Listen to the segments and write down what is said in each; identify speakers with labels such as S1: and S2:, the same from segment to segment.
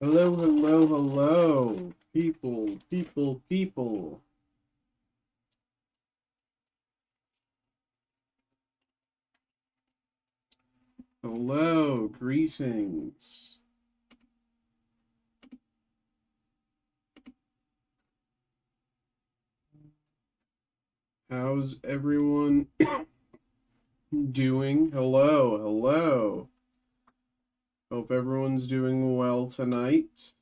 S1: Hello, hello, hello, people, people, people. Hello, greetings. How's everyone doing? Hello, hello. Hope everyone's doing well tonight.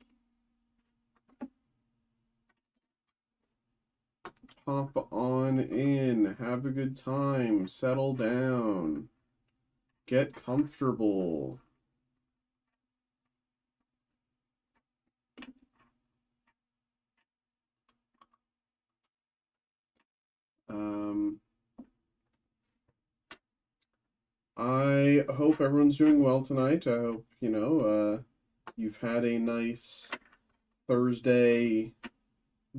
S1: Hop on in, have a good time, settle down, get comfortable. I hope everyone's doing well tonight. I hope, you've had a nice Thursday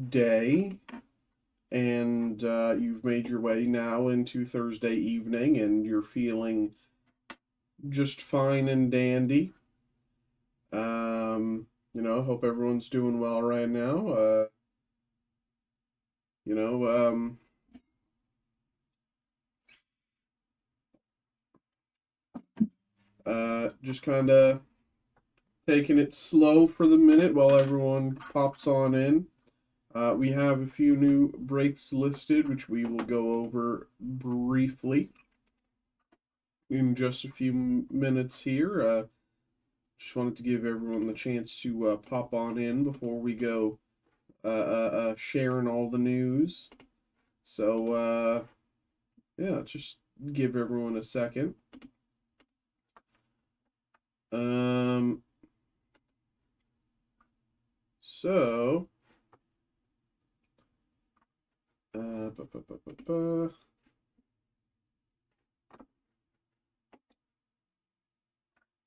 S1: day, and you've made your way now into Thursday evening, and you're feeling just fine and dandy. Hope everyone's doing well right now. You know, just kind of taking it slow for the minute while everyone pops on in. We have a few new breaks listed, which we will go over briefly in just a few minutes here. Just wanted to give everyone the chance to pop on in before we go sharing all the news. So, yeah, just give everyone a second. So,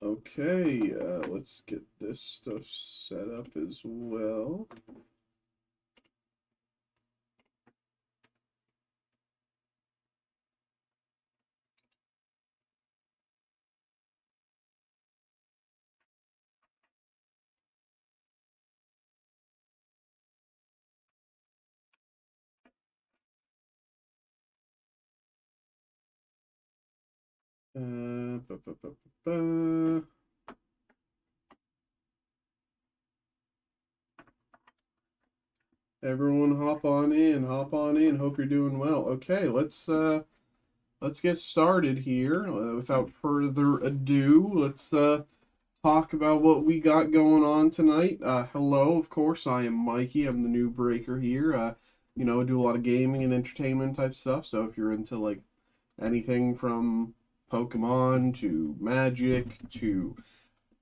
S1: okay, let's get this stuff set up as well. Everyone hop on in, hop on in. Hope you're doing well. Okay, let's get started here. Without further ado, let's talk about what we got going on tonight. Hello, of course, I am Mikey. I'm the new breaker here. I do a lot of gaming and entertainment type stuff. So if you're into like anything from Pokemon to Magic to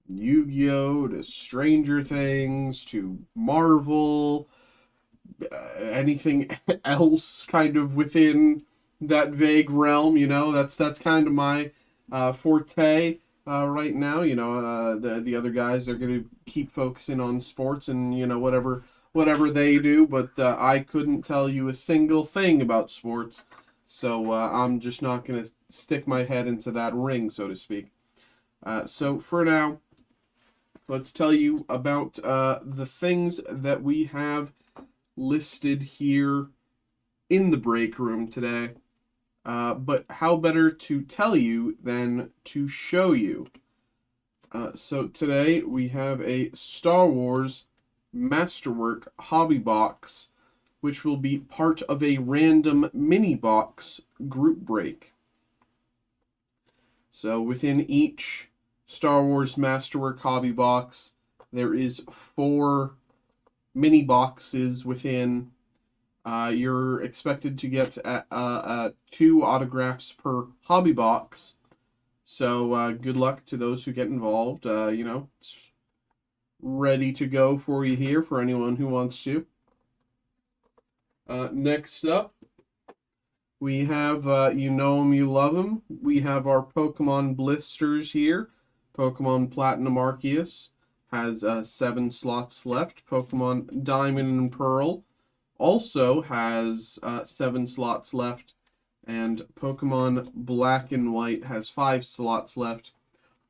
S1: Yu-Gi-Oh to Stranger Things to Marvel, anything else kind of within that vague realm, that's kind of my forte right now. The other guys are going to keep focusing on sports and whatever they do, but I couldn't tell you a single thing about sports, so I'm just not going to stick my head into that ring, so to speak. So for now, let's tell you about the things that we have listed here in the break room today. But how better to tell you than to show you? So today we have a Star Wars Masterwork hobby box, which will be part of a random mini box group break. So within each Star Wars Masterwork hobby box, there is 4 mini boxes within. You're expected to get 2 autographs per hobby box. So good luck to those who get involved. It's ready to go for you here for anyone who wants to. Next up, we have, you know them, you love them. We have our Pokemon blisters here. Pokemon Platinum Arceus has 7 slots left. Pokemon Diamond and Pearl also has 7 slots left. And Pokemon Black and White has 5 slots left.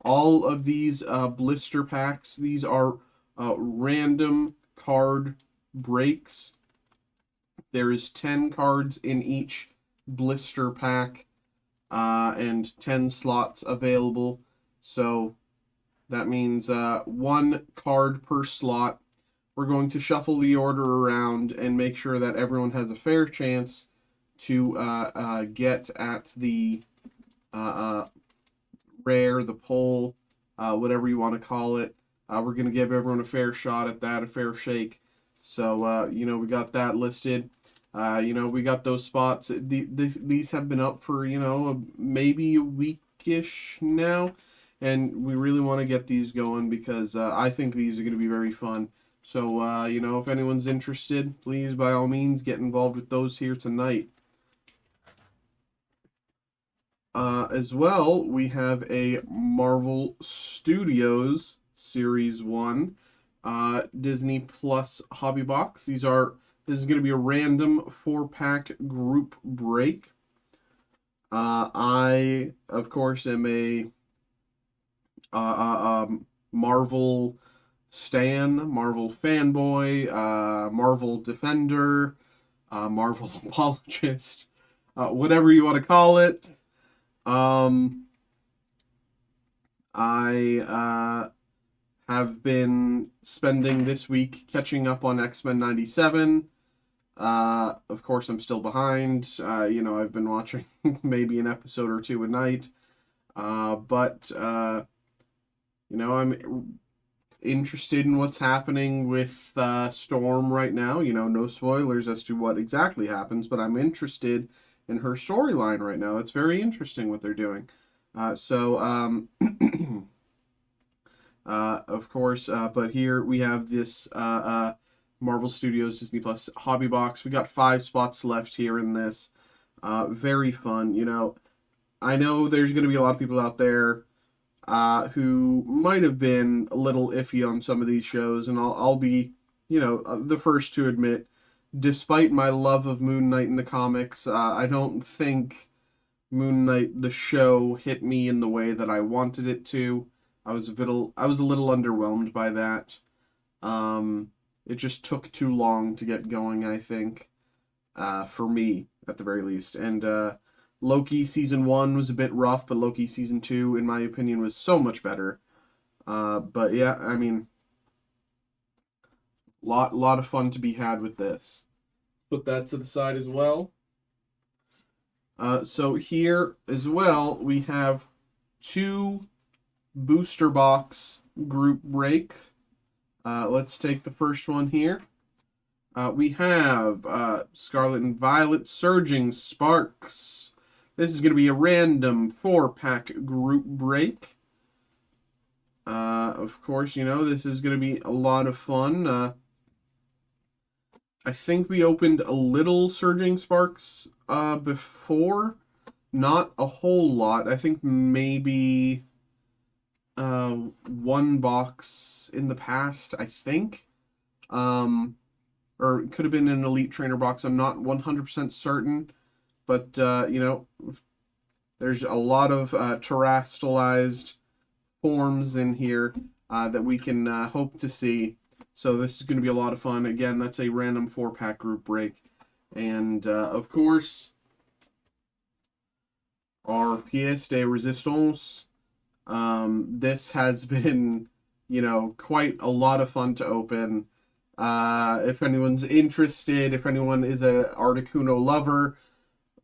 S1: All of these blister packs, these are random card breaks. There is 10 cards in each blister pack, and 10 slots available. So that means 1 card per slot. We're going to shuffle the order around and make sure that everyone has a fair chance to get at the rare, the pull, whatever you want to call it. We're going to give everyone a fair shot at that, a fair shake. So, we got that listed. We got those spots. These have been up for, maybe a weekish now. And we really want to get these going because I think these are going to be very fun. So, if anyone's interested, please, by all means, get involved with those here tonight. As well, we have a Marvel Studios Series 1 Disney Plus hobby box. This is going to be a random 4-pack group break. I, of course, am a Marvel stan, Marvel fanboy, Marvel defender, Marvel apologist, whatever you want to call it. I have been spending this week catching up on X-Men 97. Of course, I'm still behind. I've been watching maybe an episode or 2 a night. But I'm interested in what's happening with Storm right now. No spoilers as to what exactly happens, but I'm interested in her storyline right now. It's very interesting what they're doing. Of course, but here we have this Marvel Studios Disney Plus hobby box. We got 5 spots left here in this. Very fun. I know there's going to be a lot of people out there who might have been a little iffy on some of these shows, and I'll be, the first to admit, despite my love of Moon Knight in the comics, I don't think Moon Knight the show hit me in the way that I wanted it to. I was a little underwhelmed by that. It just took too long to get going, I think, for me at the very least. And Loki season 1 was a bit rough, but Loki season 2, in my opinion, was so much better. But yeah, I mean, lot of fun to be had with this. Put that to the side as well. So here as well, we have 2 booster box group break. Let's take the first one here. We have Scarlet and Violet Surging Sparks. This is going to be a random 4-pack group break. Of course, this is going to be a lot of fun. I think we opened a little Surging Sparks before. Not a whole lot. I think maybe 1 box in the past, I think. Or it could have been an Elite Trainer box. I'm not 100% certain. But, there's a lot of terrestrialized forms in here that we can hope to see. So this is going to be a lot of fun. Again, that's a random 4-pack group break. And, of course, our pièce de résistance. This has been, quite a lot of fun to open. If anyone's interested, if anyone is a Articuno lover,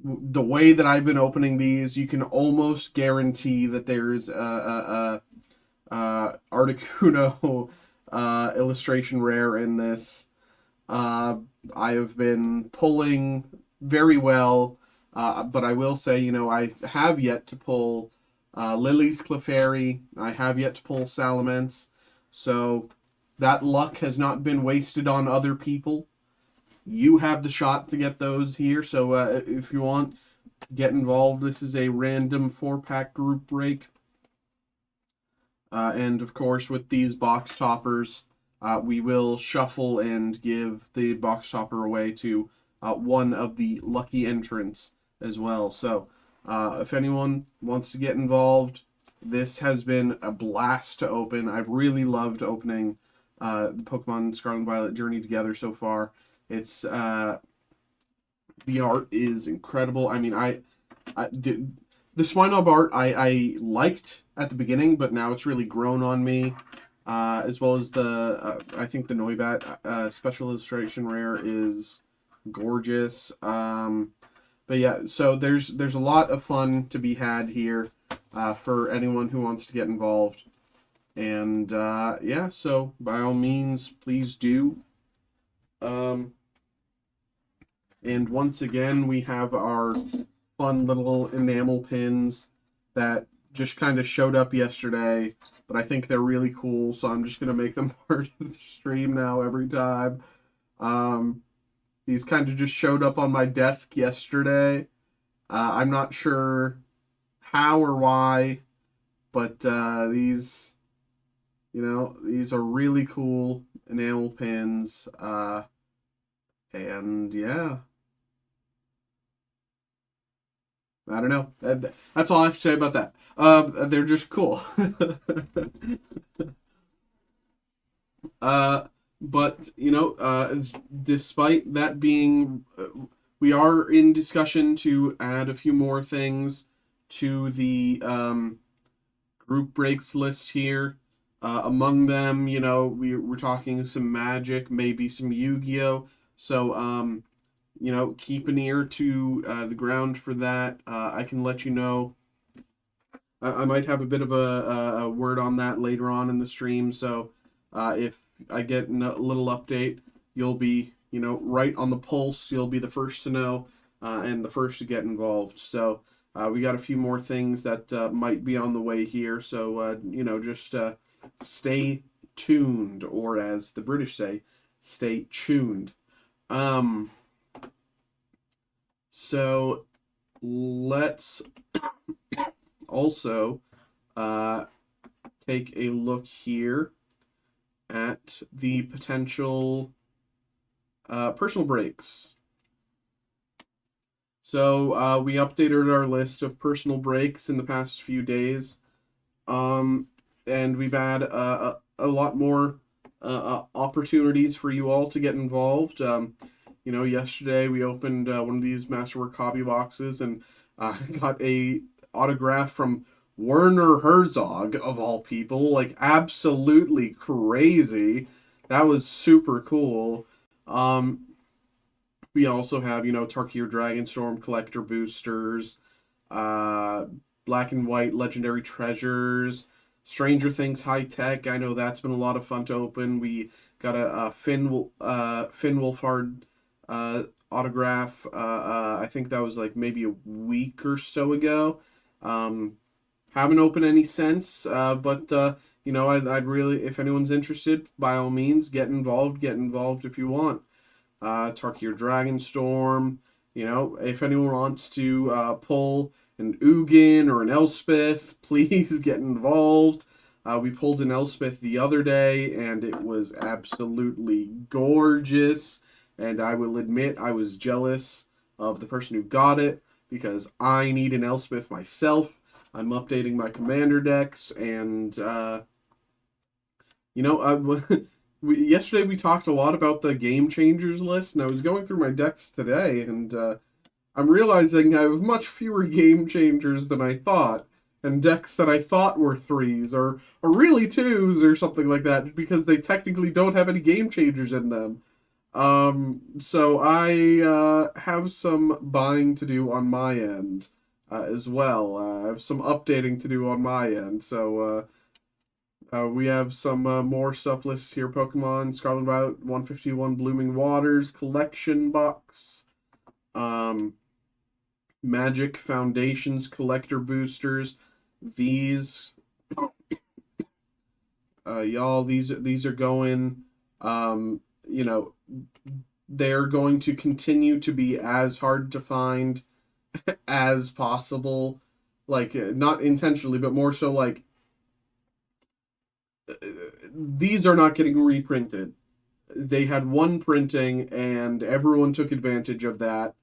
S1: the way that I've been opening these, you can almost guarantee that there's a Articuno illustration rare in this. I have been pulling very well, but I will say, I have yet to pull Lily's Clefairy. I have yet to pull Salamence. So that luck has not been wasted on other people. You have the shot to get those here. So if you want, get involved. This is a random 4-pack group break. And of course, with these box toppers, we will shuffle and give the box topper away to one of the lucky entrants as well. So if anyone wants to get involved, this has been a blast to open. I've really loved opening the Pokemon Scarlet and Violet journey together so far. It's the art is incredible. I mean, the Swinub art I liked at the beginning, but now it's really grown on me. As well as I think the Noibat special illustration rare is gorgeous. But yeah, so there's a lot of fun to be had here for anyone who wants to get involved. And yeah, so by all means, please do. And once again, we have our fun little enamel pins that just kind of showed up yesterday, but I think they're really cool, so I'm just going to make them part of the stream now every time. These kind of just showed up on my desk yesterday. I'm not sure how or why, but these are really cool enamel pins. And yeah. I don't know. That's all I have to say about that. They're just cool. But, despite that being, we are in discussion to add a few more things to the group breaks list here. Among them, we're talking some Magic, maybe some Yu-Gi-Oh! So, keep an ear to the ground for that. I can let you know. I might have a bit of a word on that later on in the stream. So if I get a little update, you'll be, right on the pulse. You'll be the first to know and the first to get involved. So we got a few more things that might be on the way here. So, just stay tuned, or as the British say, stay tuned. So let's also take a look here at the potential personal breaks. So we updated our list of personal breaks in the past few days, and we've had a lot more opportunities for you all to get involved. Yesterday we opened one of these Masterwork hobby boxes and got a autograph from Werner Herzog, of all people. Like, absolutely crazy. That was super cool. We also have, Tarkir Dragonstorm collector boosters, Black and White Legendary Treasures, Stranger Things High Tech. I know that's been a lot of fun to open. We got a Finn Wolfhard autograph. I think that was like maybe a week or so ago. Haven't opened any since, but I'd really, if anyone's interested, by all means, get involved if you want. Tarkir Dragonstorm, if anyone wants to pull an Ugin or an Elspeth, please get involved. We pulled an Elspeth the other day, and it was absolutely gorgeous. And I will admit I was jealous of the person who got it, because I need an Elspeth myself. I'm updating my commander decks, and, yesterday we talked a lot about the Game Changers list, and I was going through my decks today, and I'm realizing I have much fewer Game Changers than I thought, and decks that I thought were 3s, or really 2s, or something like that, because they technically don't have any Game Changers in them. So I have some buying to do on my end as well. I have some updating to do on my end. So we have some more stuff listed here. Pokemon Scarlet and Violet 151 Blooming Waters collection box. Magic Foundations collector boosters. These y'all, these are going, they're going to continue to be as hard to find as possible. Like, not intentionally, but more so like, these are not getting reprinted. They had one printing, and everyone took advantage of that.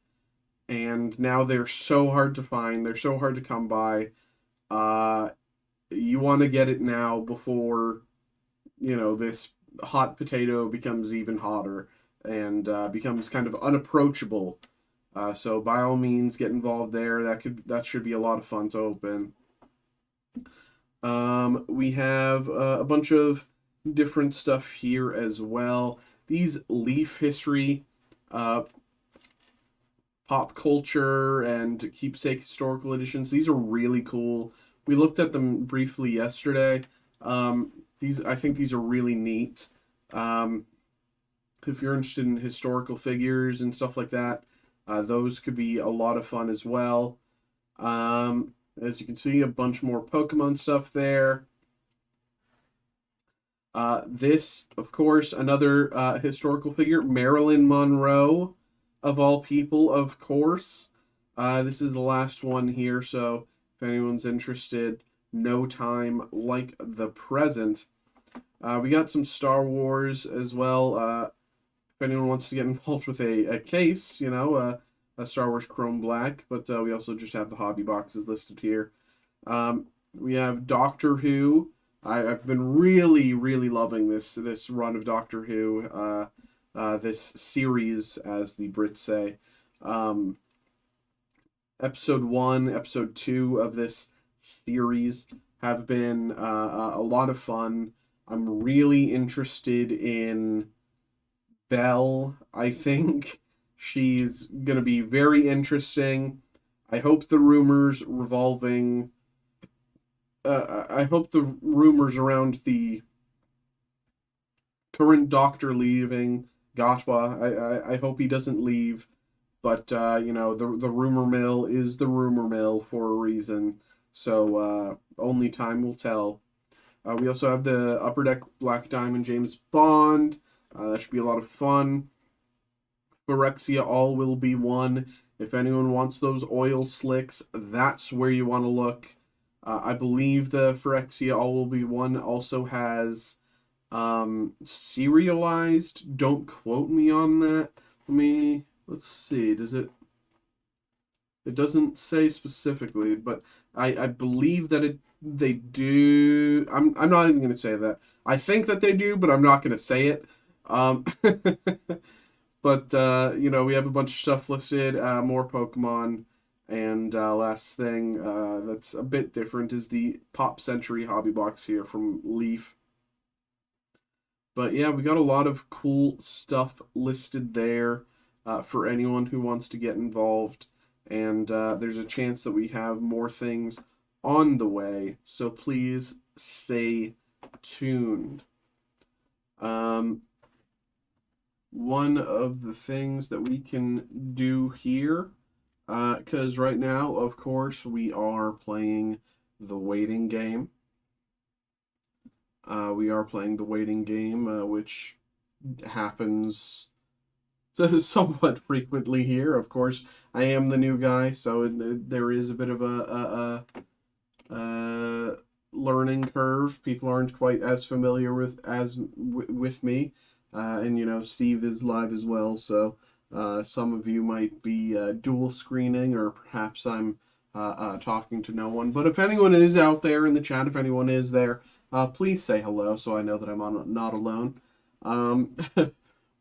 S1: And now they're so hard to find. They're so hard to come by. You want to get it now before, this hot potato becomes even hotter and becomes kind of unapproachable. So by all means, get involved there. That should be a lot of fun to open. We have a bunch of different stuff here as well. These Leaf history, pop culture, and keepsake historical editions. These are really cool. We looked at them briefly yesterday. I think these are really neat. If you're interested in historical figures and stuff like that, those could be a lot of fun as well. As you can see, a bunch more Pokemon stuff there. This, of course, another historical figure, Marilyn Monroe, of all people, of course. This is the last one here, so if anyone's interested, no time like the present. We got some Star Wars as well. If anyone wants to get involved with a case, a Star Wars Chrome Black, but we also just have the hobby boxes listed here. We have Doctor Who. I've been really, really loving this run of Doctor Who, this series, as the Brits say. Episode 1, Episode 2 of this series have been a lot of fun. I'm really interested in Belle. I think she's going to be very interesting. I hope the rumors revolving... I hope the rumors around the current Doctor leaving, Gatwa, I hope he doesn't leave. But, the rumor mill is the rumor mill for a reason. So, only time will tell. We also have the Upper Deck Black Diamond James Bond. That should be a lot of fun. Phyrexia All Will Be One. If anyone wants those oil slicks, that's where you want to look. I believe the Phyrexia All Will Be One also has serialized. Don't quote me on that. Let's see. Does it? It doesn't say specifically, but I believe that they do. I'm not even going to say that. I think that they do, but I'm not going to say it. But we have a bunch of stuff listed, more Pokemon, and last thing that's a bit different is the Pop Century hobby box here from Leaf. But yeah, we got a lot of cool stuff listed there for anyone who wants to get involved. And there's a chance that we have more things on the way. So please stay tuned. One of the things that we can do here, because right now, of course, we are playing the waiting game. Which happens somewhat frequently here. Of course, I am the new guy, so there is a bit of a learning curve. People aren't quite as familiar with me, and Steve is live as well. So some of you might be dual screening, or perhaps I'm talking to no one. But if anyone is out there in the chat, if anyone is there, please say hello so I know that I'm not alone.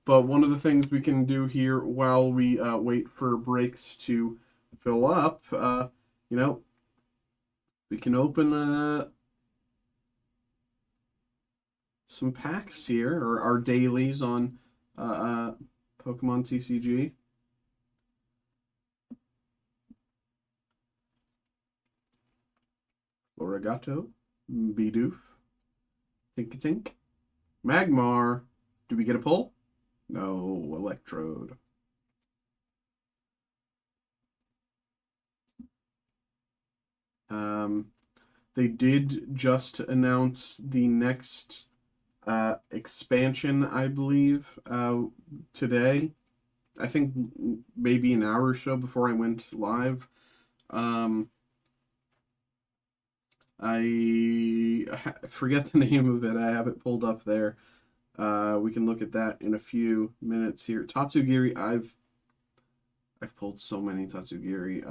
S1: But one of the things we can do here while we wait for breaks to fill up, we can open some packs here, or our dailies on Pokemon TCG. Florigato, Bidoof, Tinkatink, Magmar. Do we get a pull? No, Electrode. They did just announce the next expansion, I believe, today. I think maybe an hour or so before I went live. I forget the name of it. I have it pulled up there. We can look at that in a few minutes here. Tatsugiri, I've pulled so many Tatsugiri.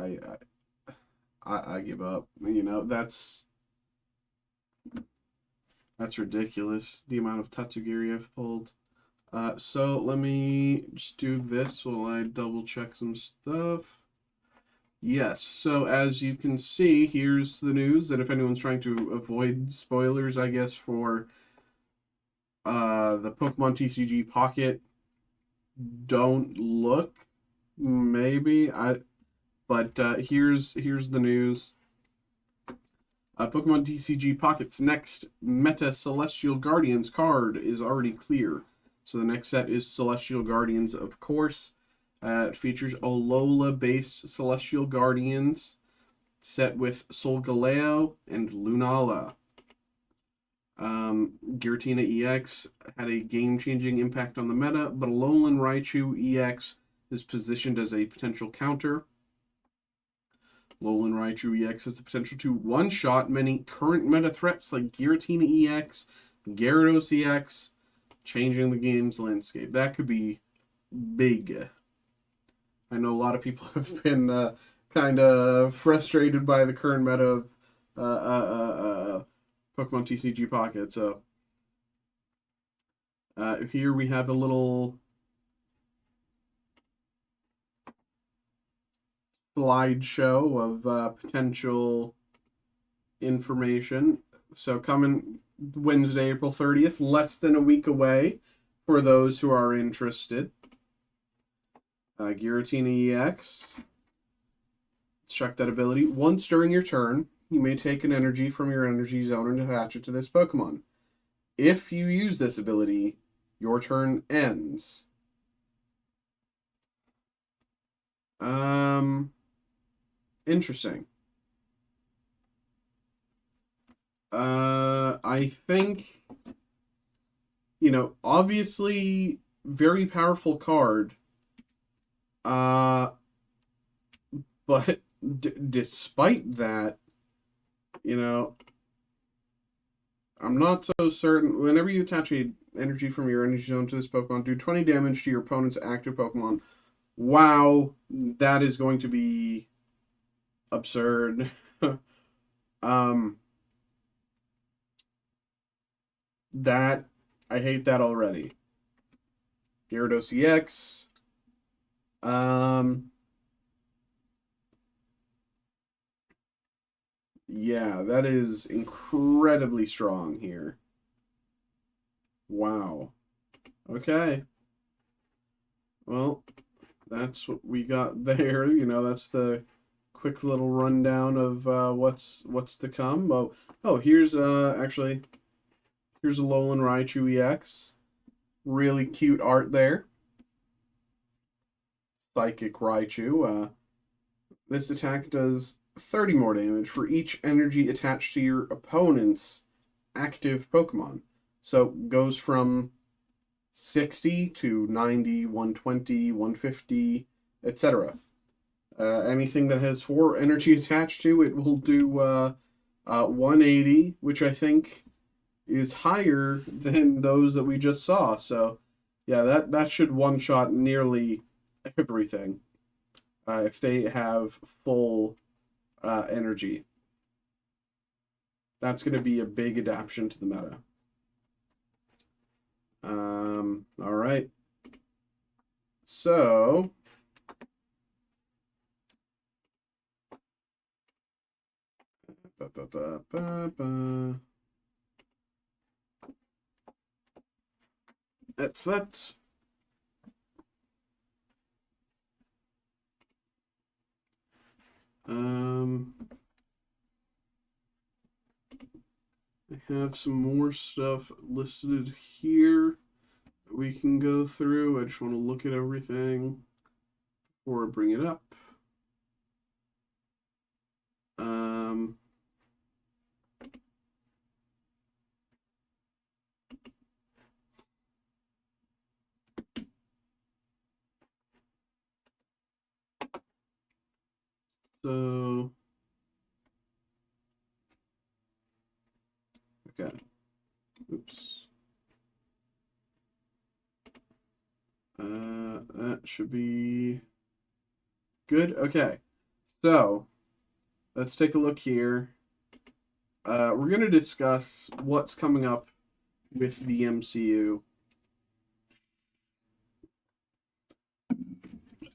S1: I give up. That's That's ridiculous, the amount of Tatsugiri I've pulled. So let me just do this while I double check some stuff. Yes, so as you can see, here's the news that if anyone's trying to avoid spoilers, I guess, for the Pokemon TCG Pocket, don't look. Maybe but here's the news. Pokemon TCG Pocket's next Meta Celestial Guardians card is already clear. So the next set is Celestial Guardians, of course. It features Alola-based Celestial Guardians set with Solgaleo and Lunala. Giratina EX had a game-changing impact on the meta, but Alolan Raichu EX is positioned as a potential counter. Alolan Raichu EX has the potential to one-shot many current meta threats like Giratina EX, Gyarados EX, changing the game's landscape. That could be big. I know a lot of people have been kind of frustrated by the current meta of Pokemon TCG Pocket. So here we have a little slideshow of potential information. So coming Wednesday, April 30th, less than a week away for those who are interested. Giratina EX. Let's check that ability. Once during your turn, you may take an energy from your energy zone and attach it to this Pokemon. If you use this ability, your turn ends. Interesting. I think, obviously, very powerful card. But despite that, I'm not so certain. Whenever you attach a energy from your energy zone to this Pokemon, do 20 damage to your opponent's active Pokemon. Wow, that is going to be absurd. That, I hate that already. Gyarados EX. Yeah, that is incredibly strong here. Wow. Okay. Well, that's what we got there. That's the quick little rundown of what's to come. Here's actually here's Alolan Raichu EX. Really cute art there. Psychic Raichu. This attack does 30 more damage for each energy attached to your opponent's active Pokemon. So goes from 60 to 90, 120, 150, etc. Anything that has 4 energy attached to it will do 180, which I think is higher than those that we just saw. So, yeah, that should one-shot nearly everything if they have full energy. That's going to be a big adaptation to the meta. All right. So, that's that. I have some more stuff listed here that we can go through. I just want to look at everything before I bring it up. So, okay. Oops. That should be good. Okay. So, let's take a look here. we're going to discuss what's coming up with the MCU.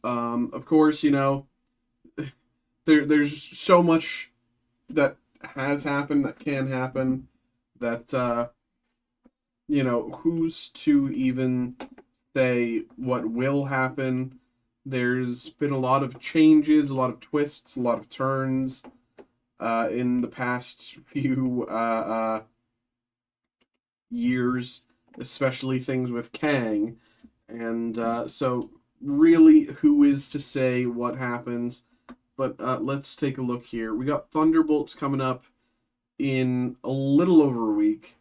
S1: Of course, there's so much that has happened, that can happen, that, who's to even say what will happen. There's been a lot of changes, a lot of twists, a lot of turns in the past few years, especially things with Kang. And so, really, who is to say what happens? But let's take a look here. We got Thunderbolts coming up in a little over a week.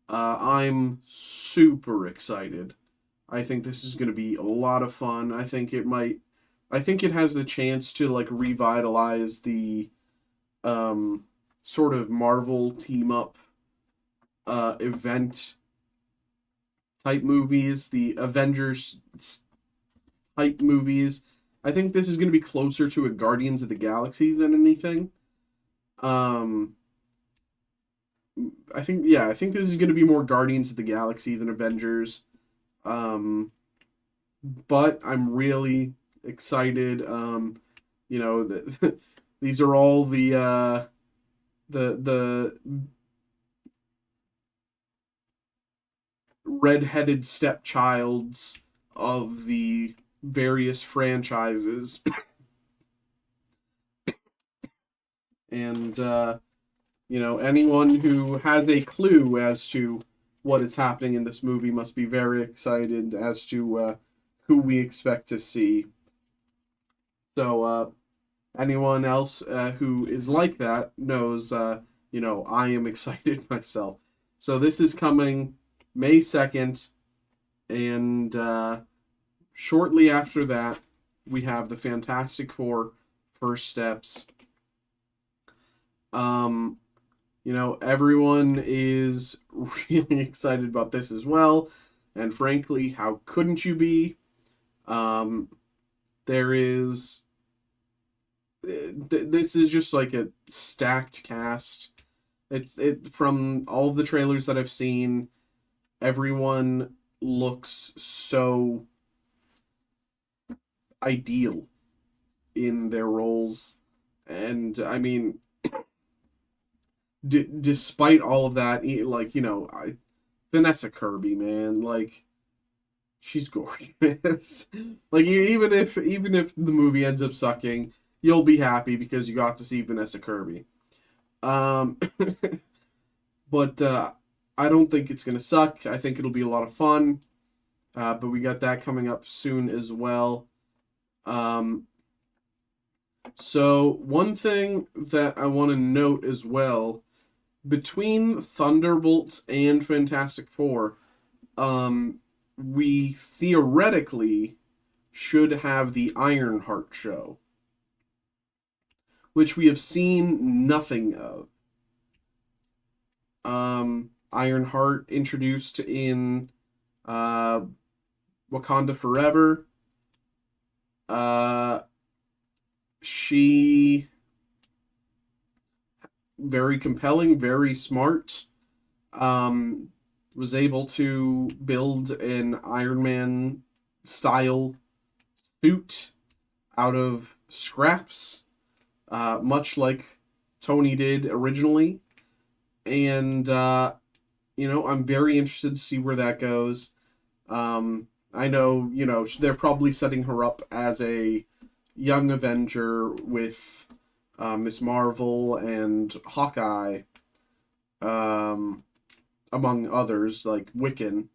S1: I'm super excited. I think this is going to be a lot of fun. I think it has the chance to like revitalize the sort of Marvel team up event type movies, the Avengers type movies. I think this is going to be closer to a Guardians of the Galaxy than anything. I think this is going to be more Guardians of the Galaxy than Avengers. But I'm really excited. These are all the red-headed stepchilds of the various franchises. And anyone who has a clue as to what is happening in this movie must be very excited as to who we expect to see. So, anyone else who is like that knows, I am excited myself. So this is coming May 2nd, and shortly after that, we have the Fantastic Four First Steps. Everyone is really excited about this as well. And frankly, how couldn't you be? There is... This is just like a stacked cast. From all of the trailers that I've seen, everyone looks so ideal in their roles. And, I mean... despite all of that, Vanessa Kirby, man, she's gorgeous. Even if the movie ends up sucking, you'll be happy because you got to see Vanessa Kirby. But I don't think it's gonna suck. I think it'll be a lot of fun. But we got that coming up soon as well. So one thing that I want to note as well, between Thunderbolts and Fantastic Four, we theoretically should have the Ironheart show, which we have seen nothing of. Ironheart introduced in Wakanda Forever. She... very compelling, very smart. Was able to build an Iron Man style suit out of scraps, much like Tony did originally. And, I'm very interested to see where that goes. I know, they're probably setting her up as a young Avenger with Miss Marvel and Hawkeye, among others, like Wiccan.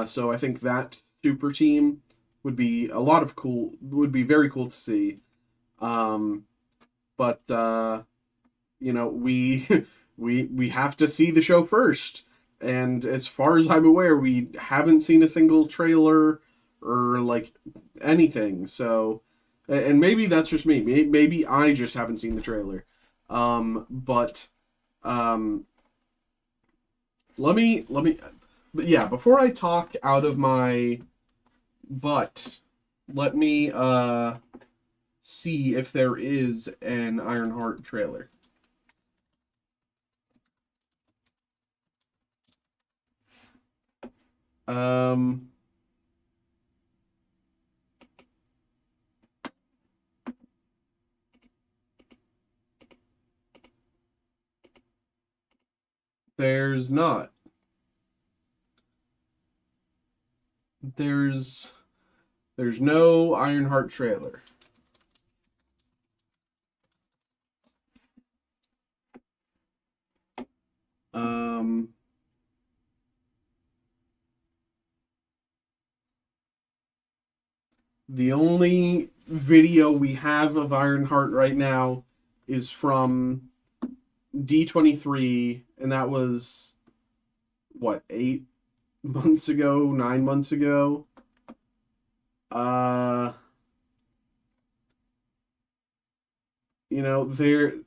S1: So I think that super team would be would be very cool to see. But we we have to see the show first. And as far as I'm aware, we haven't seen a single trailer or anything. So, and maybe that's just me. Maybe I just haven't seen the trailer. But before I talk out of my butt, let me see if there is an Ironheart trailer. Um, there's not. There's no Ironheart trailer. Um, the only video we have of Ironheart right now is from D23, and that was what, 8 months ago, 9 months ago. Uh, you know, they're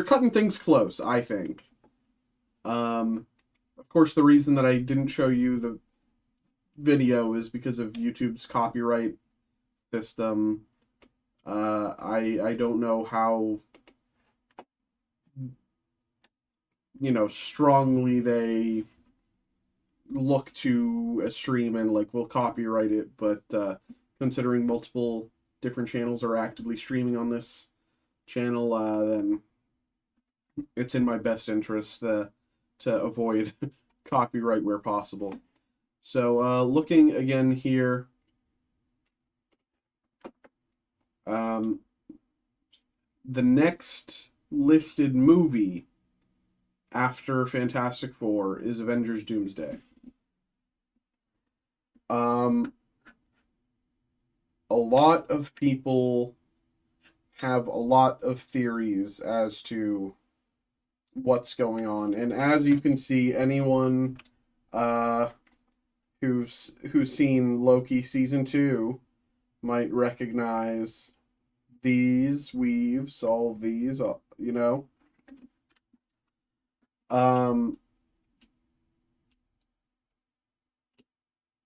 S1: cutting things close, I think. Of course, the reason that I didn't show you the video is because of YouTube's copyright system. I don't know how, strongly they look to a stream and like will copyright it, but considering multiple different channels are actively streaming on this channel, then it's in my best interest to avoid copyright where possible. So looking again here, the next listed movie after Fantastic Four is Avengers Doomsday. A lot of people have a lot of theories as to what's going on, and as you can see, anyone who's seen Loki season 2 might recognize these weaves, all of these,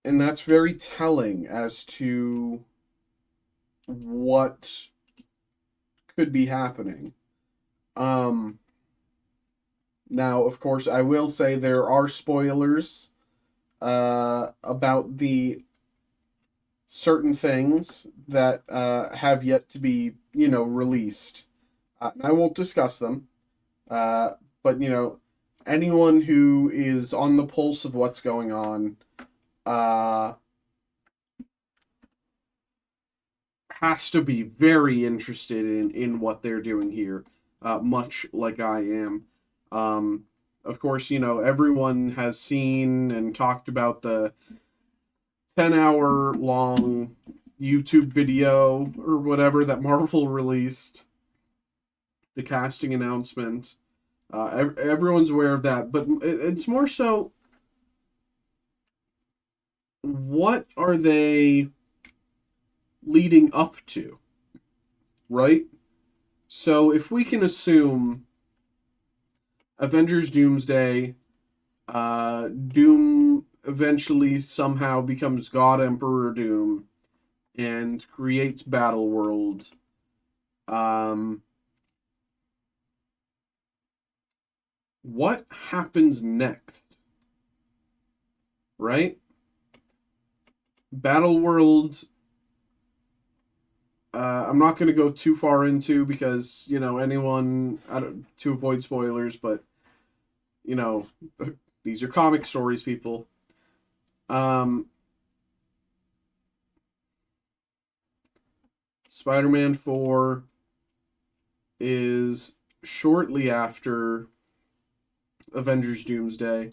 S1: and that's very telling as to what could be happening. Now, of course, I will say there are spoilers about the certain things that have yet to be, released. I won't discuss them, but, anyone who is on the pulse of what's going on has to be very interested in what they're doing here, much like I am. Of course, everyone has seen and talked about the 10-hour long YouTube video or whatever that Marvel released, the casting announcement. Everyone's aware of that, but it's more so, what are they leading up to, right? So if we can assume Avengers Doomsday, Doom eventually somehow becomes God Emperor Doom and creates Battleworld, what happens next? Right? Battleworld, I'm not going to go too far into because, anyone, to avoid spoilers, but, these are comic stories, people. Spider-Man 4 is shortly after Avengers Doomsday.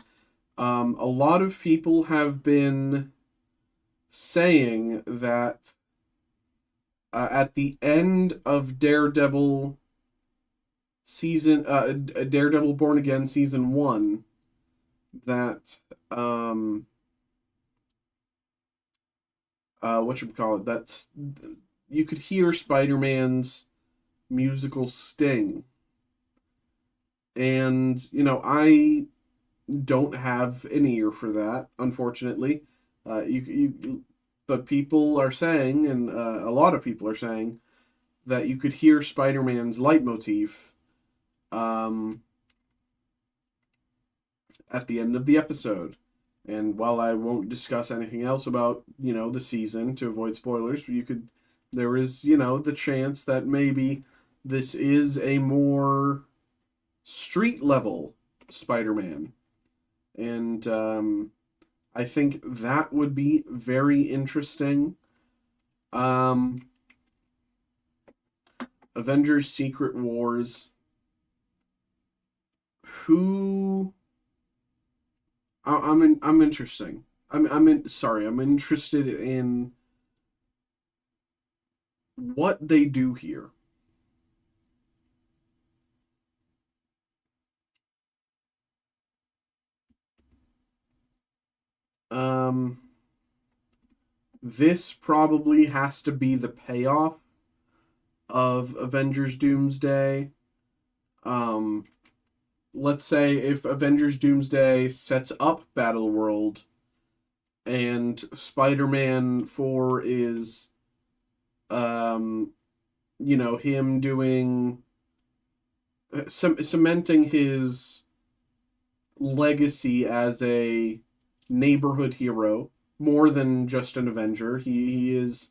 S1: A lot of people have been saying that at the end of Daredevil Daredevil Born Again season 1, that that's, you could hear Spider-Man's musical sting. And, I don't have an ear for that, unfortunately. But people are saying, and a lot of people are saying, that you could hear Spider-Man's leitmotif at the end of the episode. And while I won't discuss anything else about, the season to avoid spoilers, there is, the chance that maybe this is a more street level Spider-Man. And I think that would be very interesting. Avengers Secret Wars. Who I'm interesting. I'm interested in what they do here. Um this probably has to be the payoff of Avengers Doomsday. Um let's say if Avengers Doomsday sets up Battleworld and Spider-Man 4 is him doing cementing his legacy as a neighborhood hero more than just an Avenger. He is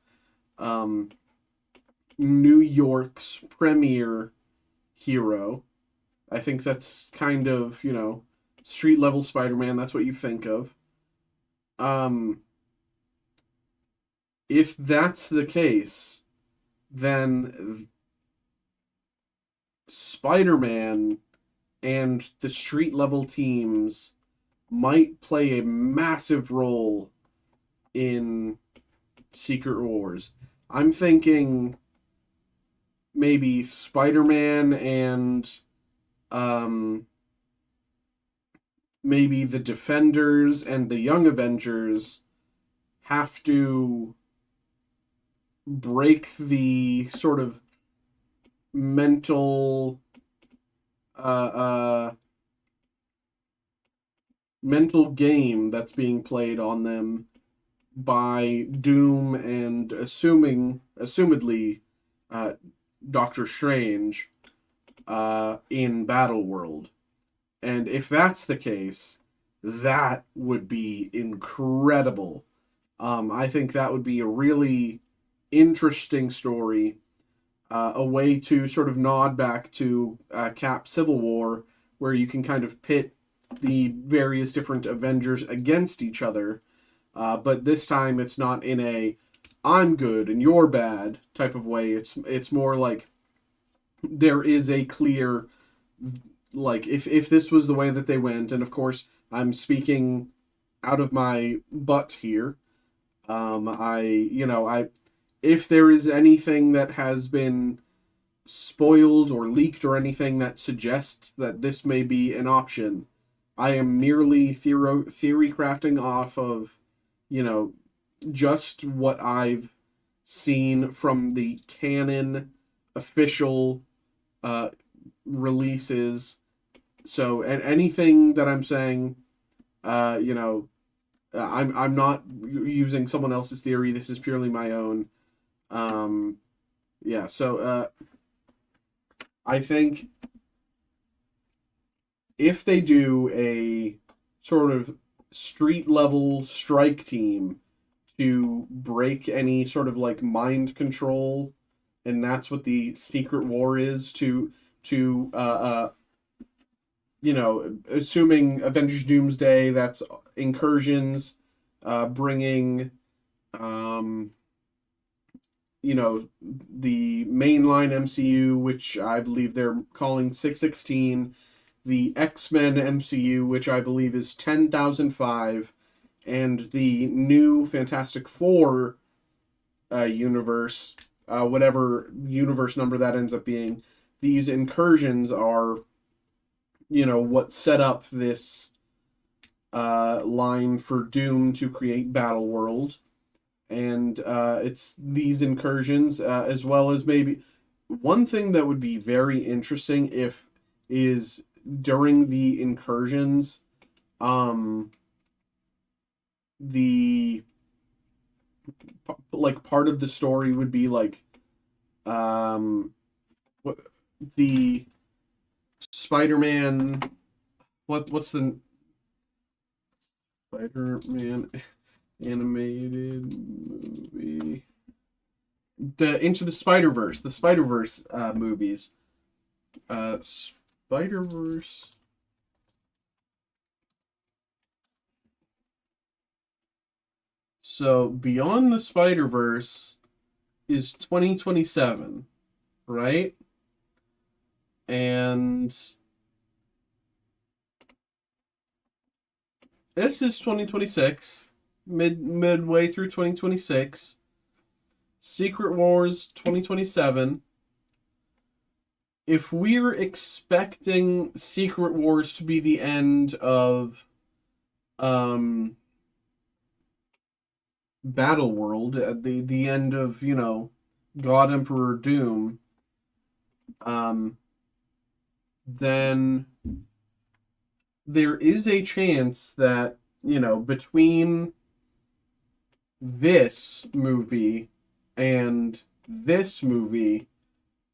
S1: New York's premier hero. I think that's kind of, street level Spider-Man. That's what you think of. If that's the case, then Spider-Man and the street level teams might play a massive role in Secret Wars. I'm thinking maybe Spider-Man and maybe the Defenders and the Young Avengers have to break the sort of mental mental game that's being played on them by Doom and assumedly Doctor Strange in Battleworld. And if that's the case, that would be incredible. I think that would be a really interesting story, a way to sort of nod back to Cap Civil War, where you can kind of pit the various different Avengers against each other. But this time it's not in a I'm good and you're bad type of way. It's more like there is a clear, like, if this was the way that they went, and of course I'm speaking out of my butt here. I if there is anything that has been spoiled or leaked or anything that suggests that this may be an option, I am merely theory crafting off of, just what I've seen from the canon official releases. So, and anything that I'm saying, I'm not using someone else's theory. This is purely my own. Yeah. So, I think if they do a sort of street level strike team to break any sort of like mind control, and that's what the Secret War is to assuming Avengers Doomsday, that's incursions, bringing the mainline MCU, which I believe they're calling 616, the X-Men MCU, which I believe is 10,005, and the new Fantastic Four universe, whatever universe number that ends up being. These incursions are, what set up this line for Doom to create Battleworld. And it's these incursions, as well as maybe one thing that would be very interesting if is during the incursions, the like part of the story would be like what the Spider-Man, what's the Spider-Man animated movie. The Into the Spider-Verse, the Spider-Verse movies. Spider-Verse. So Beyond the Spider-Verse is 2027, right? And this is 2026, midway through 2026. Secret Wars 2027. If we're expecting Secret Wars to be the end of Battle World, at the end of, God Emperor Doom, then there is a chance that, between this movie and this movie,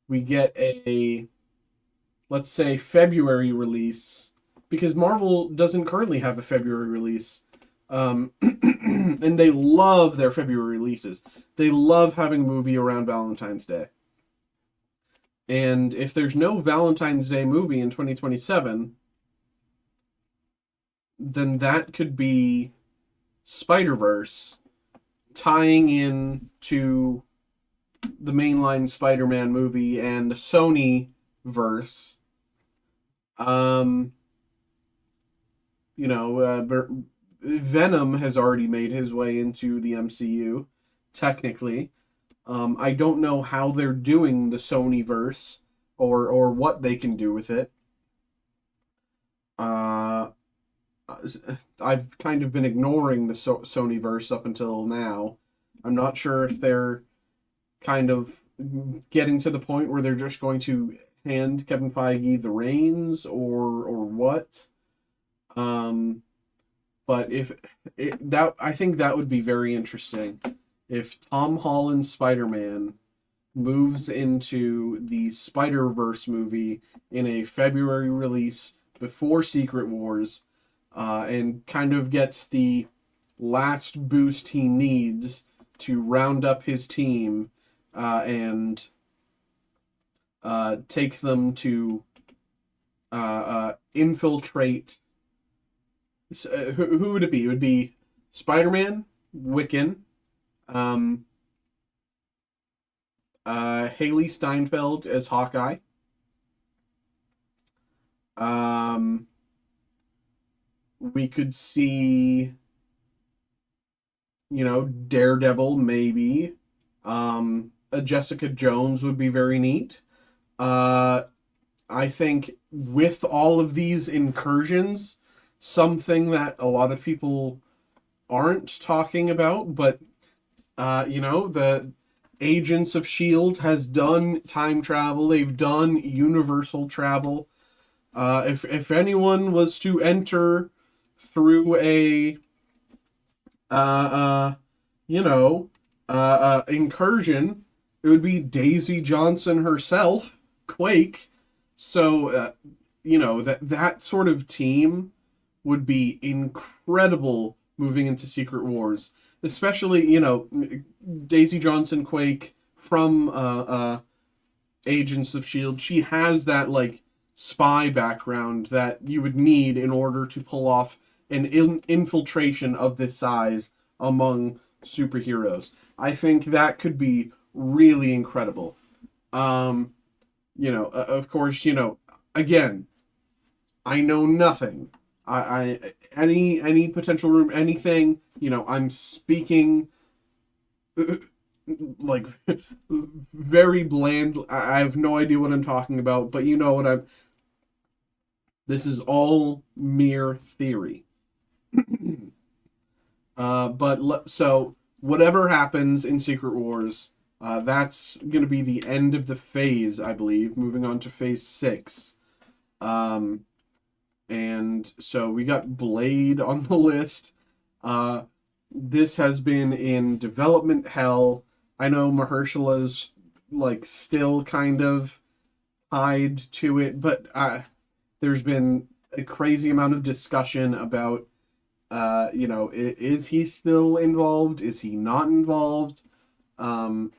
S1: we get a, let's say, February release, because Marvel doesn't currently have a February release. And they love their February releases. They love having a movie around Valentine's Day. And if there's no Valentine's Day movie in 2027, then that could be Spider-Verse tying in to the mainline Spider-Man movie and the Sony verse. Venom has already made his way into the MCU, technically. I don't know how they're doing the Sony verse or what they can do with it. I've kind of been ignoring the Sony verse up until now. I'm not sure if they're kind of getting to the point where they're just going to hand Kevin Feige the reins or what. But I think that would be very interesting if Tom Holland's Spider-Man moves into the Spider-Verse movie in a February release before Secret Wars, and kind of gets the last boost he needs to round up his team and take them to infiltrate. Who would it be? It would be Spider-Man, Wiccan, Haley Steinfeld as Hawkeye, we could see, Daredevil, maybe. A Jessica Jones would be very neat. I think with all of these incursions, something that a lot of people aren't talking about, but, the Agents of S.H.I.E.L.D. has done time travel. They've done universal travel. If anyone was to enter through a, incursion, it would be Daisy Johnson herself, Quake. So, that sort of team would be incredible moving into Secret Wars. Especially, Daisy Johnson, Quake from Agents of S.H.I.E.L.D. She has that, spy background that you would need in order to pull off an infiltration of this size among superheroes. I think that could be really incredible. Of course, again, I know nothing. Any potential room, anything, I'm speaking very bland. I have no idea what I'm talking about, but this is all mere theory. So whatever happens in Secret Wars, that's going to be the end of the phase, I believe, moving on to phase 6. And so we got Blade on the list. This has been in development hell. I know Mahershala's still kind of tied to it, but there's been a crazy amount of discussion about Is he still involved? Is he not involved? Um,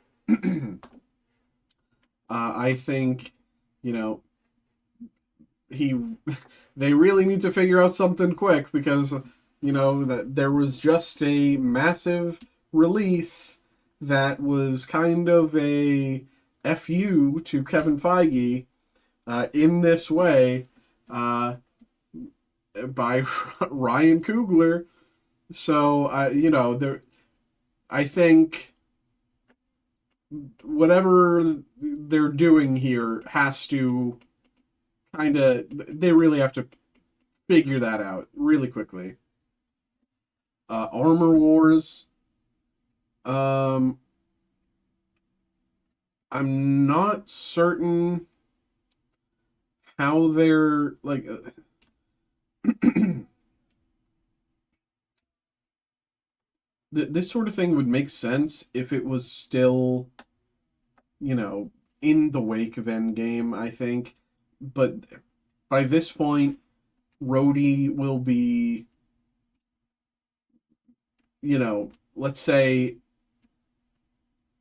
S1: I think, you know, he they really need to figure out something quick because that there was just a massive release that was kind of a fu to Kevin Feige in this way uh, by Ryan Coogler. So there I think whatever they're doing here has to kind of they really have to figure that out really quickly. Armor Wars. Um, I'm not certain how they're like. This sort of thing would make sense if it was still, you know, in the wake of Endgame, I think. But by this point, Rhodey will be, let's say,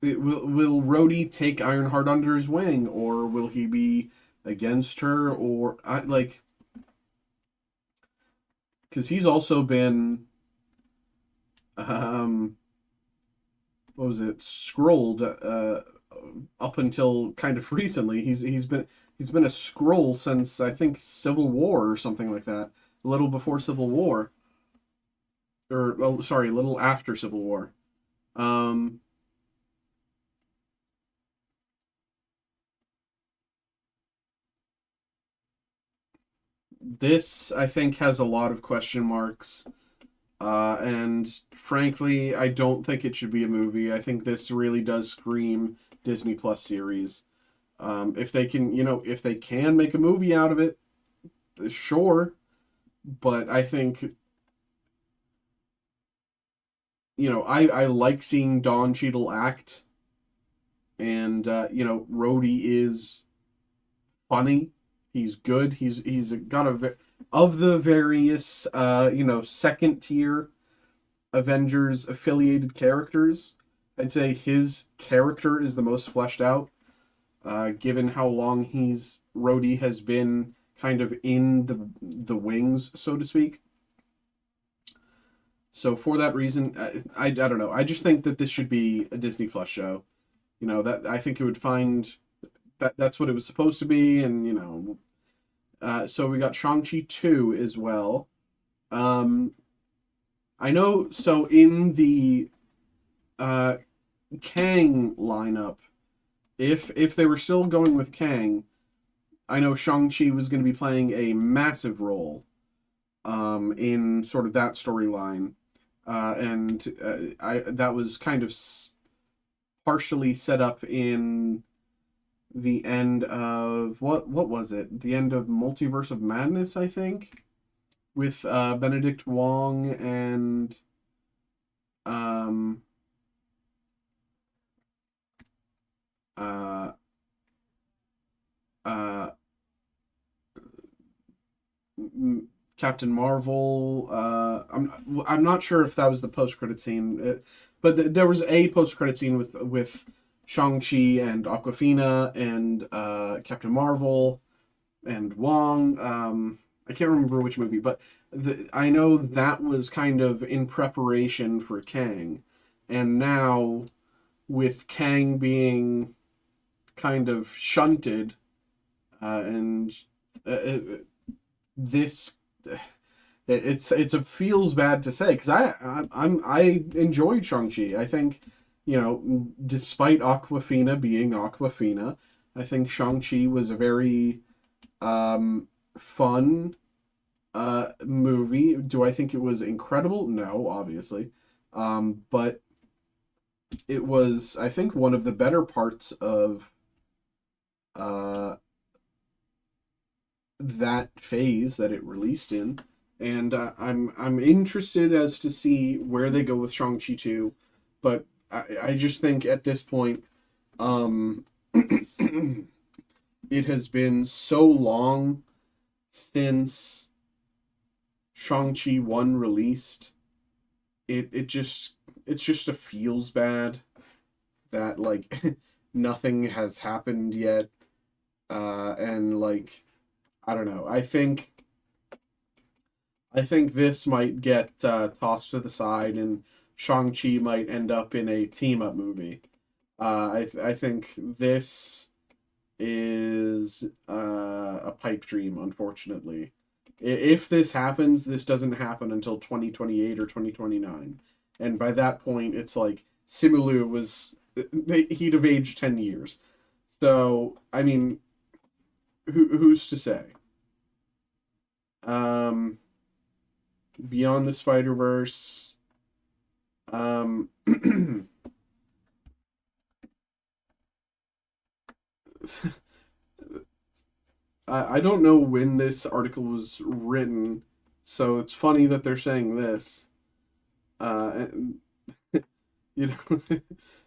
S1: will Rhodey take Ironheart under his wing, or will he be against her, or I like because he's also been um what was it scrolled up until kind of recently. He's been a scroll since I think Civil War or something like that, a little before Civil War, or well, sorry, a little after Civil War. Um, this I think has a lot of question marks. And frankly, I don't think it should be a movie. I think this really does scream Disney Plus series. If they can, if they can make a movie out of it, sure. But I think, I like seeing Don Cheadle act, and Rhodey is funny. He's good. He's got of the various second tier Avengers affiliated characters. I'd say his character is the most fleshed out, given how long Rhodey has been kind of in the wings, so to speak. So for that reason, I don't know. I just think that this should be a Disney Plus show. That I think it would find that's what it was supposed to be, and so we got Shang-Chi 2 as well. Um, I know. So in the uh, Kang lineup, if they were still going with Kang, I know Shang-Chi was going to be playing a massive role in sort of that storyline. And I that was kind of partially set up in the end of what was it? The end of Multiverse of Madness, I think, with Benedict Wong and um uh uh Captain Marvel. I'm not sure if that was the post credit scene, but there was a post credit scene with Shang Chi and Aquafina and Captain Marvel and Wong. I can't remember which movie, but I know that was kind of in preparation for Kang, and now with Kang being kind of shunted, and uh, this it's a feels bad to say because I enjoyed Shang-Chi. I think, despite Aquafina being Aquafina, I think Shang-Chi was a very fun movie. Do I think it was incredible? No, obviously. But it was, I think, one of the better parts of uh that phase that it released in, and I'm interested as to see where they go with Shang Chi 2, but I just think at this point, um, it has been so long since Shang-Chi 1 released, it's just a feels bad that like nothing has happened yet. And like I don't know. I think this might get tossed to the side, and Shang-Chi might end up in a team up movie. I think this is a pipe dream, unfortunately. If this happens, this doesn't happen until 2028 or 2029. And by that point, it's like Simu was, he'd have aged 10 years. So, I mean, who's to say? Um, Beyond the Spider-Verse, um, I don't know when this article was written, so it's funny that they're saying this. And, you know,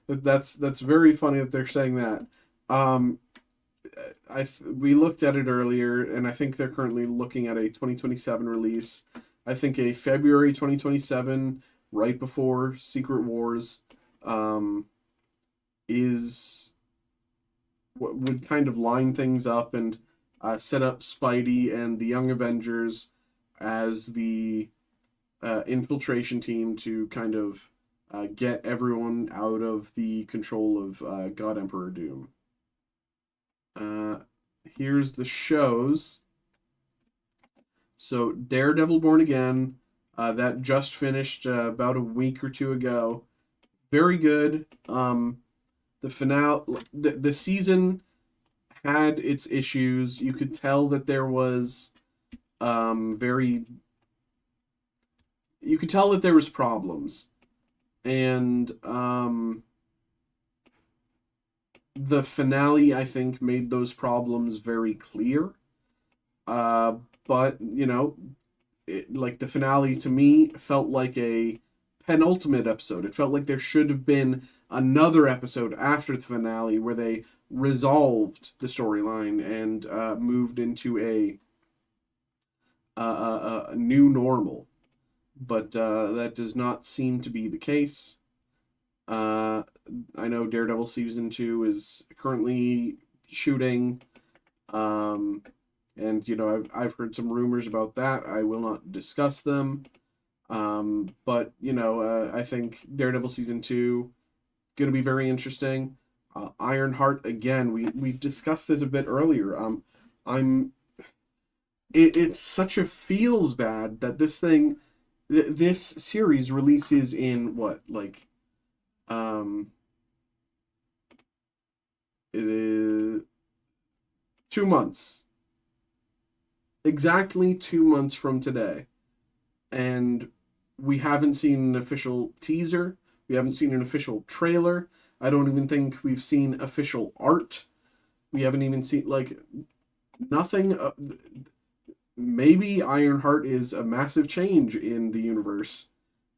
S1: that's very funny that they're saying that. Um, we looked at it earlier, and I think they're currently looking at a 2027 release. I think a February 2027, right before Secret Wars, um, is what would kind of line things up and set up Spidey and the Young Avengers as the infiltration team to kind of get everyone out of the control of God Emperor Doom. Uh, Here's the shows. So Daredevil Born Again, that just finished about a week or two ago. Very good. The finale, the season had its issues. You could tell that there was very. You could tell that there was problems, and the finale I think made those problems very clear. Uh, but you know, like the finale to me felt like a penultimate episode. It felt like there should have been another episode after the finale where they resolved the storyline and moved into a new normal. But that does not seem to be the case. Uh, I know Daredevil season 2 is currently shooting. Um, and you know I've heard some rumors about that. I will not discuss them. But you know I think Daredevil season 2 going to be very interesting. Ironheart again. We discussed this a bit earlier. I'm it's such a feels bad that this series releases in what like um it is 2 months, exactly 2 months from today, and we haven't seen an official teaser. We haven't seen an official trailer. I don't even think we've seen official art. We haven't even seen like nothing. Maybe Ironheart is a massive change in the universe,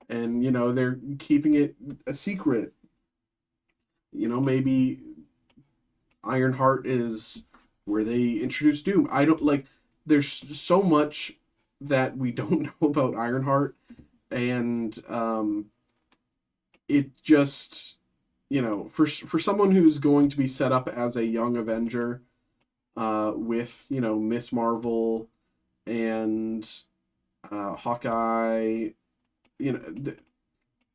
S1: and you know they're keeping it a secret. You know, maybe Ironheart is where they introduce Doom. I don't like. There's so much that we don't know about Ironheart, and it just you know for someone who's going to be set up as a young Avenger, with you know Miss Marvel and Hawkeye, you know,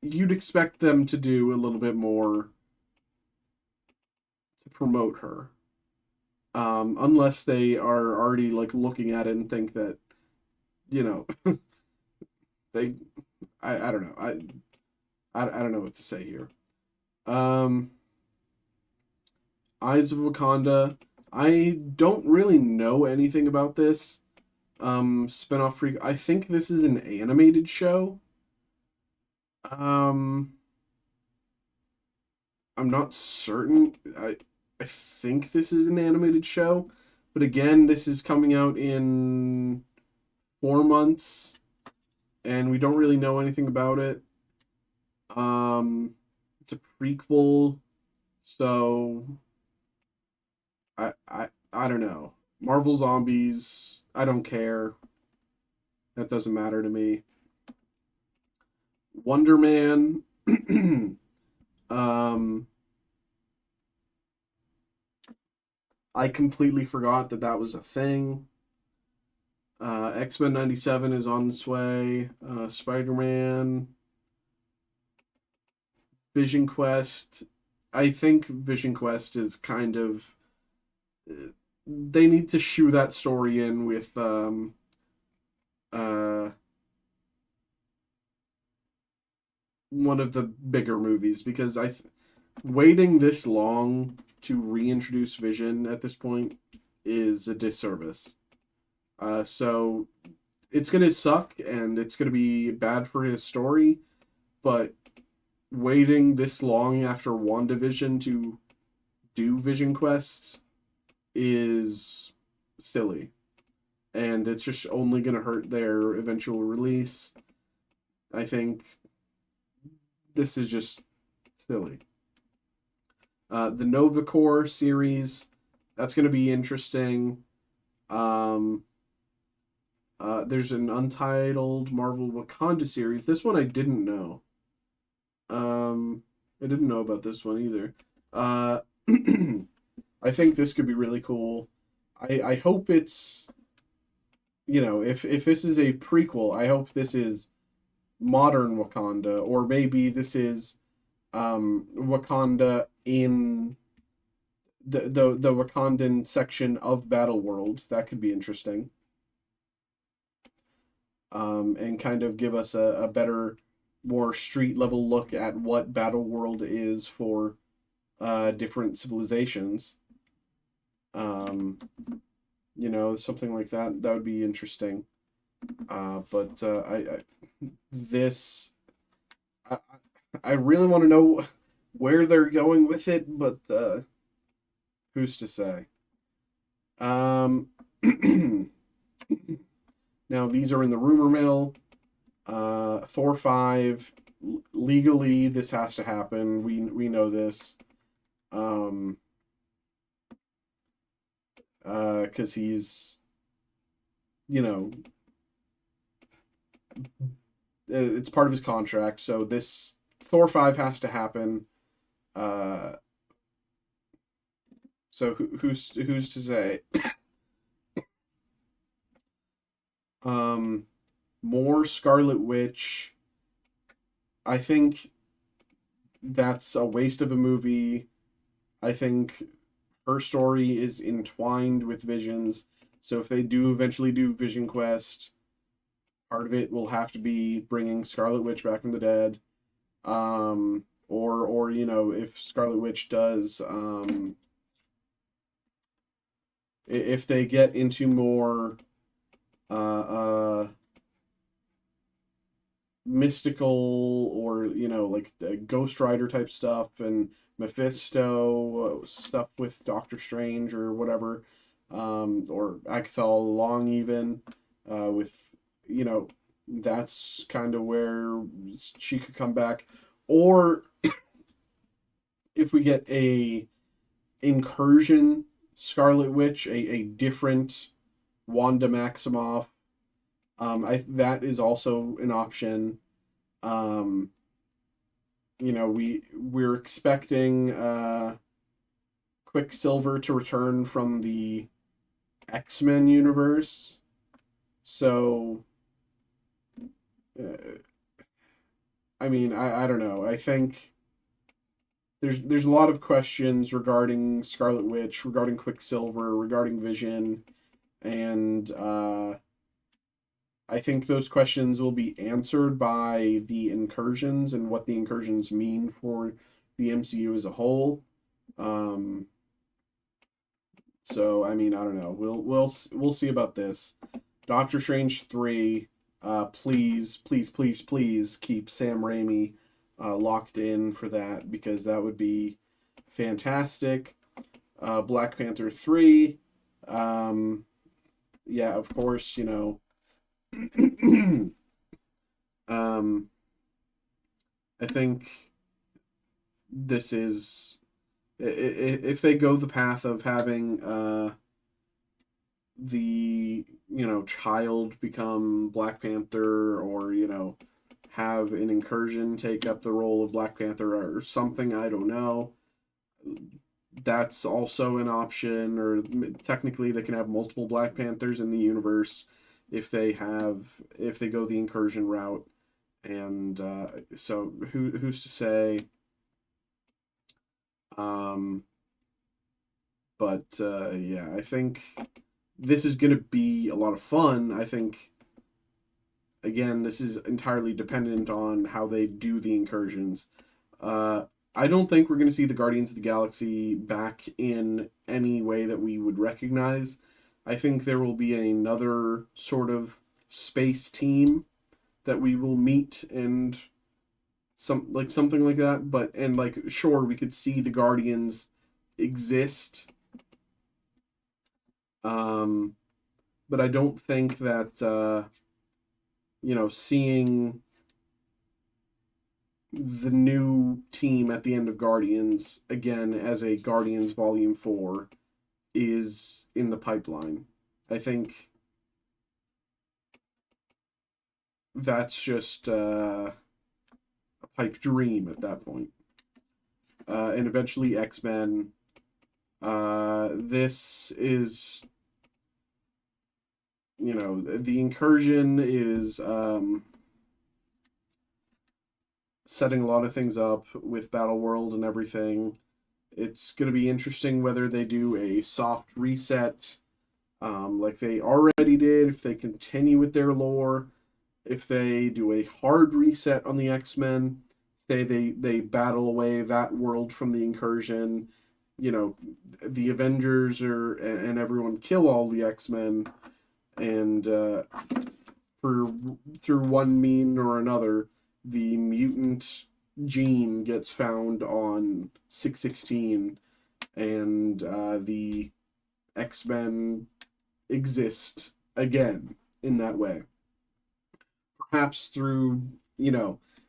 S1: you'd expect them to do a little bit more to promote her. Unless they are already like looking at it and think that, you know, they, I don't know. I don't know what to say here. Um, Eyes of Wakanda. I don't really know anything about this. Spinoff pre. I think this is an animated show. Um, I'm not certain. I think this is an animated show, but again, this is coming out in 4 months, and we don't really know anything about it. It's a prequel, so I don't know. Marvel Zombies. I don't care. That doesn't matter to me. Wonder Man. I completely forgot that that was a thing. X-Men 97 is on its way. Spider-Man. Vision Quest. I think Vision Quest is kind of... They need to shoe that story in with uh, one of the bigger movies, because waiting this long to reintroduce Vision at this point is a disservice. So it's gonna suck and it's gonna be bad for his story, but waiting this long after WandaVision to do Vision Quest is silly, and it's just only gonna hurt their eventual release. I think this is just silly. The Nova Corps series, that's going to be interesting. There's an untitled Marvel Wakanda series. This one I didn't know. I didn't know about this one either. I think this could be really cool. I hope it's, if this is a prequel, I hope this is modern Wakanda, or maybe this is Wakanda in the Wakandan section of Battleworld. That could be interesting. And kind of give us a better, more street level look at what Battleworld is for different civilizations. Something like that. That would be interesting. But I really want to know where they're going with it, but who's to say? Now these are in the rumor mill. Thor 5, legally this has to happen. We know this. Because he's, it's part of his contract. So this Thor 5 has to happen. So who's to say? More Scarlet Witch. I think that's a waste of a movie. I think her story is entwined with Vision's. So if they do eventually do Vision Quest, part of it will have to be bringing Scarlet Witch back from the dead. Or if Scarlet Witch does, if they get into more mystical, or like the Ghost Rider type stuff, and Mephisto stuff with Doctor Strange or whatever, or Agatha Long even, with that's kind of where she could come back. Or if we get a incursion Scarlet Witch, a different Wanda Maximoff, that is also an option. We're expecting Quicksilver to return from the X-Men universe. So I don't know. I think there's a lot of questions regarding Scarlet Witch, regarding Quicksilver, regarding Vision, and I think those questions will be answered by the incursions and what the incursions mean for the MCU as a whole. So I don't know. We'll see about this. Doctor Strange 3. Please keep Sam Raimi locked in for that, because that would be fantastic. Black Panther 3. Yeah, of course, I think this is, if they go the path of having the child become Black Panther, or, have an incursion take up the role of Black Panther or something. I don't know. That's also an option, or technically they can have multiple Black Panthers in the universe if they go the incursion route. And so who's to say? Um, but yeah, I think this is going to be a lot of fun. I think, again, this is entirely dependent on how they do the incursions. Uh, I don't think we're going to see the Guardians of the Galaxy back in any way that we would recognize. I think there will be another sort of space team that we will meet, and something like that. But and like sure, we could see the Guardians exist. Um, but I don't think that seeing the new team at the end of Guardians again as a Guardians Volume 4 is in the pipeline. I think that's just a pipe dream at that point. And eventually X-Men. This is, the incursion is setting a lot of things up with Battle World and everything. It's going to be interesting whether they do a soft reset, like they already did, if they continue with their lore, if they do a hard reset on the X-Men, say they battle away that world from the incursion, the Avengers and everyone kill all the X-Men, and for through one mean or another, the mutant gene gets found on 616, and the X-Men exist again in that way. Perhaps through,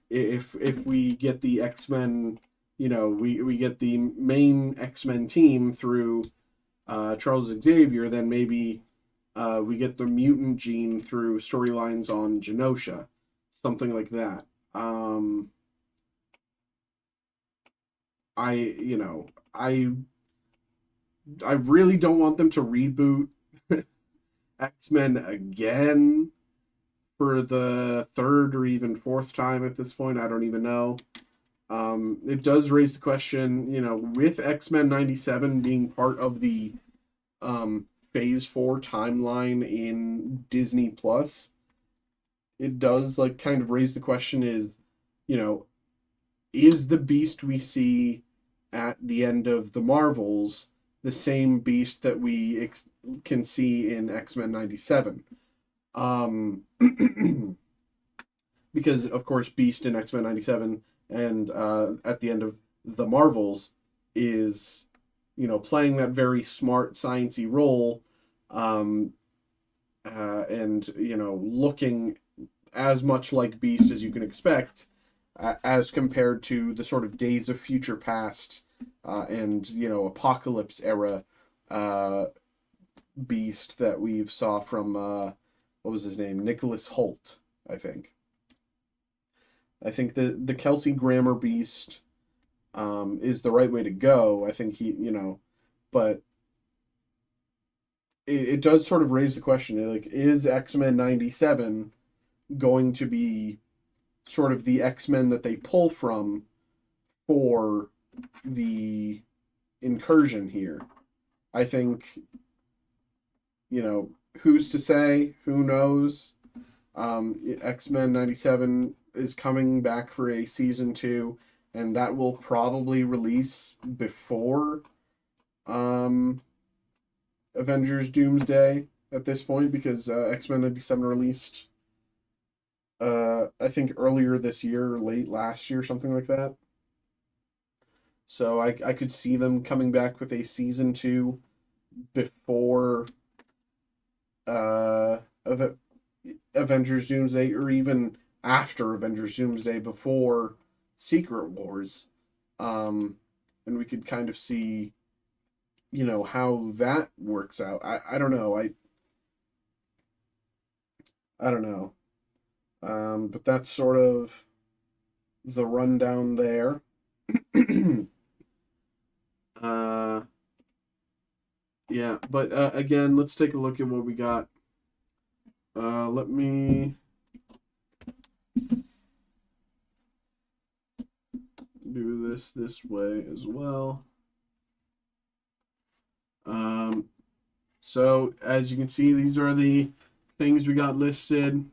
S1: if we get the X-Men, we get the main X-Men team through Charles Xavier, then maybe we get the mutant gene through storylines on Genosha, something like that. I you know I really don't want them to reboot X-Men again for the third or even fourth time at this point. I don't even know. It does raise the question, with X-Men 97 being part of the Phase 4 timeline in Disney Plus, it does kind of raise the question you know, is the Beast we see at the end of the Marvels the same Beast that we can see in X-Men 97? Because, of course, Beast in X-Men 97 and at the end of the Marvels is, playing that very smart, sciencey role, and, looking as much like Beast as you can expect, as compared to the sort of Days of Future Past and Apocalypse era Beast that we've saw from what was his name, Nicholas Hoult, I think. I think the Kelsey Grammer Beast is the right way to go. I think but it does sort of raise the question, is X-Men 97 going to be sort of the X-Men that they pull from for the incursion here? I think, who's to say? Who knows? X-Men 97 is coming back for a season 2, and that will probably release before Avengers Doomsday at this point, because X-Men 97 released I think earlier this year or late last year, something like that. So I could see them coming back with a season 2 before Avengers Doomsday, or even after Avengers Doomsday, before Secret Wars. And we could kind of see, how that works out. I don't know. I don't know. But that's sort of the rundown there. uh, yeah, but again, let's take a look at what we got. Let me do this way as well. So as you can see, these are the things we got listed.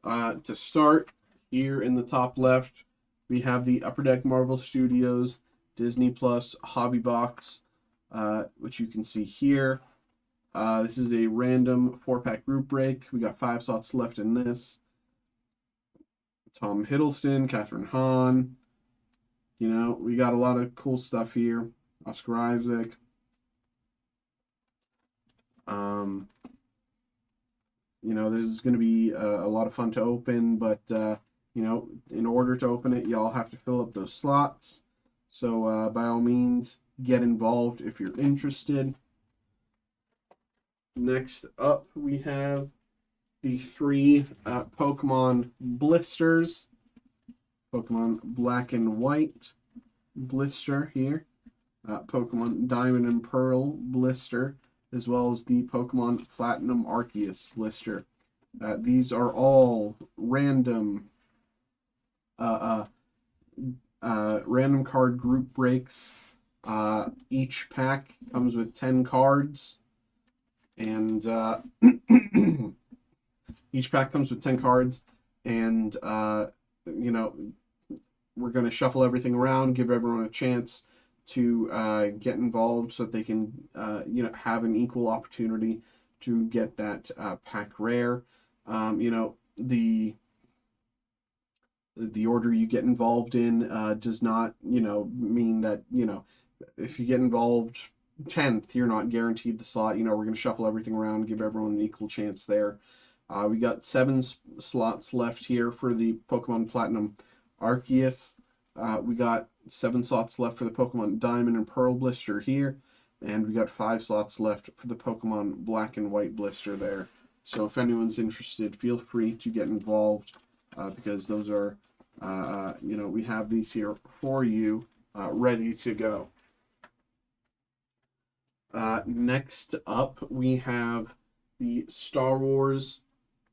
S1: To start, here in the top left, we have the Upper Deck Marvel Studios Disney Plus Hobby Box, which you can see here. This is a random 4-pack group break. We got 5 slots left in this. Tom Hiddleston, Catherine Hahn. You know, we got a lot of cool stuff here. Oscar Isaac. You know, this is going to be a lot of fun to open, but, you know, in order to open it, y'all have to fill up those slots. So, by all means, get involved if you're interested. Next up, we have the 3 Pokemon blisters. Pokemon Black and White blister here. Pokemon Diamond and Pearl blister, as well as the Pokemon Platinum Arceus blister. These are all random random card group breaks. Each pack comes with 10 cards, and each pack comes with 10 cards, and you know, we're going to shuffle everything around, give everyone a chance to get involved so that they can, you know, have an equal opportunity to get that pack rare. You know, the order you get involved in does not, you know, mean that, you know, if you get involved 10th, you're not guaranteed the slot. You know, we're going to shuffle everything around, give everyone an equal chance there. We got 7 slots left here for the Pokemon Platinum Arceus. We got 7 slots left for the Pokemon Diamond and Pearl blister here. And we got 5 slots left for the Pokemon Black and White blister there. So if anyone's interested, feel free to get involved because those are, you know, we have these here for you ready to go. Next up, we have the Star Wars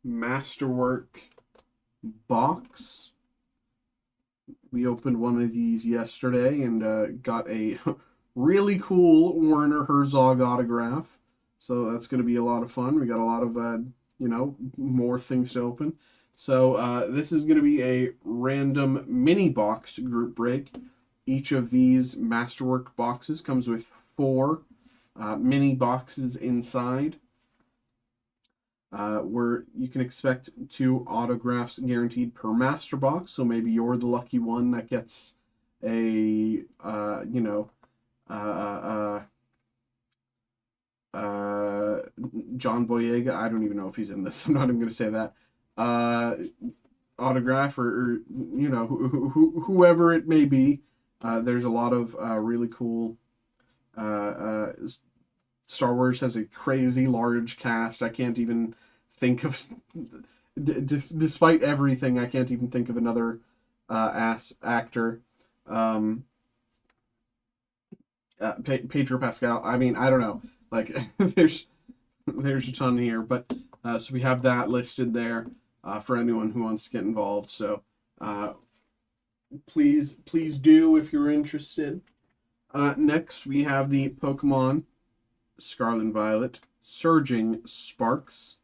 S1: Masterwork box. We opened one of these yesterday and got a really cool Werner Herzog autograph. So that's going to be a lot of fun. We got a lot of, you know, more things to open. So this is going to be a random mini box group break. Each of these Masterwork boxes comes with 4 mini boxes inside. Where you can expect 2 autographs guaranteed per master box. So maybe you're the lucky one that gets a, you know, John Boyega. I don't even know if he's in this. I'm not even going to say that. Autograph or you know, whoever it may be. There's a lot of really cool. Star Wars has a crazy large cast. I can't even think of, despite everything, I can't even think of another actor. Pedro Pascal. I mean, I don't know. Like, there's a ton here, but so we have that listed there for anyone who wants to get involved. So please do if you're interested. Next, we have the Pokemon Scarlet and Violet Surging Sparks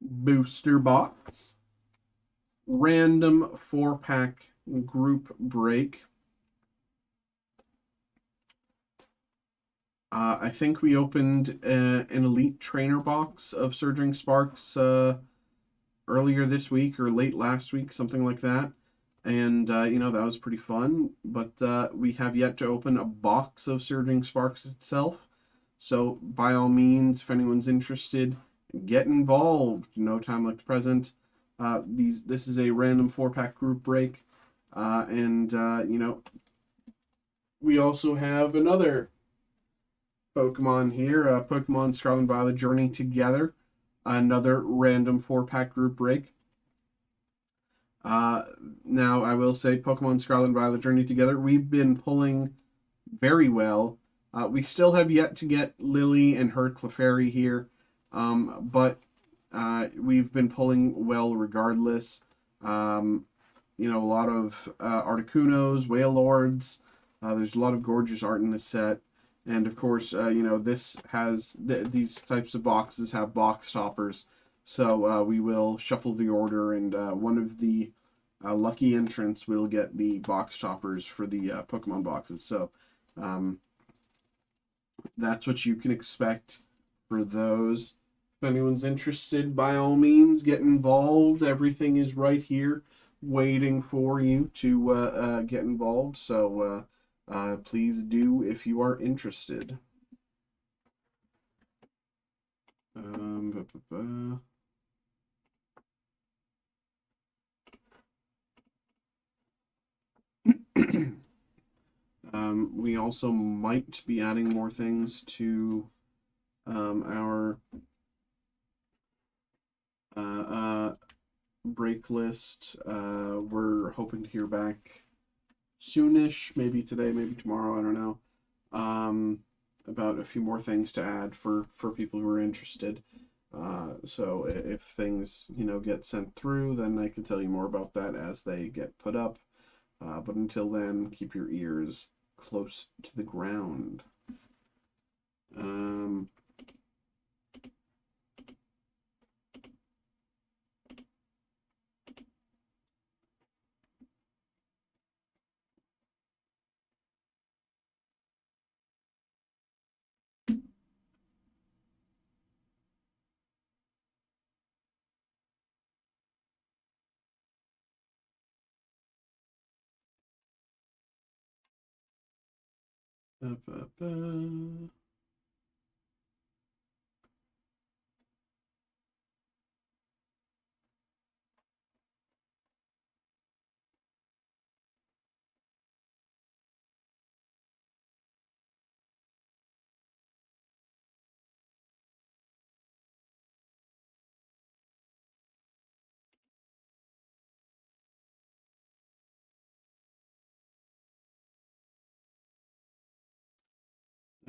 S1: booster box. Random 4-pack group break. I think we opened an Elite Trainer box of Surging Sparks earlier this week or late last week, something like that. And, you know, that was pretty fun. But we have yet to open a box of Surging Sparks itself. So, by all means, if anyone's interested, get involved. No time like the present. This is a random 4-pack group break. And, you know, we also have another Pokemon here. Pokemon Scarlet and Violet Journey Together. another random 4-pack group break. Uh, Now, I will say Pokemon Scarlet and Violet Journey Together, we've been pulling very well. We still have yet to get Lily and her Clefairy here, but we've been pulling well regardless. You know, a lot of Articunos, Whale Lords. There's a lot of gorgeous art in this set. And of course, you know, this has these types of boxes have box toppers. So we will shuffle the order, and one of the lucky entrants will get the box toppers for the Pokemon boxes. So um, that's what you can expect for those. If anyone's interested, by all means, get involved. Everything is right here waiting for you to get involved. So please do if you are interested. Ba, ba, ba. We also might be adding more things to our break list. We're hoping to hear back soonish, maybe today, maybe tomorrow, I don't know, about a few more things to add for people who are interested. So if things, you know, get sent through, then I can tell you more about that as they get put up. But until then, keep your ears close to the ground. Ba, ba, ba.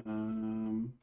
S1: Um,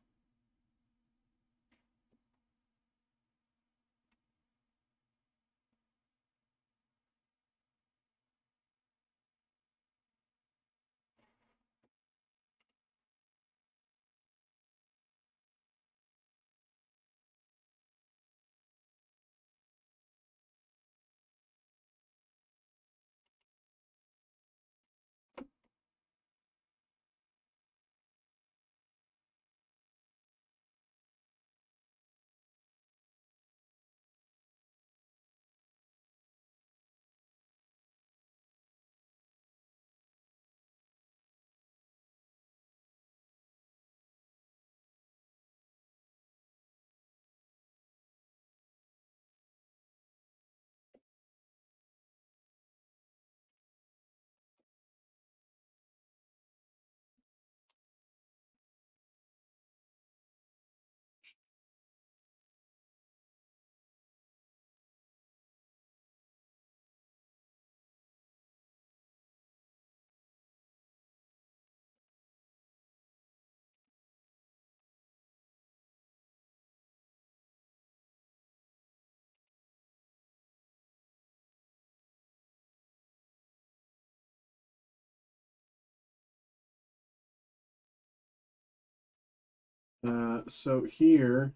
S1: so here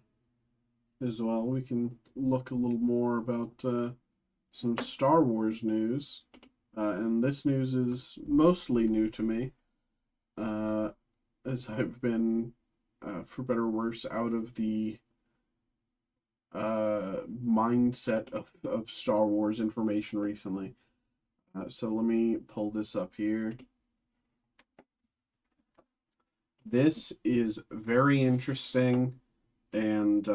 S1: as well, we can look a little more about some Star Wars news. And this news is mostly new to me, uh, as I've been, for better or worse, out of the mindset of Star Wars information recently. So let me pull this up here. This is very interesting and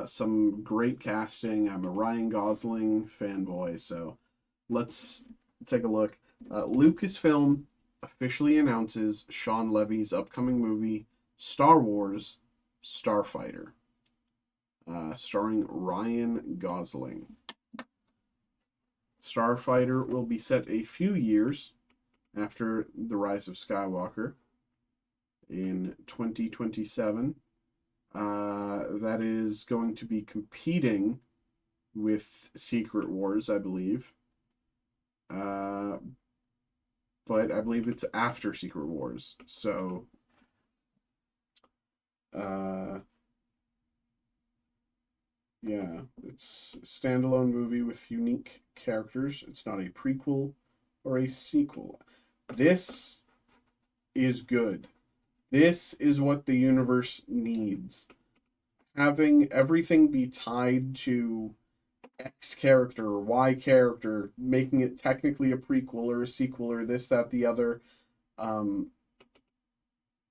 S1: some great casting. I'm a Ryan Gosling fanboy, so let's take a look. Lucasfilm officially announces Sean Levy's upcoming movie, Star Wars Starfighter. starring Ryan Gosling. Starfighter will be set a few years after The Rise of Skywalker in 2027. That is going to be competing with Secret Wars, I believe. But I believe it's after Secret Wars. So, yeah, it's a standalone movie with unique characters. It's not a prequel or a sequel. This is good. This is what the universe needs. Having everything be tied to X character or Y character, making it technically a prequel or a sequel or this, that, the other,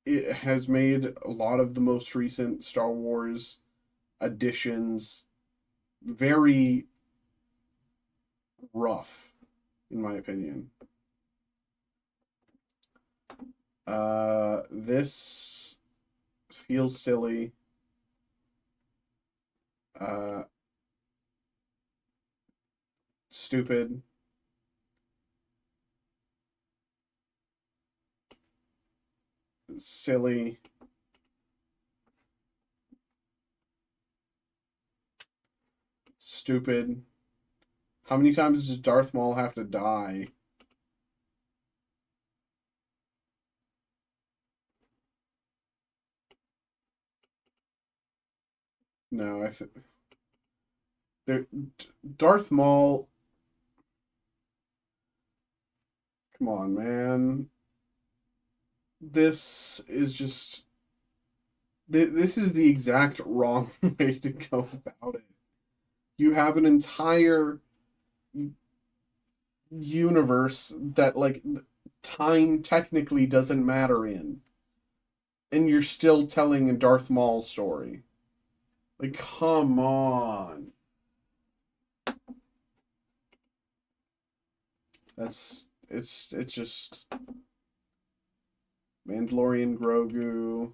S1: it has made a lot of the most recent Star Wars additions very rough, in my opinion. This feels silly. Stupid. Silly. Stupid. How many times does Darth Maul have to die? No, I think Darth Maul. Come on, man. This is just. This is the exact wrong way to go about it. You have an entire universe that, like, time technically doesn't matter in, and you're still telling a Darth Maul story. Like, come on. It's just Mandalorian Grogu.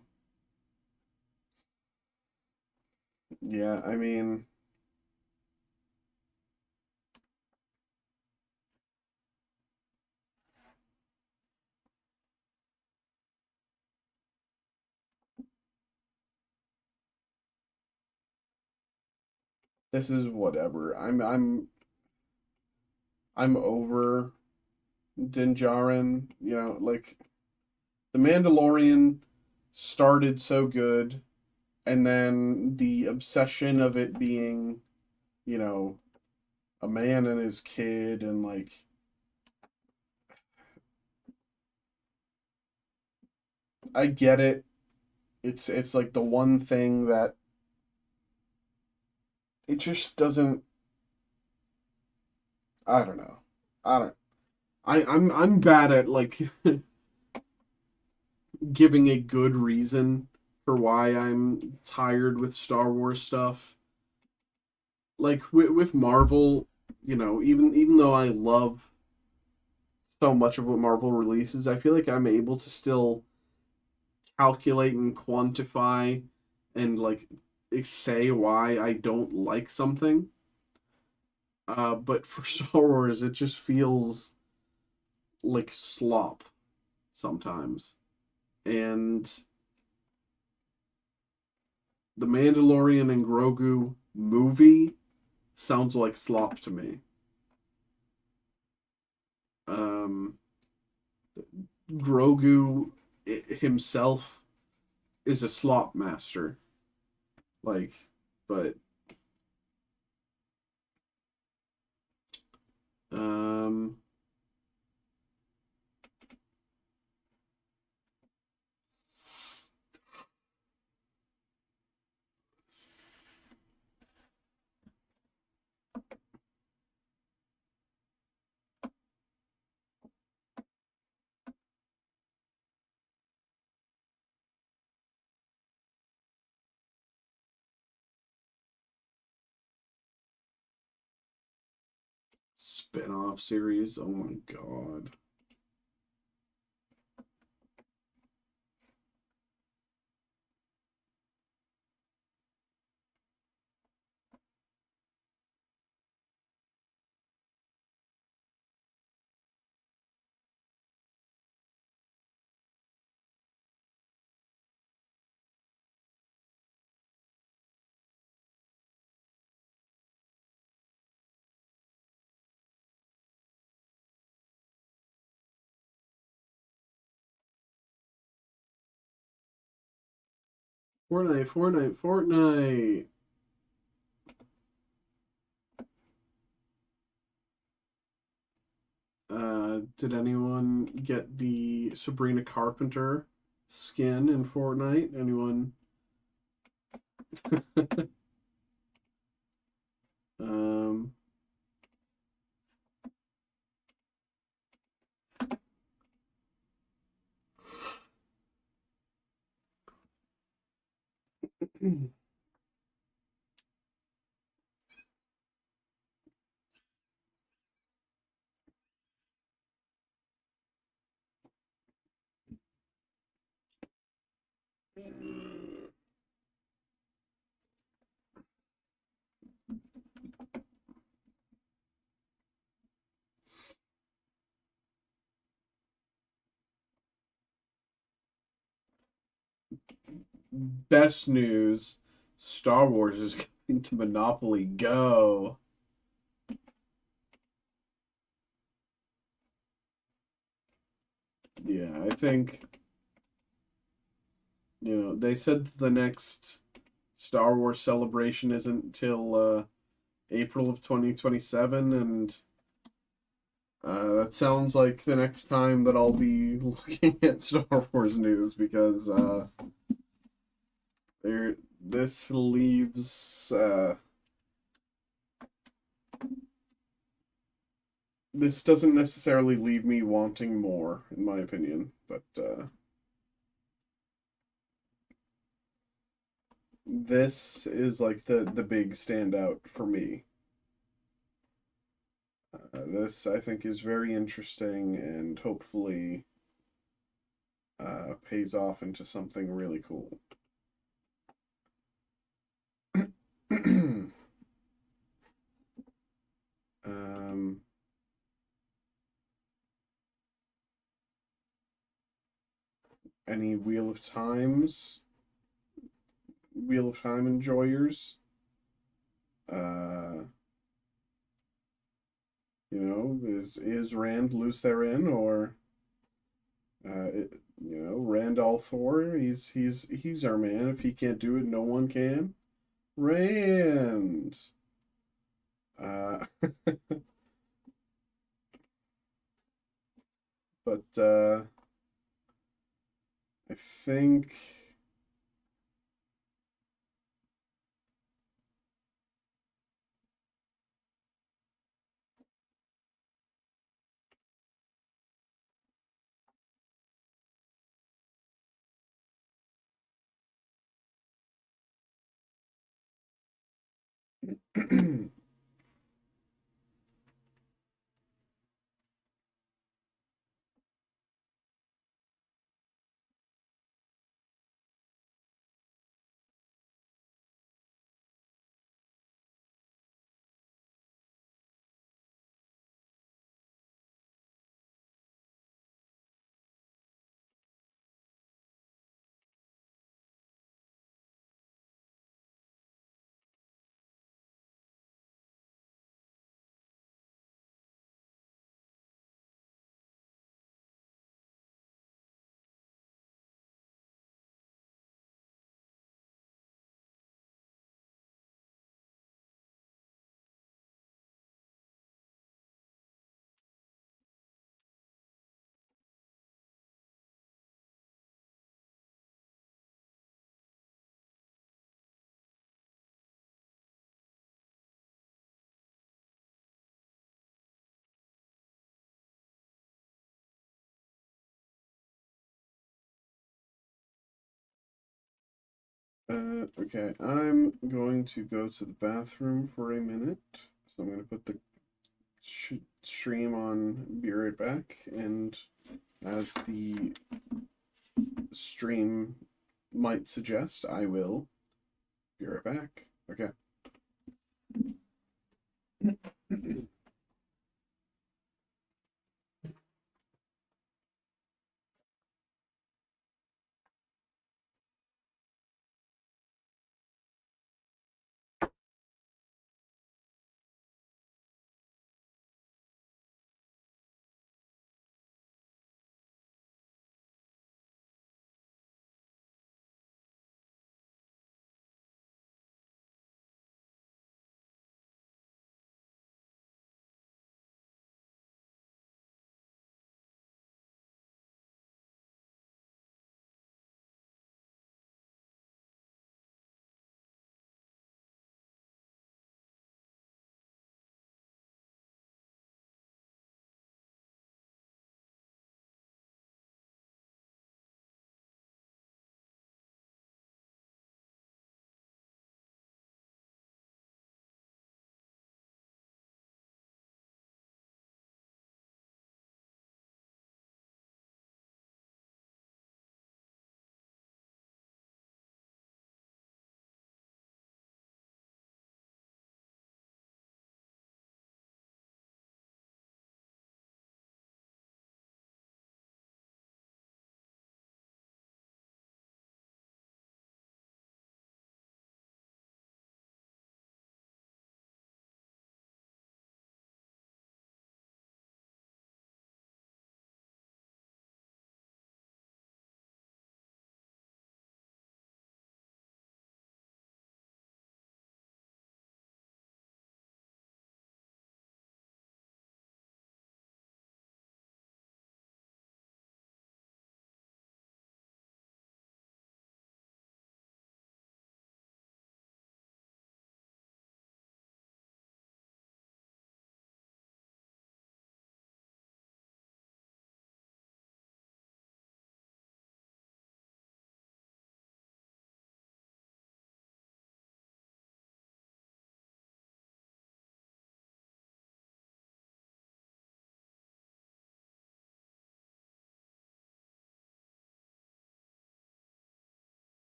S1: Yeah, I mean, this is whatever. I'm over Din Djarin. You know, like, the Mandalorian started so good, and then the obsession of it being, you know, a man and his kid, and, like, I get it. It's like the one thing that it just doesn't. I don't know. I don't. I'm bad at, like, giving a good reason for why I'm tired with Star Wars stuff. Like, with Marvel, you know, even though I love so much of what Marvel releases, I feel like I'm able to still calculate and quantify and, like, say why I don't like something. But for Star Wars, it just feels like slop sometimes. And the Mandalorian and Grogu movie sounds like slop to me. Um, Grogu himself is a slop master. Like, but um, spin-off series. Oh my god. Fortnite, Fortnite, Fortnite. Did anyone get the Sabrina Carpenter skin in Fortnite? Anyone? um, best news: Star Wars is coming to Monopoly Go. Yeah, I think they said the next Star Wars celebration isn't till April of 2027, and that sounds like the next time that I'll be looking at Star Wars news because this leaves this doesn't necessarily leave me wanting more, in my opinion, but this is like the big standout for me. This I think is very interesting and hopefully pays off into something really cool. um, any Wheel of Time enjoyers? Uh, is Rand loose therein, or Rand Althor? He's our man. If he can't do it, no one can. Rand. Uh, but I think okay, I'm going to go to the bathroom for a minute. So I'm going to put the stream on, be right back, and as the stream might suggest, I will be right back. Okay.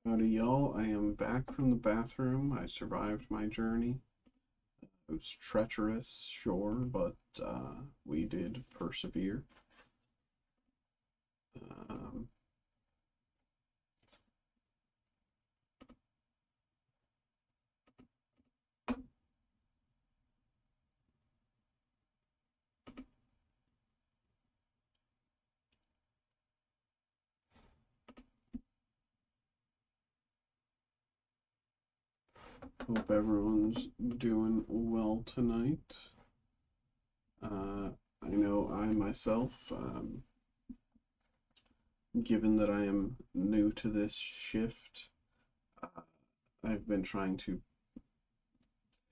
S1: Howdy, y'all. I am back from the bathroom. I survived my journey. It was treacherous, sure, but we did persevere. Um, Hope everyone's doing well tonight. I know I myself, given that I am new to this shift, uh, I've been trying to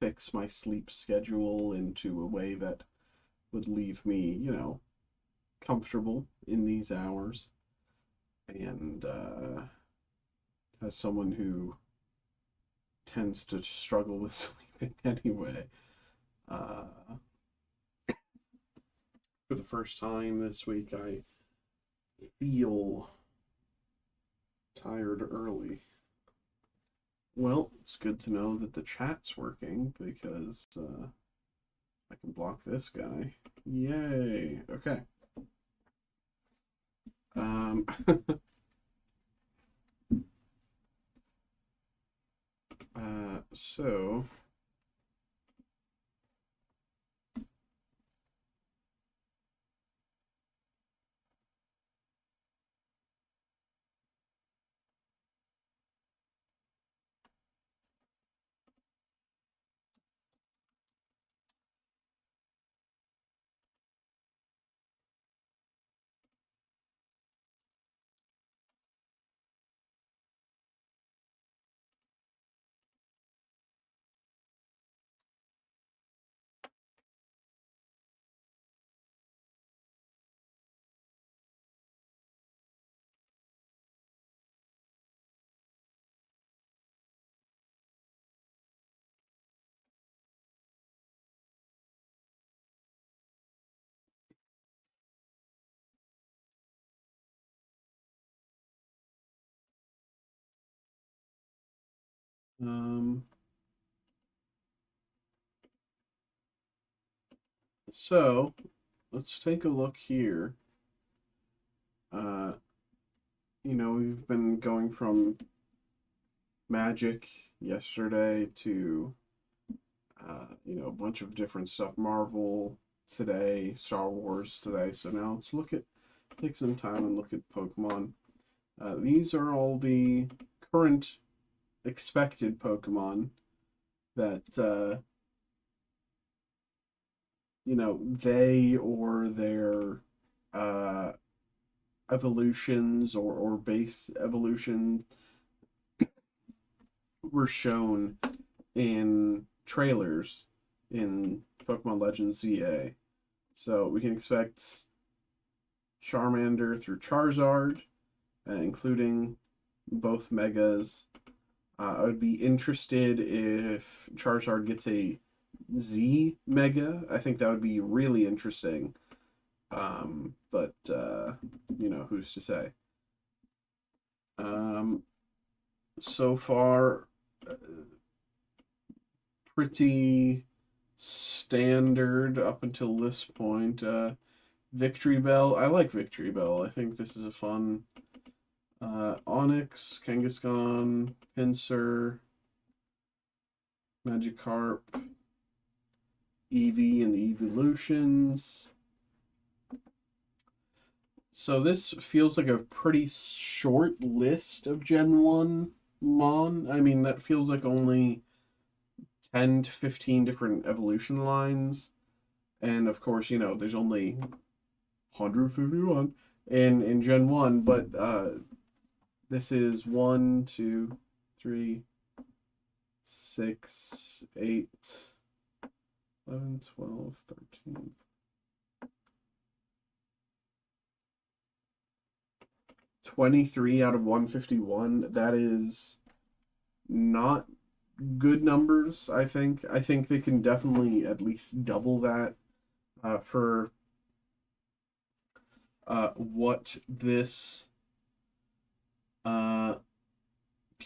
S1: fix my sleep schedule into a way that would leave me, comfortable in these hours. And as someone who tends to struggle with sleeping anyway, uh, for the first time this week, I feel tired early. Well, it's good to know that the chat's working because I can block this guy. Yay. Okay. So um so let's take a look here. Uh we've been going from Magic yesterday to a bunch of different stuff. Marvel today, Star Wars today. So now let's take some time and look at Pokemon. These are all the current expected Pokemon that they or their uh, evolutions or base evolution were shown in trailers in Pokemon Legends ZA. So we can expect Charmander through Charizard, including both Megas. I would be interested if Charizard gets a Z Mega. I think that would be really interesting. But who's to say? So far, pretty standard up until this point. Victory Bell. I like Victory Bell. I think this is a fun Onyx, Kangaskhan, Pinsir, Magikarp, Eevee and the Evolutions. So this feels like a pretty short list of Gen 1 Mon. I mean, that feels like only 10 to 15 different evolution lines. And of course, there's only 151 in Gen 1, but this is 1, 2, 3, 6, 8, 11, 12, 13, 23 out of 151. That is not good numbers, I think. I think they can definitely at least double that for what this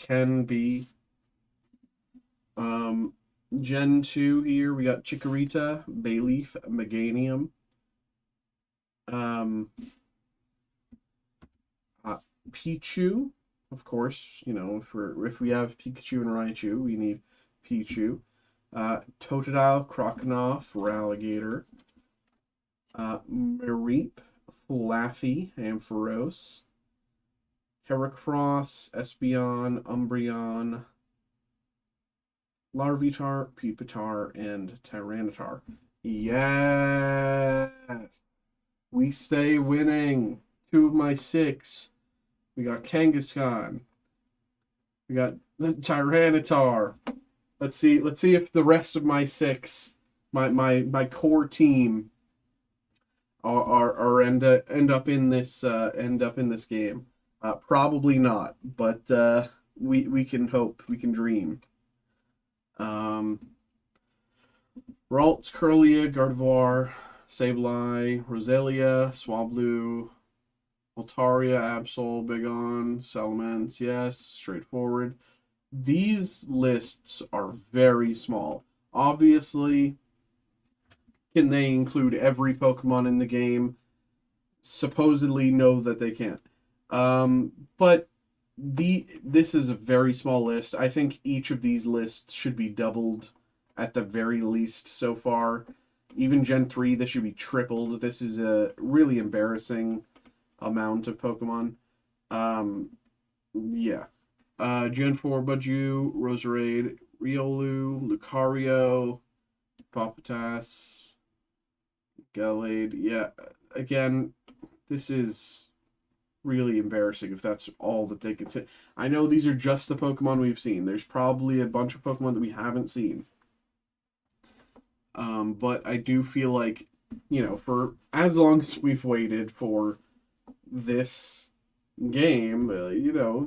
S1: can be. Gen 2 here, we got Chikorita, Bayleaf, Meganium. Um, Pichu, of course, if we have Pikachu and Raichu, we need Pichu. Totodile, Croconaw, Ralligator. Mareep, Flaffy, Ampharos. Heracross, Espeon, Umbreon, Larvitar, Pupitar, and Tyranitar. Yes! We stay winning. 2 of my 6. We got Kangaskhan. We got the Tyranitar. Let's see if the rest of my 6, my core team, are end up in this game. Probably not, but we can hope, we can dream. Ralts, Curlia, Gardevoir, Sableye, Roselia, Swablu, Altaria, Absol, Bigon, Salamence, yes, straightforward. These lists are very small. Obviously, can they include every Pokemon in the game? Supposedly, no, that they can't. But this is a very small list. I think each of these lists should be doubled at the very least so far. Even Gen 3, this should be tripled. This is a really embarrassing amount of Pokemon. Yeah. Gen 4, Budew, Roserade, Riolu, Lucario, Papatas, Gallade. Yeah, again, this is really embarrassing if that's all that they can say. I know these are just the Pokemon we've seen. There's probably a bunch of Pokemon that we haven't seen. But I do feel like, for as long as we've waited for this game,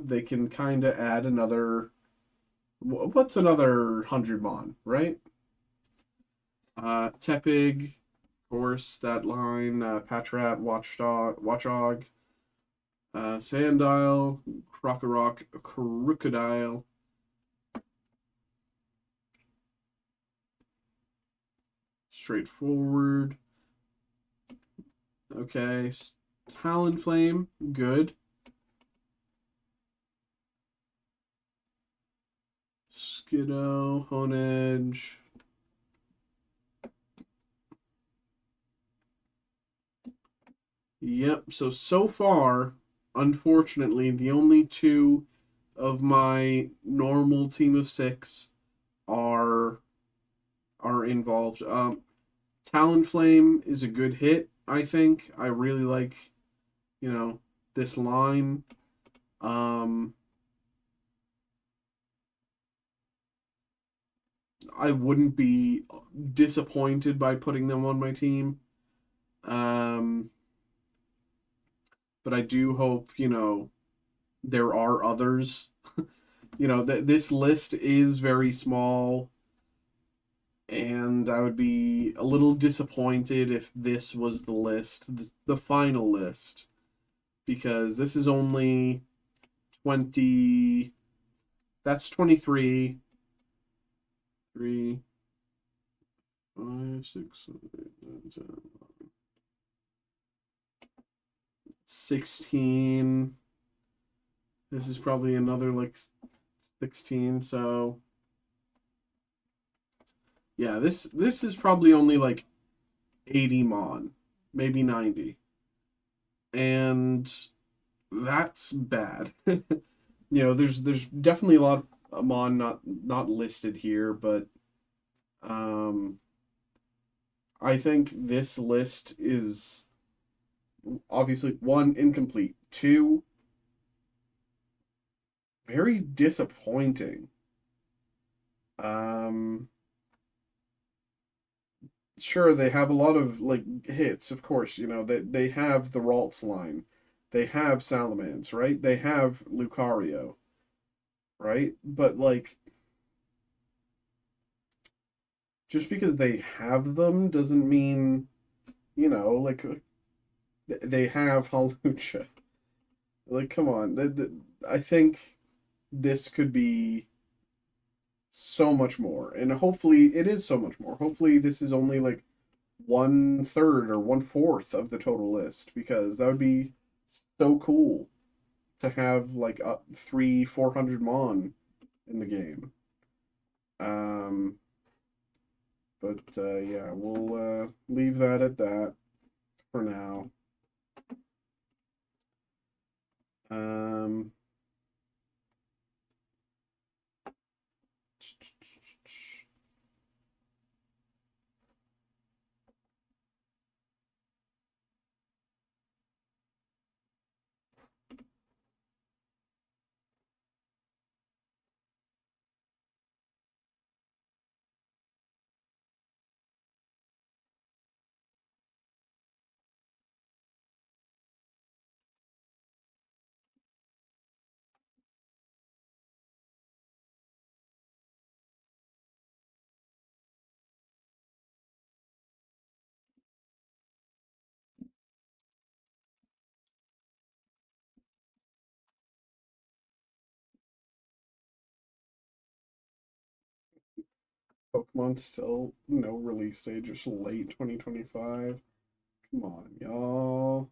S1: they can kind of add another. What's another 100 Mon, right? Tepig, of course, that line. Patrat, Watchog, Sandile, Krokorok, Crocodile. Straightforward. Okay, Talonflame, good. Skiddo, Honedge. Yep, so far, unfortunately, the only 2 of my normal team of 6 are involved. Talonflame is a good hit, I think. I really like, this line. I wouldn't be disappointed by putting them on my team. But I do hope, there are others. This list is very small, and I would be a little disappointed if this was the list, the final list, because this is only 20. That's 23. 3, 5, 6, 7, 8, 9, 10, 11, 16. This is probably another like 16, so yeah, this is probably only like 80 Mon, maybe 90. And that's bad. There's definitely a lot of Mon not listed here, but I think this list is obviously 1, incomplete, 2, very disappointing. Sure, they have a lot of like hits, of course. They have the Ralts line, they have Salamence, right? They have Lucario, right? But like, just because they have them doesn't mean, like they have Hawlucha. Like, come on. I think this could be so much more. And hopefully it is so much more. Hopefully this is only like 1/3 or 1/4 of the total list, because that would be so cool to have like up 300-400 mon in the game. Um, but yeah, we'll leave that at that for now. Um, Pokemon still no release date, just late 2025. Come on, y'all.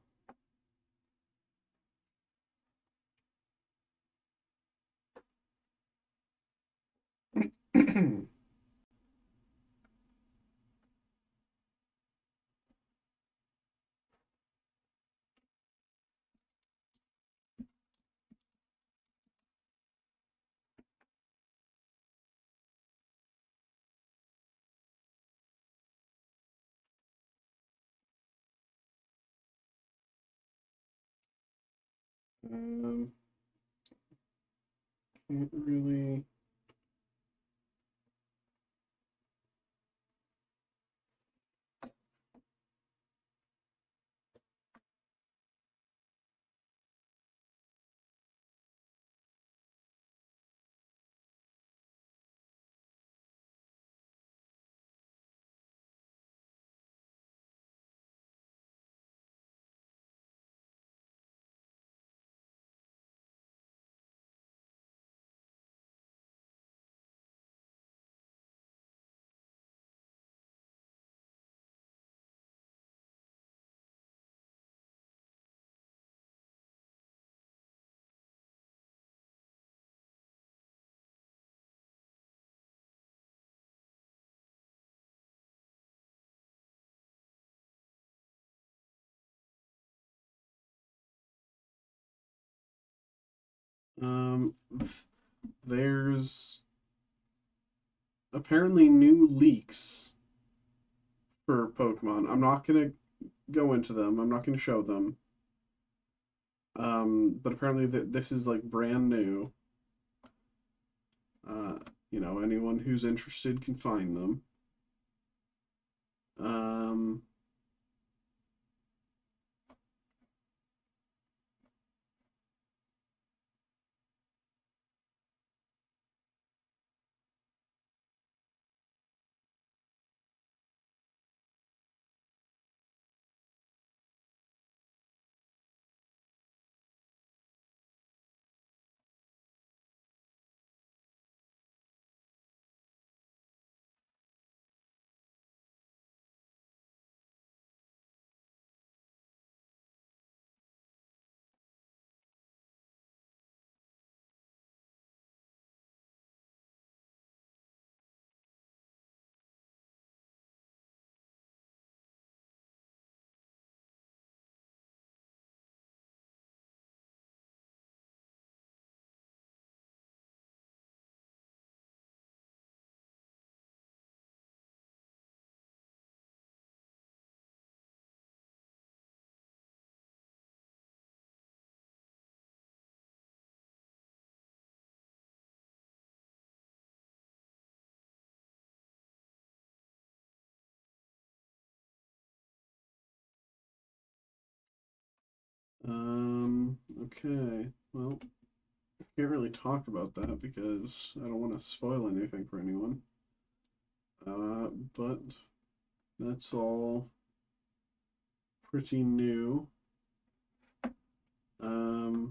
S1: Um, can't really. Um, there's apparently new leaks for Pokemon. I'm not gonna go into them. I'm not gonna show them. But apparently this is like brand new. Uh, anyone who's interested can find them. Um, okay. Well, can't really talk about that because I don't want to spoil anything for anyone. But that's all pretty new. Um,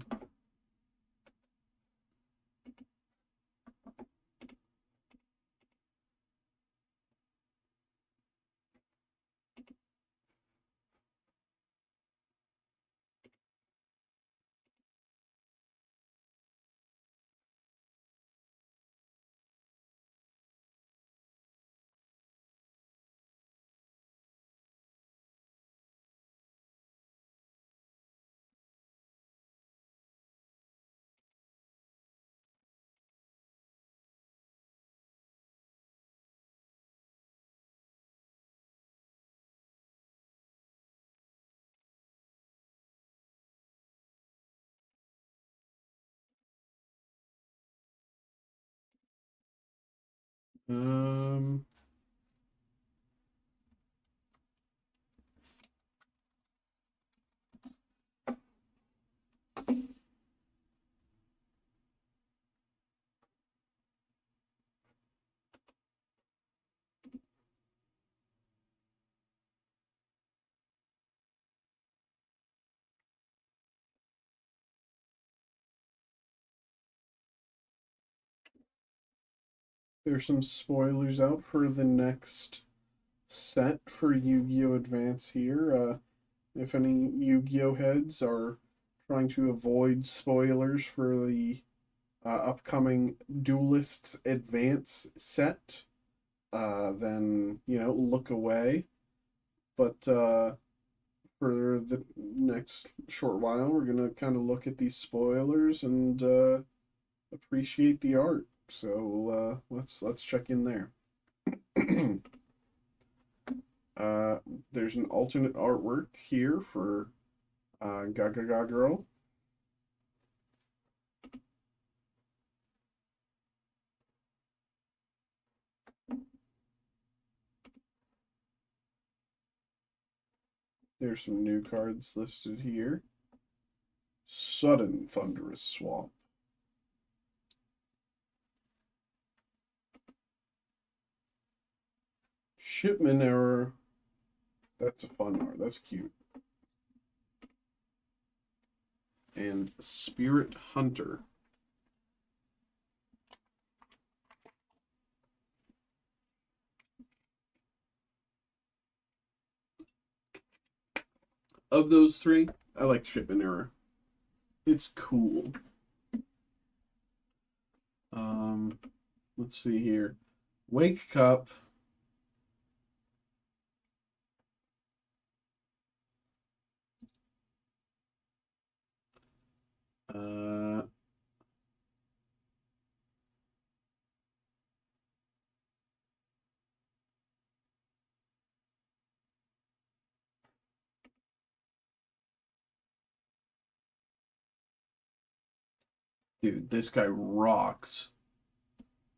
S1: Um, there's some spoilers out for the next set for Yu-Gi-Oh! Advance here. If any Yu-Gi-Oh! Heads are trying to avoid spoilers for the upcoming Duelists Advance set, then, you know, look away. But for the next short while, we're going to kind of look at these spoilers and appreciate the art. So let's check in there. uh, there's an alternate artwork here for Gaga Girl. There's some new cards listed here. Sudden Thunderous Swamp. Shipment Error. That's a fun art. That's cute. And Spirit Hunter. Of those three, I like Shipment Error. It's cool. Let's see here. Wake Cup. Uh, dude, this guy rocks.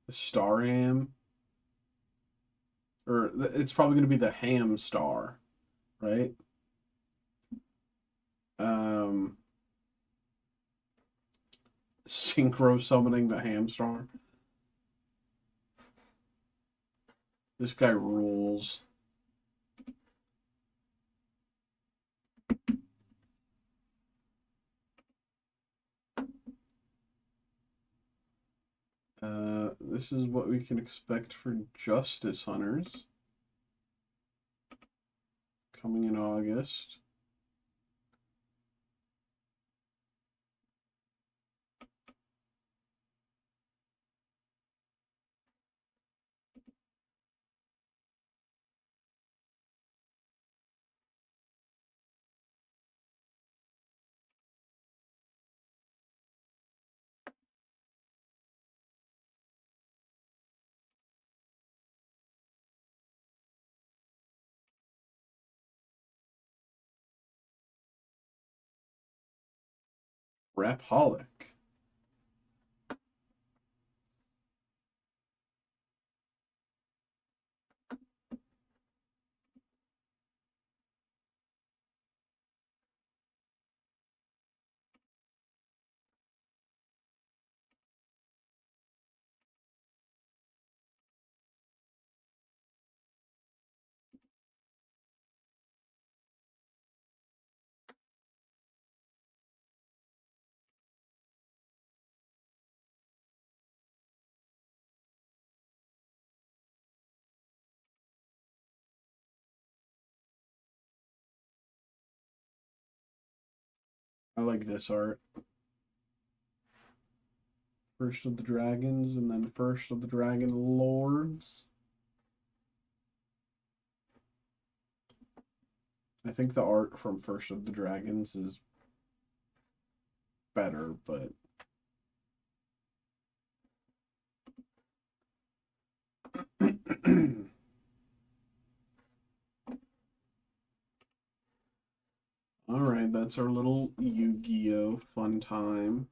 S1: The Star Ham. Or it's probably going to be the Ham Star, right? Um, Synchro summoning the Ham Star. This guy rules. This is what we can expect for Justice Hunters. Coming in August. Rapaholic. I like this art. First of the Dragons and then First of the Dragon Lords. I think the art from First of the Dragons is better, but all right, that's our little Yu-Gi-Oh fun time.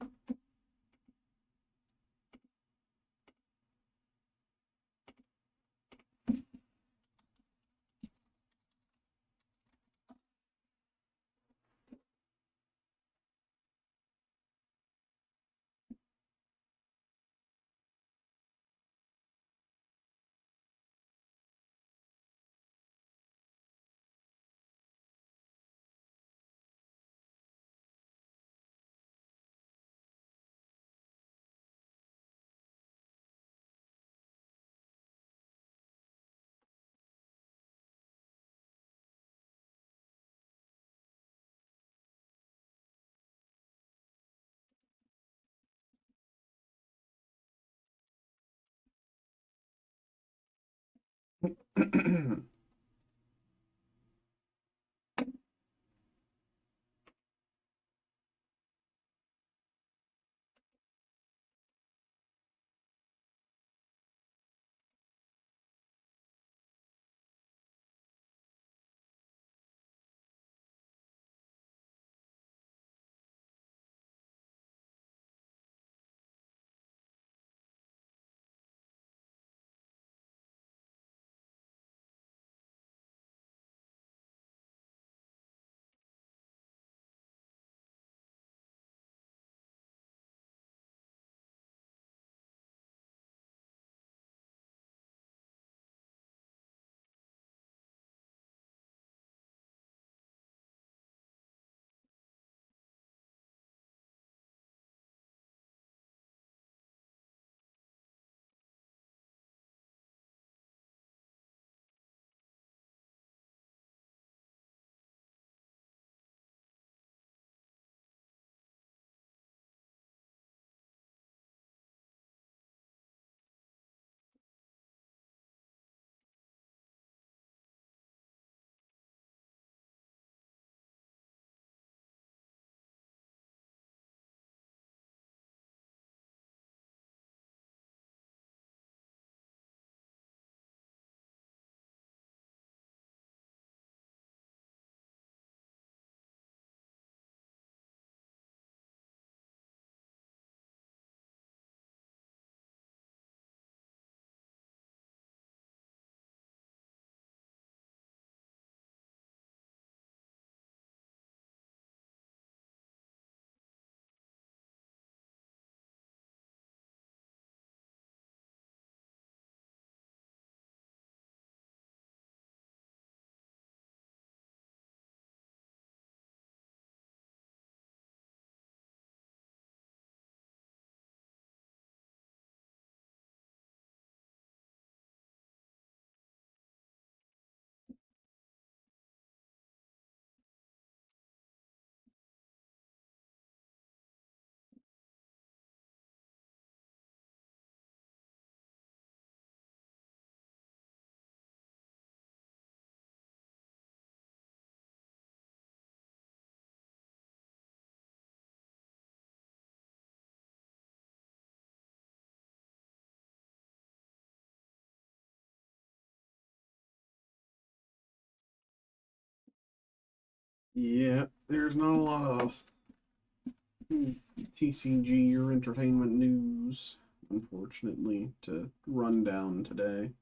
S1: Yeah, there's not a lot of TCG or entertainment news, unfortunately, to run down today.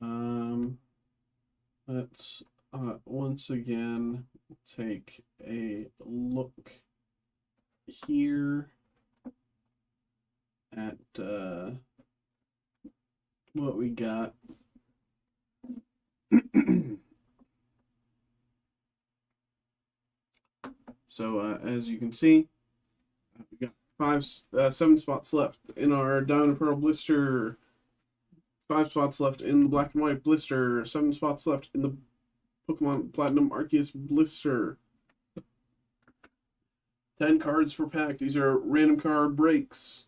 S1: um, let's once again take a look here at what we got. So as you can see, we got 7 spots left in our Diamond and Pearl blister. 5 spots left in the black and white blister. 7 spots left in the Pokemon Platinum Arceus Blister. 10 cards per pack. These are random card breaks.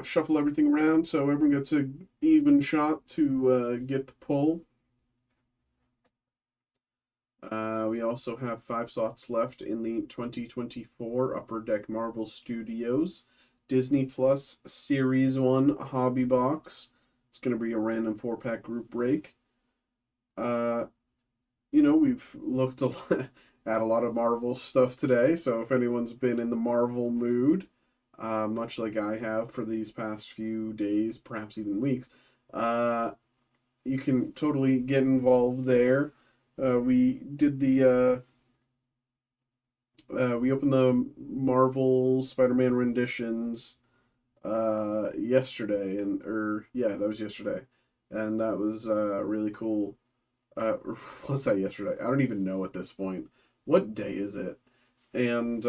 S1: Shuffle everything around so everyone gets an even shot to get the pull. We also have 5 slots left in the 2024 Upper Deck Marvel Studios Disney Plus Series 1 Hobby Box. It's going to be a random 4-pack group break. We've looked at a lot of Marvel stuff today, so if anyone's been in the Marvel mood, much like I have for these past few days, perhaps even weeks, you can totally get involved there. We did we opened the Marvel Spider-Man renditions yesterday, that was yesterday, and that was really cool. Was that yesterday? I don't even know at this point. What day is it? And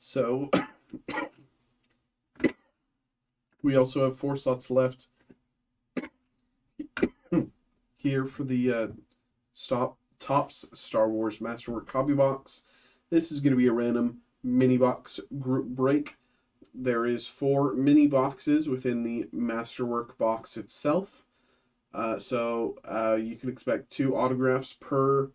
S1: so we also have 4 slots left here for the Topps Star Wars Masterwork Hobby Box. This is going to be a random mini box group break. There is 4 mini boxes within the Masterwork box itself. So you can expect 2 autographs per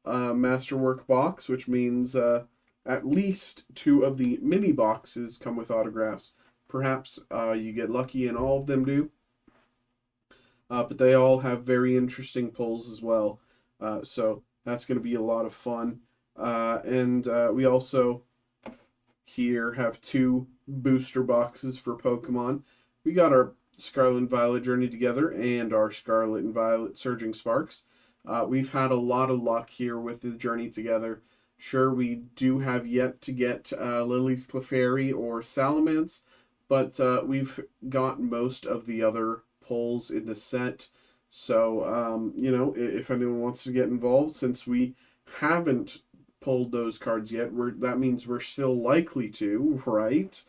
S1: Masterwork box, which means at least 2 of the mini boxes come with autographs. Perhaps you get lucky and all of them do. But they all have very interesting pulls as well. So that's going to be a lot of fun. And we also here have 2 booster boxes for Pokemon. We got our Scarlet and Violet Journey together and our Scarlet and Violet Surging Sparks. We've had a lot of luck here with the Journey together. Sure, we do have yet to get Lily's Clefairy or Salamence, but we've got most of the other pulls in the set. So, if anyone wants to get involved, since we haven't pulled those cards yet, that means we're still likely to, right?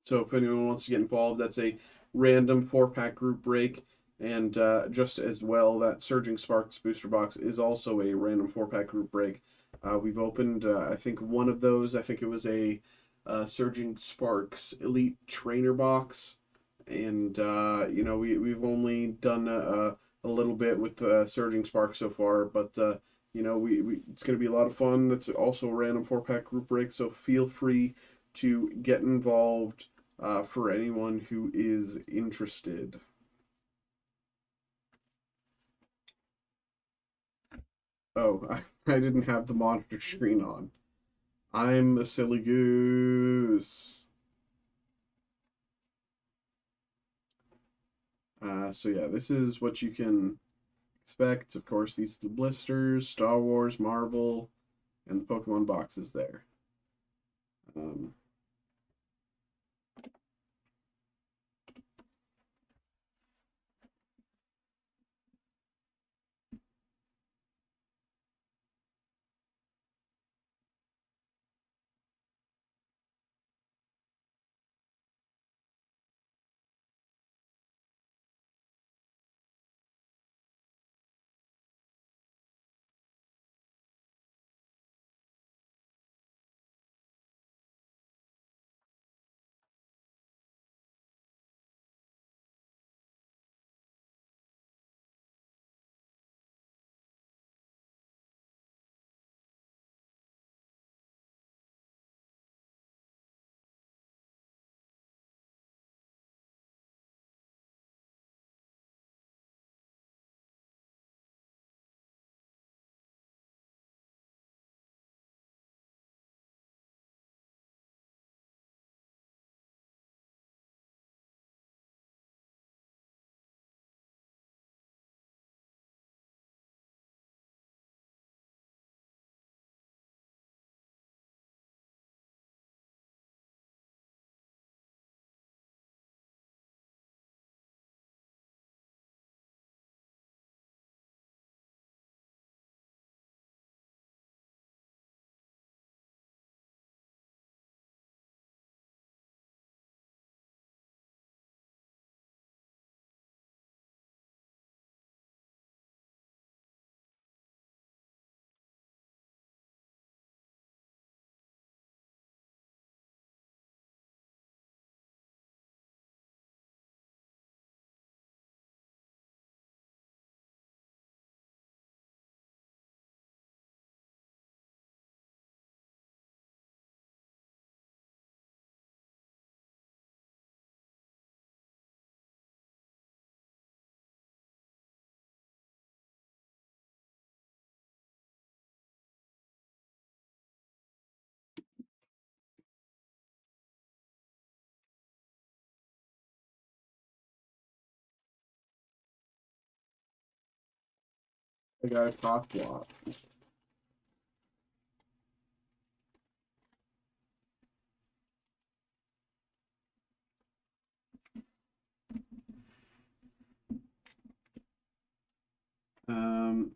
S1: So if anyone wants to get involved, that's a random 4-pack group break. And just as well, that Surging Sparks booster box is also a random 4-pack group break. We've opened, I think, one of those. I think it was a Surging Sparks Elite Trainer box. And, we've only done a little bit with Surging Sparks so far. But, it's going to be a lot of fun. That's also a random 4-pack group break. So feel free to get involved for anyone who is interested. Oh, I didn't have the monitor screen on. I'm a silly goose. So yeah, this is what you can expect. Of course, these are the blisters, Star Wars, Marvel, and the Pokemon boxes there. Um, I got a cock block.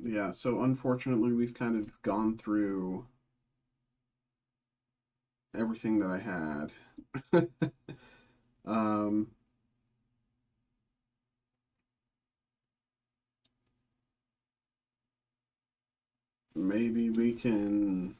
S1: Yeah, so unfortunately we've kind of gone through everything that I had. um, Maybe we can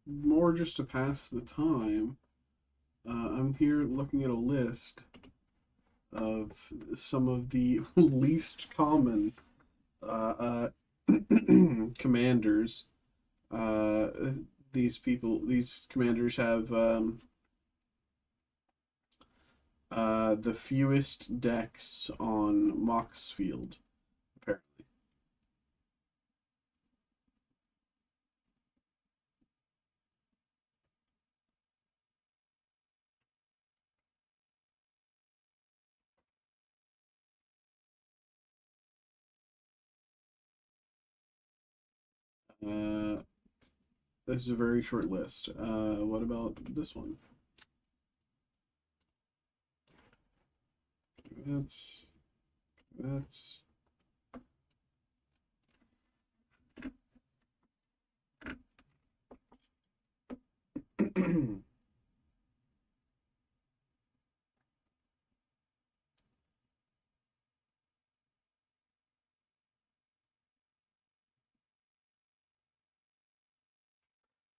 S1: more just to pass the time, I'm here looking at a list of some of the least common uh, commanders. Uh, these commanders have the fewest decks on Mox Field, apparently. Uh, this is a very short list. What about this one? That's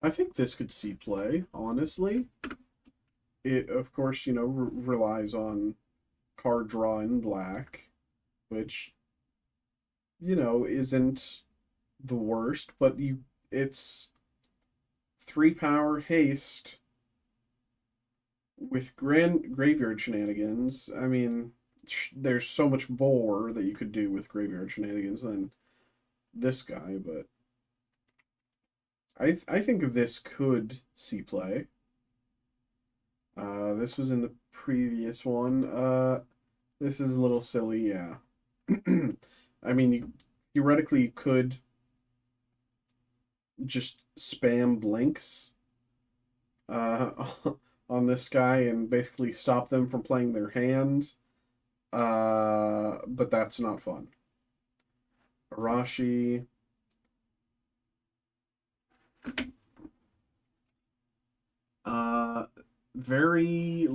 S1: I think this could see play, honestly. It, of course, relies on card draw in black, which, isn't the worst, but it's 3 power haste with grand graveyard shenanigans. I mean, there's so much more that you could do with graveyard shenanigans than this guy, but I think this could see play. This was in the previous one. This is a little silly, yeah. I mean, you theoretically could just spam blinks uh, on this guy and basically stop them from playing their hand. But that's not fun. Arashi. Uh, very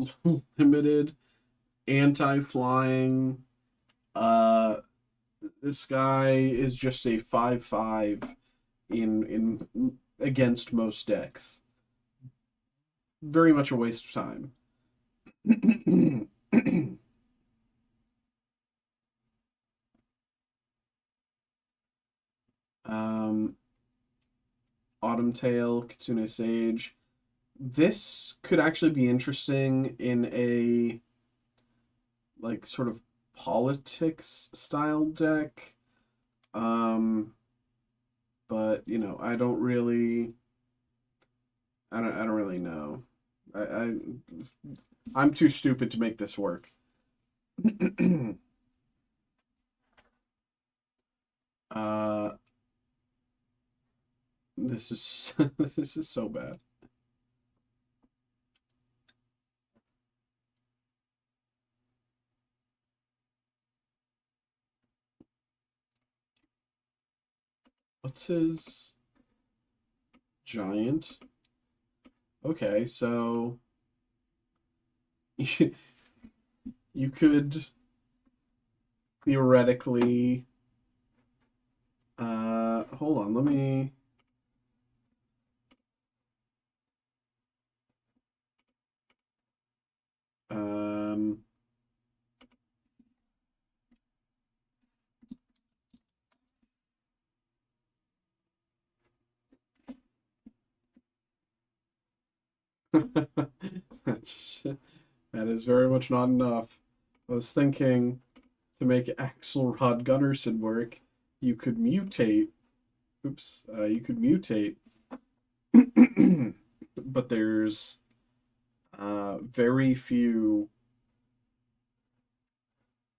S1: limited anti-flying. Uh, this guy is just a 5/5 in against most decks. Very much a waste of time. um, Autumn Tail, Kitsune Sage. This could actually be interesting in a like sort of politics style deck. Um, but I don't really know. I I'm too stupid to make this work. uh this is this is so bad. What's his giant? Okay, so you, you could theoretically hold on, let me um that's that is very much not enough. I was thinking to make Axelrod Gunnarsson work, you could mutate. Oops, you could mutate, but there's very few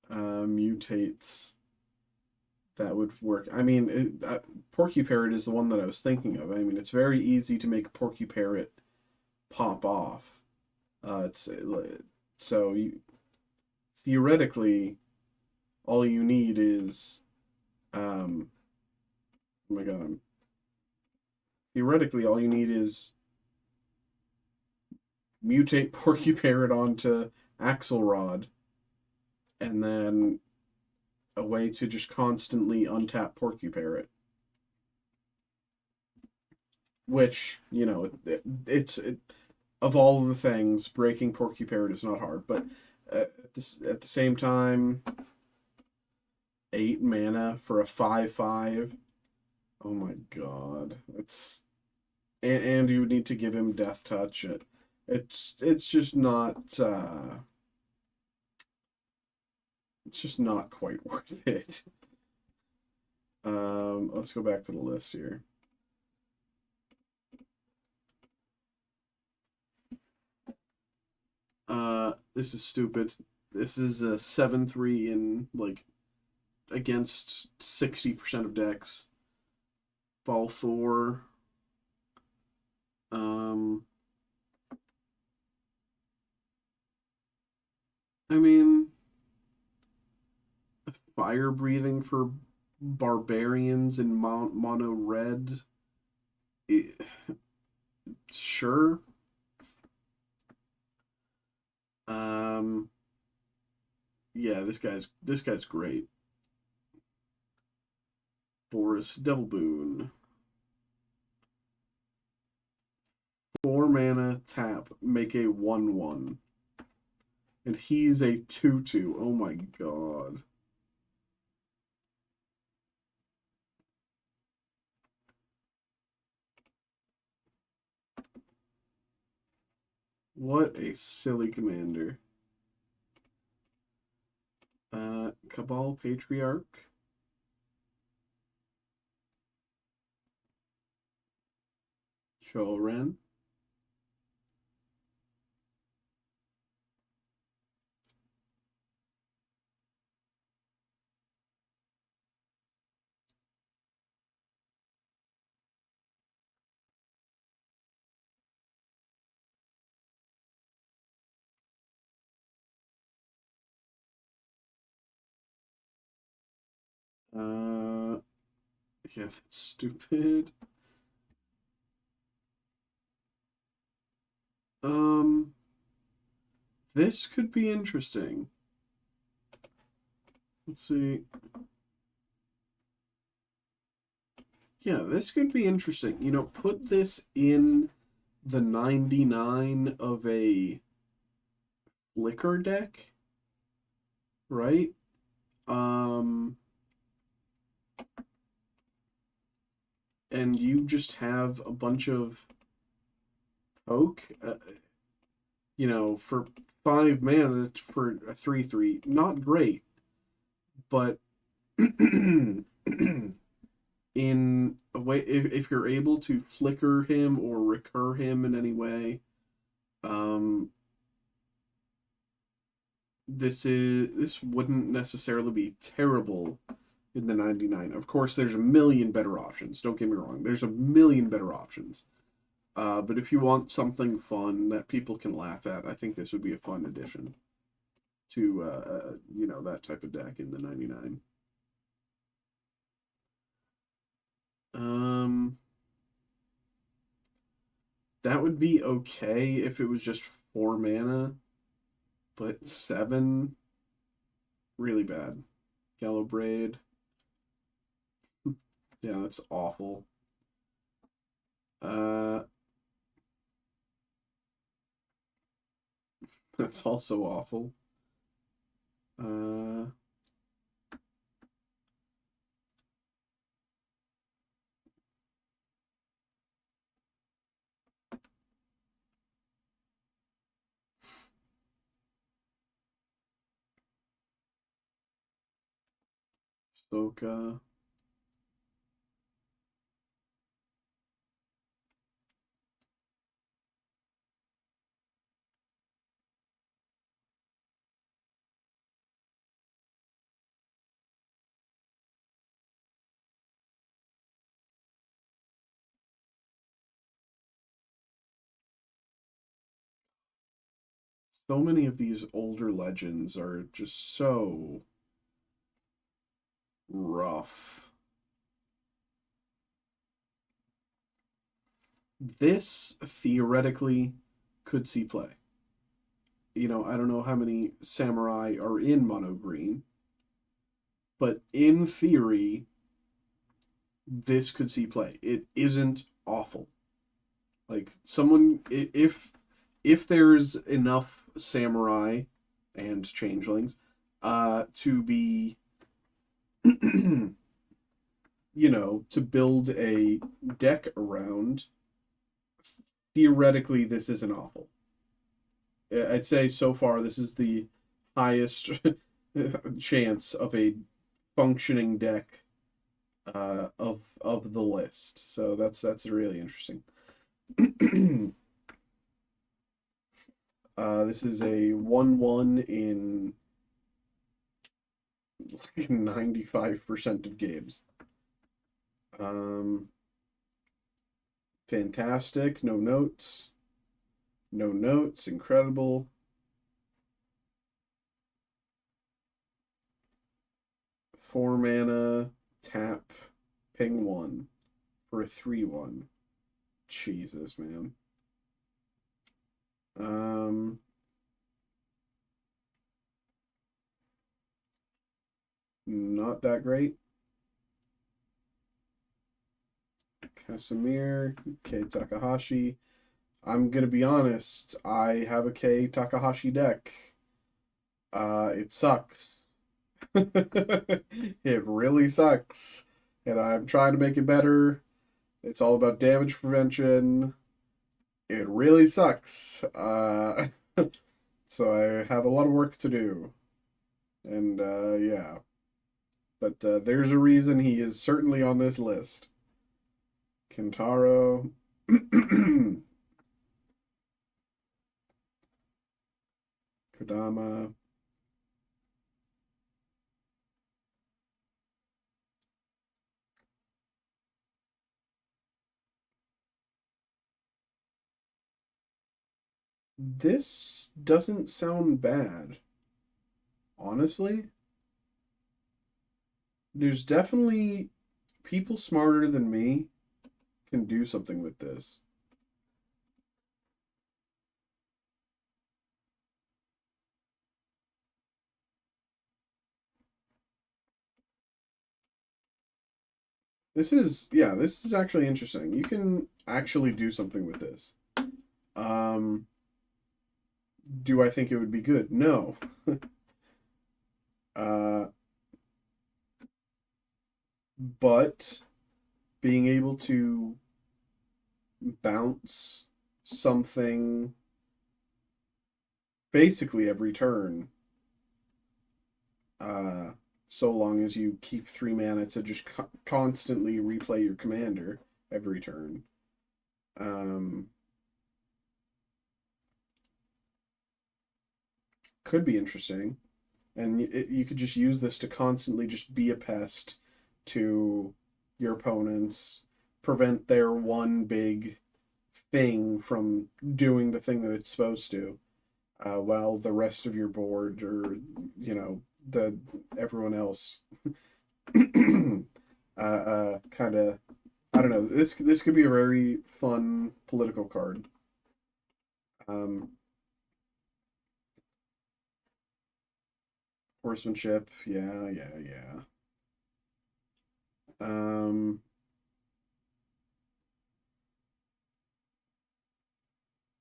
S1: mutates that would work. I mean, Porky Parrot is the one that I was thinking of. I mean, it's very easy to make Porky Parrot pop off. It's so theoretically, all you need is oh my god, theoretically all you need is mutate Porky Parrot onto Axelrod, and then a way to just constantly untap Porky Parrot. which, of all the things, breaking Porky Parrot is not hard, but at the same time, 8 mana for a 5/5. Oh my god. And you need to give him Death Touch. It's just not it's just not quite worth it. Let's go back to the list here. This is stupid. This is a 7/3 in like against 60% of decks. Balthor. I mean, fire breathing for barbarians in mono red. Sure. Yeah, this guy's great. Boris Devil Boon. 4 mana, tap, make a 1/1. And he's a 2/2. Oh my god. What a silly commander. Cabal Patriarch. Choren. Yeah, that's stupid. This could be interesting. Let's see. Yeah, this could be interesting. Put this in the 99 of a Flicker deck, right? And you just have a bunch of poke, for 5 mana for a 3/3. Not great, but in a way, if you're able to flicker him or recur him in any way, this wouldn't necessarily be terrible in the 99. Of course, there's a million better options. Don't get me wrong. There's a million better options. But if you want something fun that people can laugh at, I think this would be a fun addition to that type of deck in the 99. That would be okay if it was just 4 mana, but 7, really bad. Yellow Braid. Yeah, that's awful. That's also awful. Soka. So many of these older legends are just so rough. This theoretically could see play. I don't know how many samurai are in mono green, but in theory, this could see play. It isn't awful. Like someone, if there's enough samurai and changelings, to be, to build a deck around, theoretically, this isn't awful. I'd say so far this is the highest chance of a functioning deck of the list. So that's really interesting. This is a 1/1 in like 95% of games. Um, Fantastic. No notes. No notes. Incredible. Four mana, tap, ping one for a 3/1. Jesus, man. Um, Not that great. Casimir, K Takahashi. I'm gonna be honest, I have a K Takahashi deck. It sucks. It really sucks. And I'm trying to make it better. It's all about damage prevention. It really sucks. So I have a lot of work to do. And yeah. But there's a reason he is certainly on this list. Kintaro. Kodama. This doesn't sound bad. Honestly, there's definitely people smarter than me can do something with this. This is actually interesting. You can actually do something with this. Um, do I think it would be good? No. Uh, but being able to bounce something basically every turn, uh, so long as you keep 3 mana to just constantly replay your commander every turn. Um, could be interesting. And you could just use this to constantly just be a pest to your opponents, prevent their one big thing from doing the thing that it's supposed to, while the rest of your board or the everyone else kind of, I don't know. This could be a very fun political card. Um, Horsemanship, yeah, yeah, yeah. Um,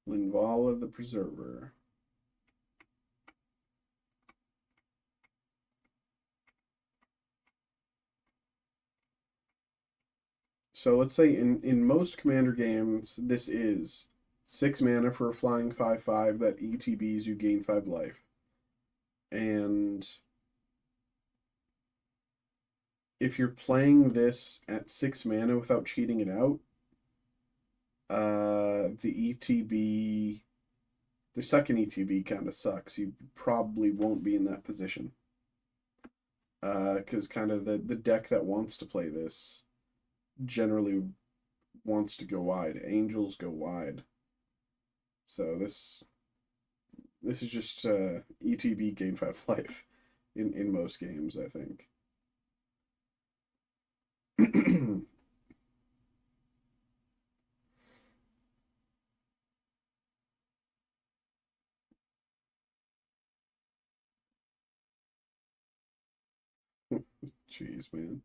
S1: Linvala the Preserver. So let's say in most commander games, this is 6 mana for a flying 5/5 that ETBs you gain 5 life. And if you're playing this at 6 mana without cheating it out, the ETB, the second ETB kind of sucks. You probably won't be in that position. Because kind of the deck that wants to play this generally wants to go wide. Angels go wide. So this is just ETB gain 5 life in most games, I think. Jeez, man.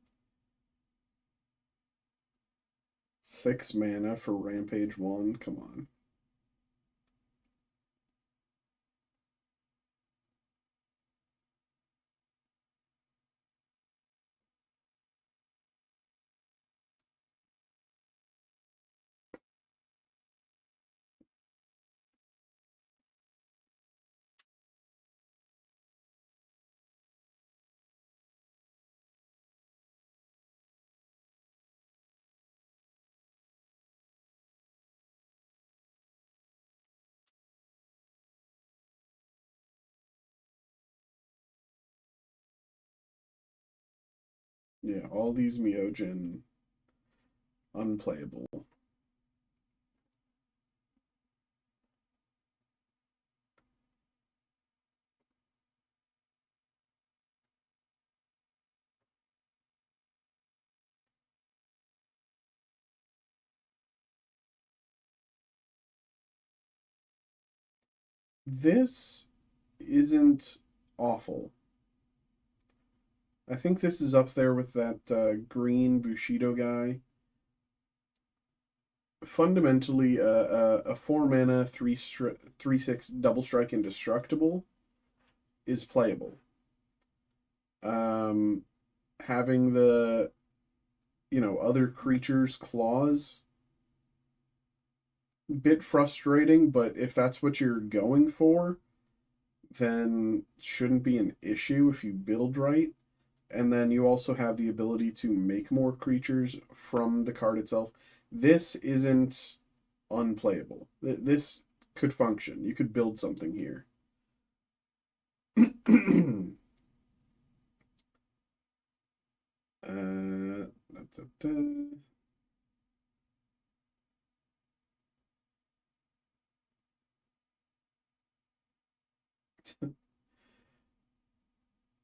S1: 6 mana for Rampage 1. Come on. Yeah, all these Myojin unplayable. This isn't awful. I think this is up there with that green Bushido guy. Fundamentally, a 4 mana 3/6 double strike indestructible is playable. Um, Having the other creatures' claws, bit frustrating, but if that's what you're going for, then shouldn't be an issue if you build right. And then you also have the ability to make more creatures from the card itself. This isn't unplayable. This could function. You could build something here. Da, da, da.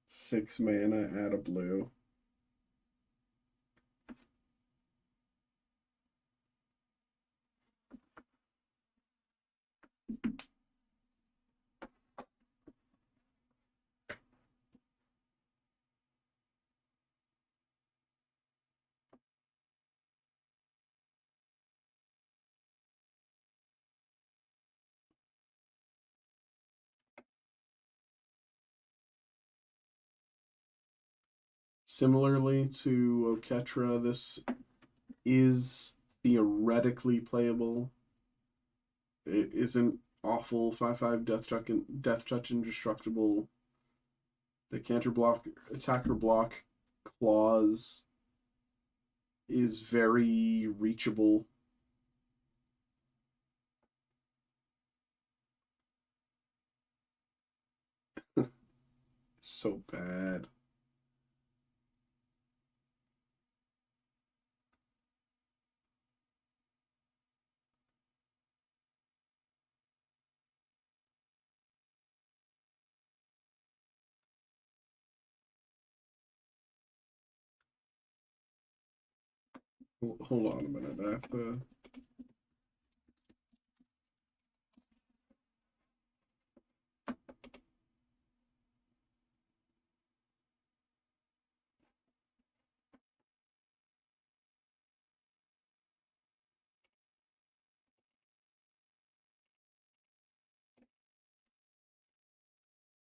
S1: 6 mana, add a blue. Similarly to Oketra, this is theoretically playable. It isn't awful. 5/5 Death Touch indestructible. The counter block, attacker block clause is very reachable. So bad. Hold on a minute. I have to.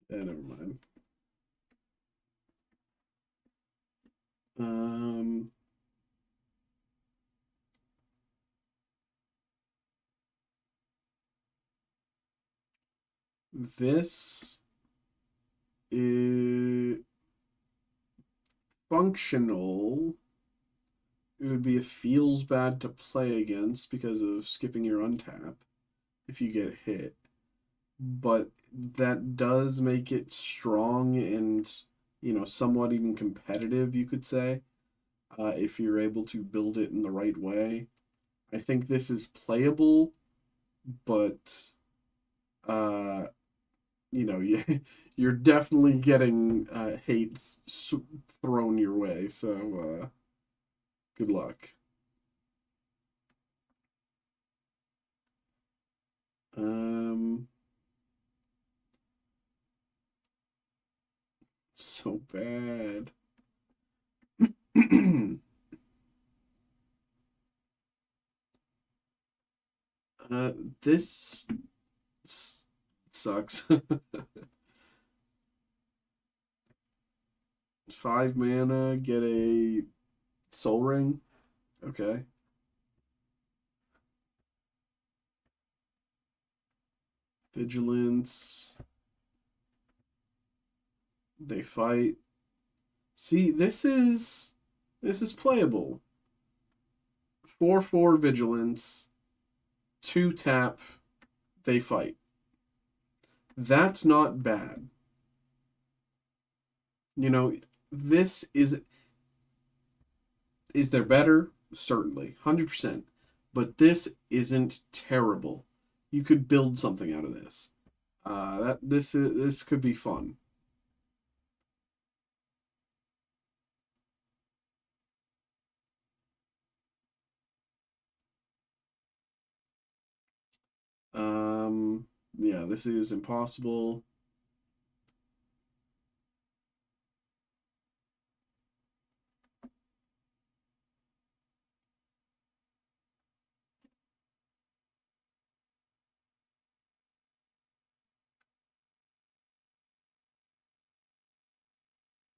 S1: Never mind. Um, this is functional. It would be, it feels bad to play against because of skipping your untap if you get hit. But that does make it strong and, somewhat even competitive, you could say, if you're able to build it in the right way. I think this is playable, but, uh, you're definitely getting hate thrown your way, so good luck. Um, so bad. Uh, this sucks. 5 mana, get a soul ring. Okay. Vigilance. They fight. See, this is playable. 4/4 vigilance, 2 tap, they fight. That's not bad. You know, this is there better? Certainly, 100%. But this isn't terrible. You could build something out of this. This could be fun. Yeah, this is impossible.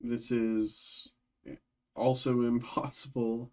S1: This is also impossible.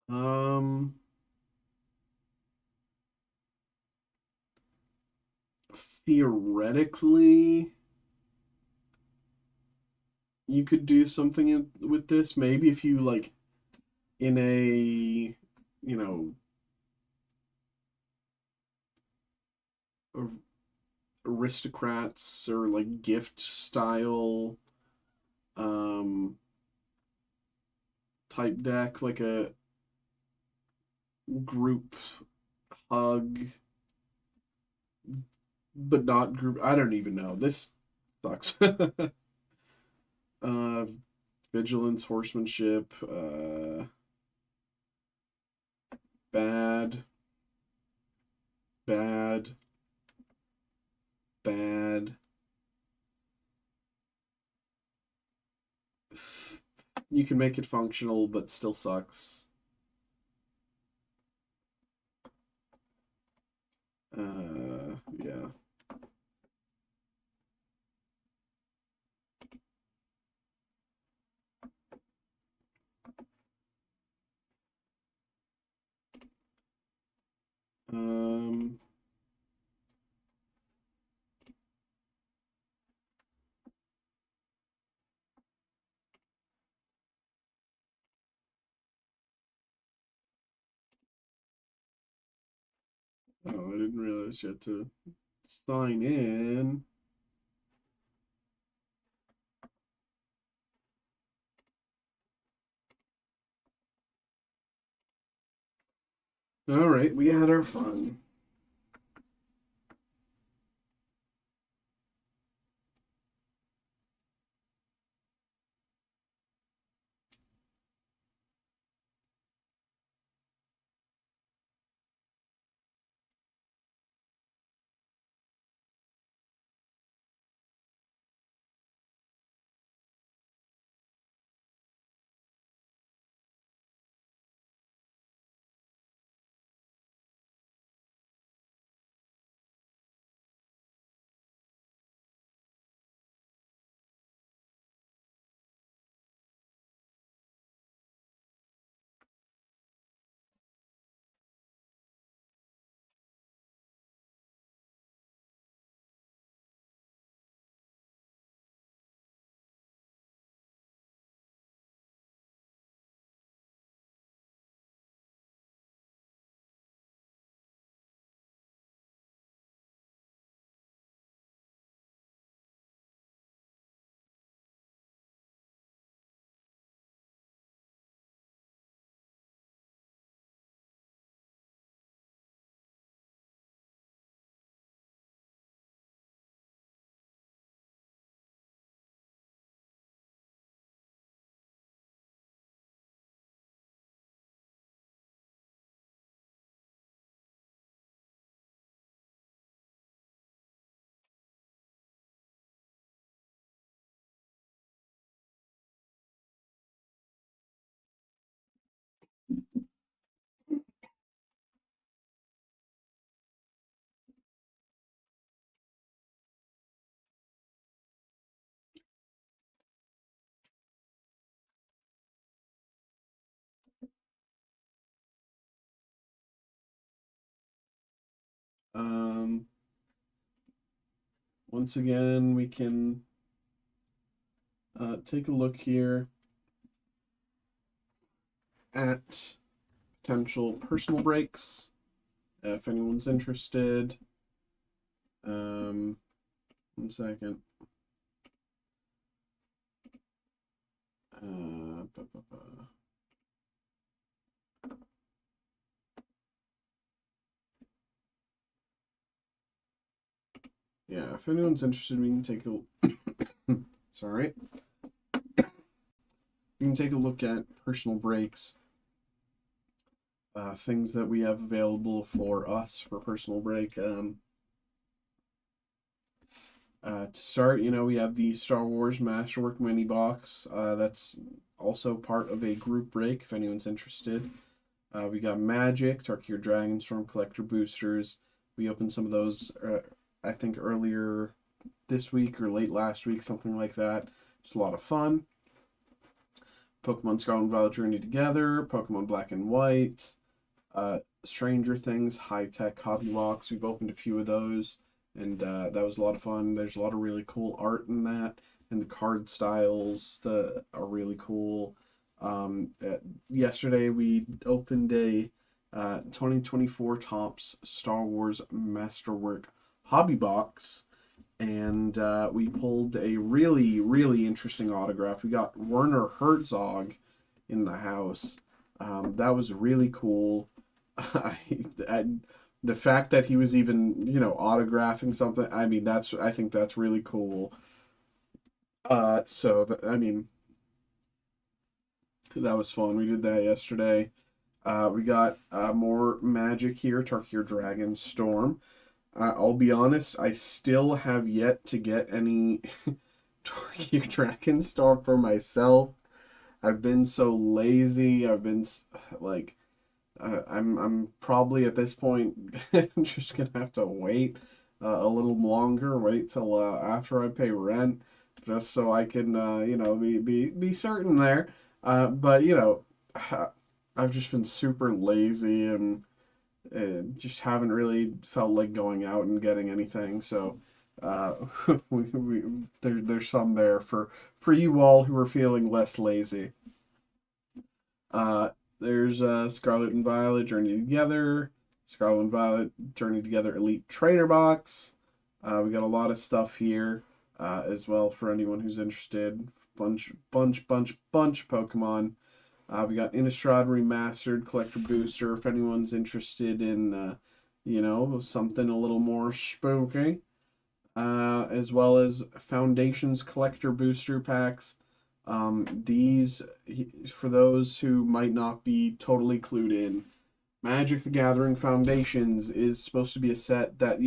S1: Um, Theoretically, you could do something with this. Maybe if you like in a, you know, aristocrats or like gift style um type deck, like a group hug, but not group. I don't even know. This sucks. uh, Vigilance, horsemanship, bad, bad, bad. You can make it functional, but still sucks. Yeah. Um, oh, I didn't realize you had to sign in. All right, we had our fun. Um, once again, we can take a look here at potential personal breaks, if anyone's interested. 1 second. Ba, ba, ba. Yeah, if anyone's interested, we can take a sorry. We can take a look at personal breaks, things that we have available for us for personal break. To start, we have the Star Wars Masterwork mini box. That's also part of a group break if anyone's interested. We got Magic, Tarkir Dragonstorm collector boosters. We opened some of those, I think, earlier this week or late last week, something like that. It's a lot of fun. Pokemon Scarlet and Violet Journey Together, Pokemon Black and White, Stranger Things, High-Tech Hobby Box. We've opened a few of those, and that was a lot of fun. There's a lot of really cool art in that, and the card styles that are really cool. Yesterday we opened a 2024 Topps Star Wars Masterwork Hobby Box, and we pulled a really, really interesting autograph. We got Werner Herzog in the house. That was really cool. The fact that he was even, autographing something, I think that's really cool. That was fun. We did that yesterday. We got more Magic here, Tarkir Dragon Storm. I'll be honest, I still have yet to get any Tarkir Dragon Storm for myself. I've been so lazy. I've been like, I'm probably at this point just gonna have to wait a little longer. Wait till after I pay rent, just so I can be certain there. But I've just been super lazy and just haven't really felt like going out and getting anything. So uh, there's some there for you all who are feeling less lazy. Uh, there's Scarlet and Violet Journey Together, Scarlet and Violet Journey Together Elite Trainer Box. We got a lot of stuff here as well for anyone who's interested. Bunch Pokemon. We got Innistrad Remastered Collector Booster if anyone's interested in, something a little more spooky. As well as Foundations Collector Booster Packs. These, for those who might not be totally clued in, Magic the Gathering Foundations is supposed to be a set that,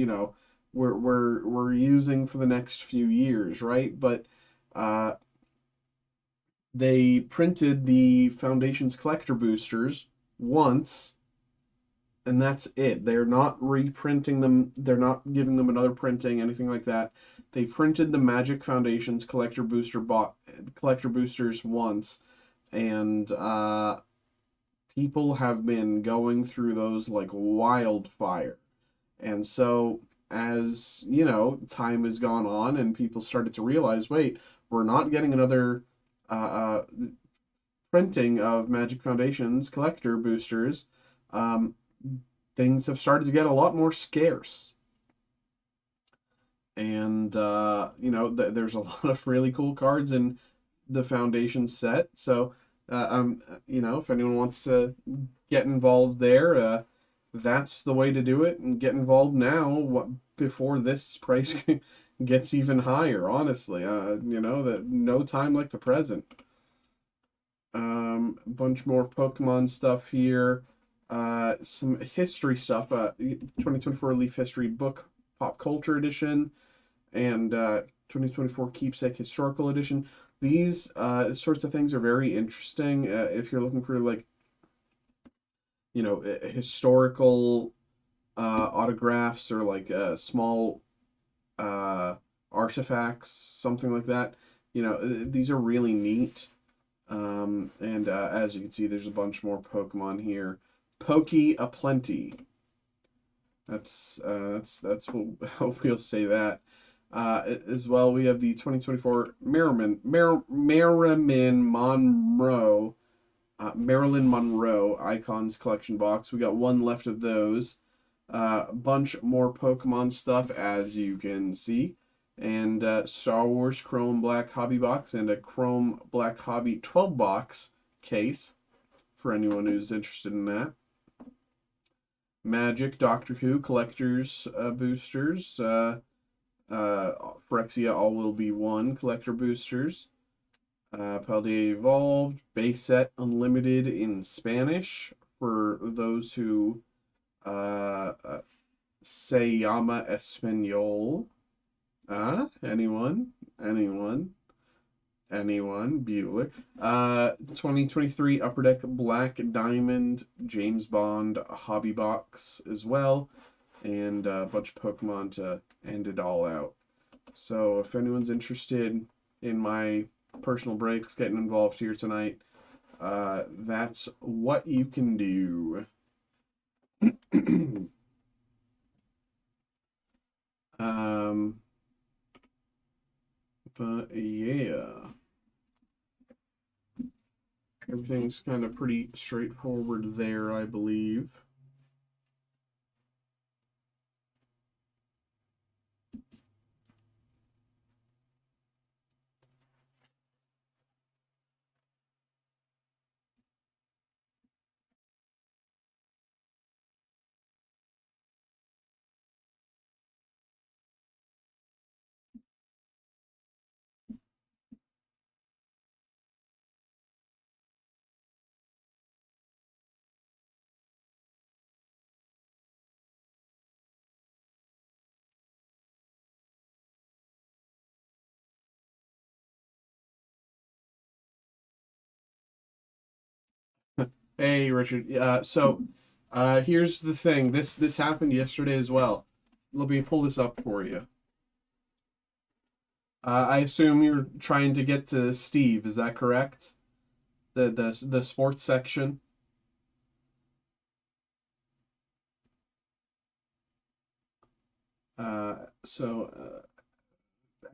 S1: we're using for the next few years, right? But they printed the Foundations collector boosters once, and that's it. They're not reprinting them. They're not giving them another printing, anything like that. They printed the Magic Foundations collector boosters once, and people have been going through those like wildfire. And so, as time has gone on, and people started to realize, wait, we're not getting another uh, printing of Magic Foundations collector boosters, um, things have started to get a lot more scarce. And, there's a lot of really cool cards in the Foundation set. So, if anyone wants to get involved there, that's the way to do it and get involved now before this price gets even higher, honestly. That no time like the present. A bunch more Pokemon stuff here. Some history stuff. 2024 Leaf History Book Pop Culture Edition and 2024 Keepsake Historical Edition. These sorts of things are very interesting if you're looking for like historical autographs or like small artifacts, something like that. These are really neat. And as you can see, there's a bunch more Pokemon here. Pokey aplenty. That's what we'll say that. As well, we have the 2024 Marilyn Monroe Icons Collection box. We got one left of those. A bunch more Pokemon stuff, as you can see. And Star Wars Chrome Black Hobby box and a Chrome Black Hobby 12 box case for anyone who's interested in that. Magic, Doctor Who, Collector's boosters. Phyrexia All Will Be One collector boosters. Paldea Evolved, base set unlimited in Spanish for those who se llama Espanol. Anyone? Bueller. 2023 Upper Deck Black Diamond James Bond hobby box as well. And a bunch of Pokemon to end it all out. So if anyone's interested in my personal breaks getting involved here tonight, that's what you can do. But yeah, everything's kind of pretty straightforward there, I believe. Hey, Richard. Here's the thing. This happened yesterday as well. Let me pull this up for you. I assume you're trying to get to Steve. Is that correct? The sports section.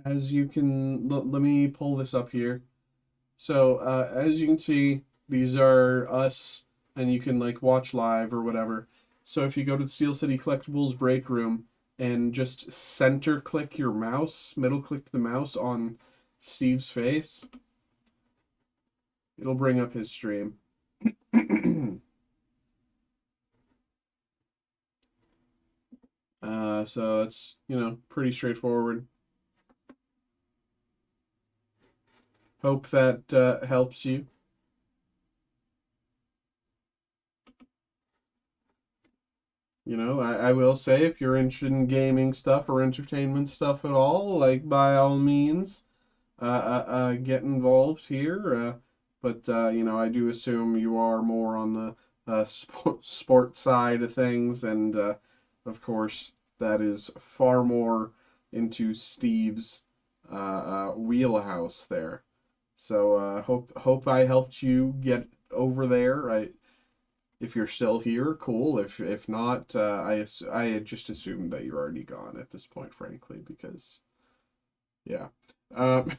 S1: As you can, let me pull this up here. So as you can see, these are us, and you can like watch live or whatever. So if you go to Steel City Collectibles break room and just center click your mouse, middle click the mouse on Steve's face, it'll bring up his stream. So it's, pretty straightforward. Hope that helps you. I will say if you're interested in gaming stuff or entertainment stuff at all, like by all means, get involved here. But I do assume you are more on the sport side of things, and of course that is far more into Steve's wheelhouse there. So hope I helped you get over there. If you're still here, cool. If not, I had just assumed that you're already gone at this point, frankly, because yeah. Um,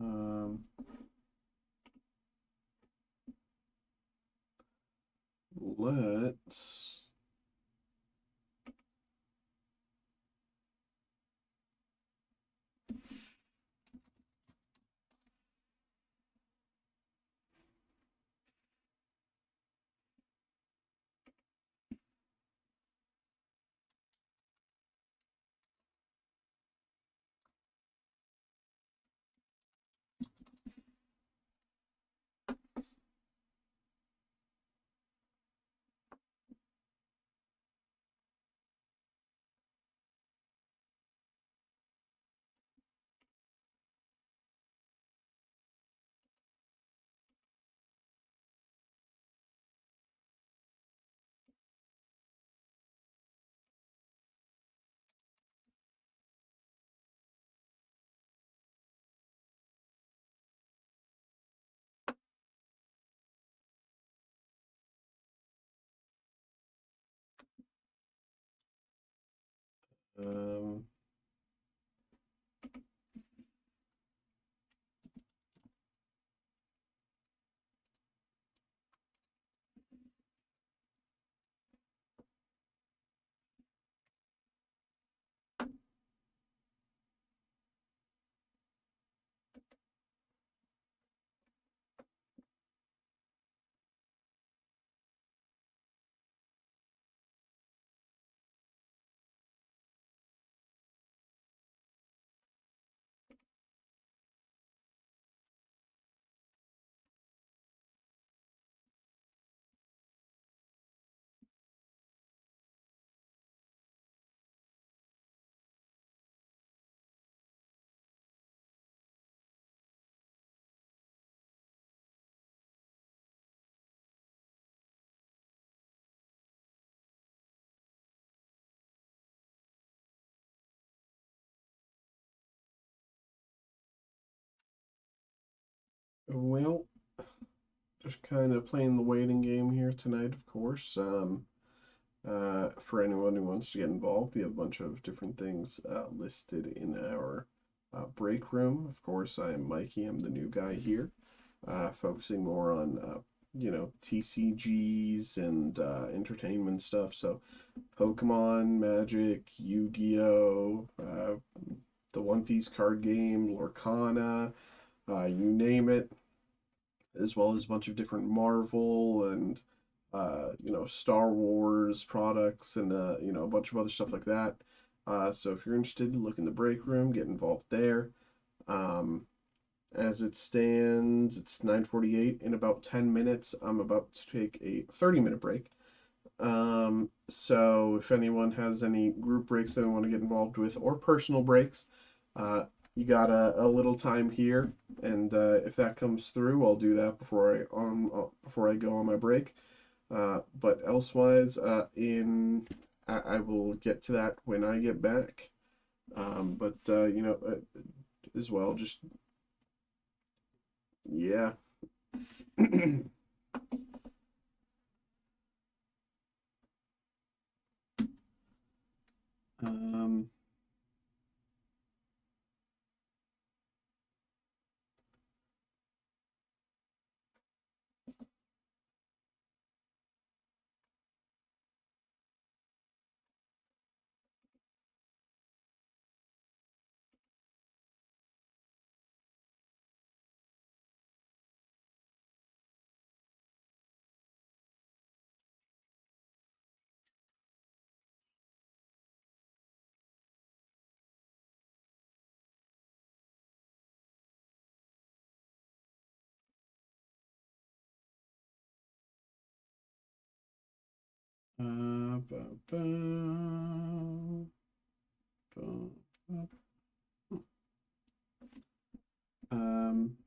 S1: um, let's. Um, well, just kind of playing the waiting game here tonight, of course. For anyone who wants to get involved, we have a bunch of different things listed in our break room. Of course, I am Mikey. I'm the new guy here, focusing more on TCGs and entertainment stuff. So, Pokemon, Magic, Yu-Gi-Oh, the One Piece card game, Lorcana, you name it, as well as a bunch of different Marvel and Star Wars products and a bunch of other stuff like that. So if you're interested, look in the break room, get involved there. Um, as it stands, it's 9:48. In about 10 minutes, I'm about to take a 30-minute break. So if anyone has any group breaks that they want to get involved with or personal breaks, uh, you got a little time here, and if that comes through, I'll do that before I go on my break. But elsewise, I will get to that when I get back. But as well, just yeah. um, ba, ba, ba, ba. Um,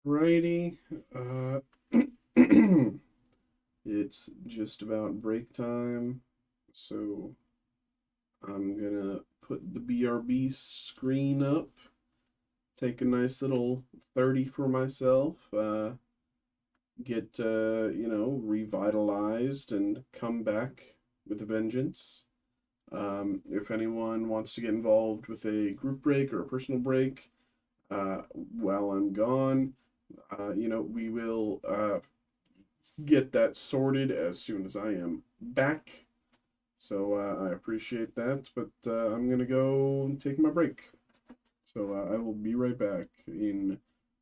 S1: Righty. It's just about break time, so I'm gonna put the BRB screen up, take a nice little 30 for myself, get, revitalized and come back with a vengeance. If anyone wants to get involved with a group break or a personal break, while I'm gone, we will get that sorted as soon as I am back. So I appreciate that, but I'm gonna go and take my break. So I will be right back in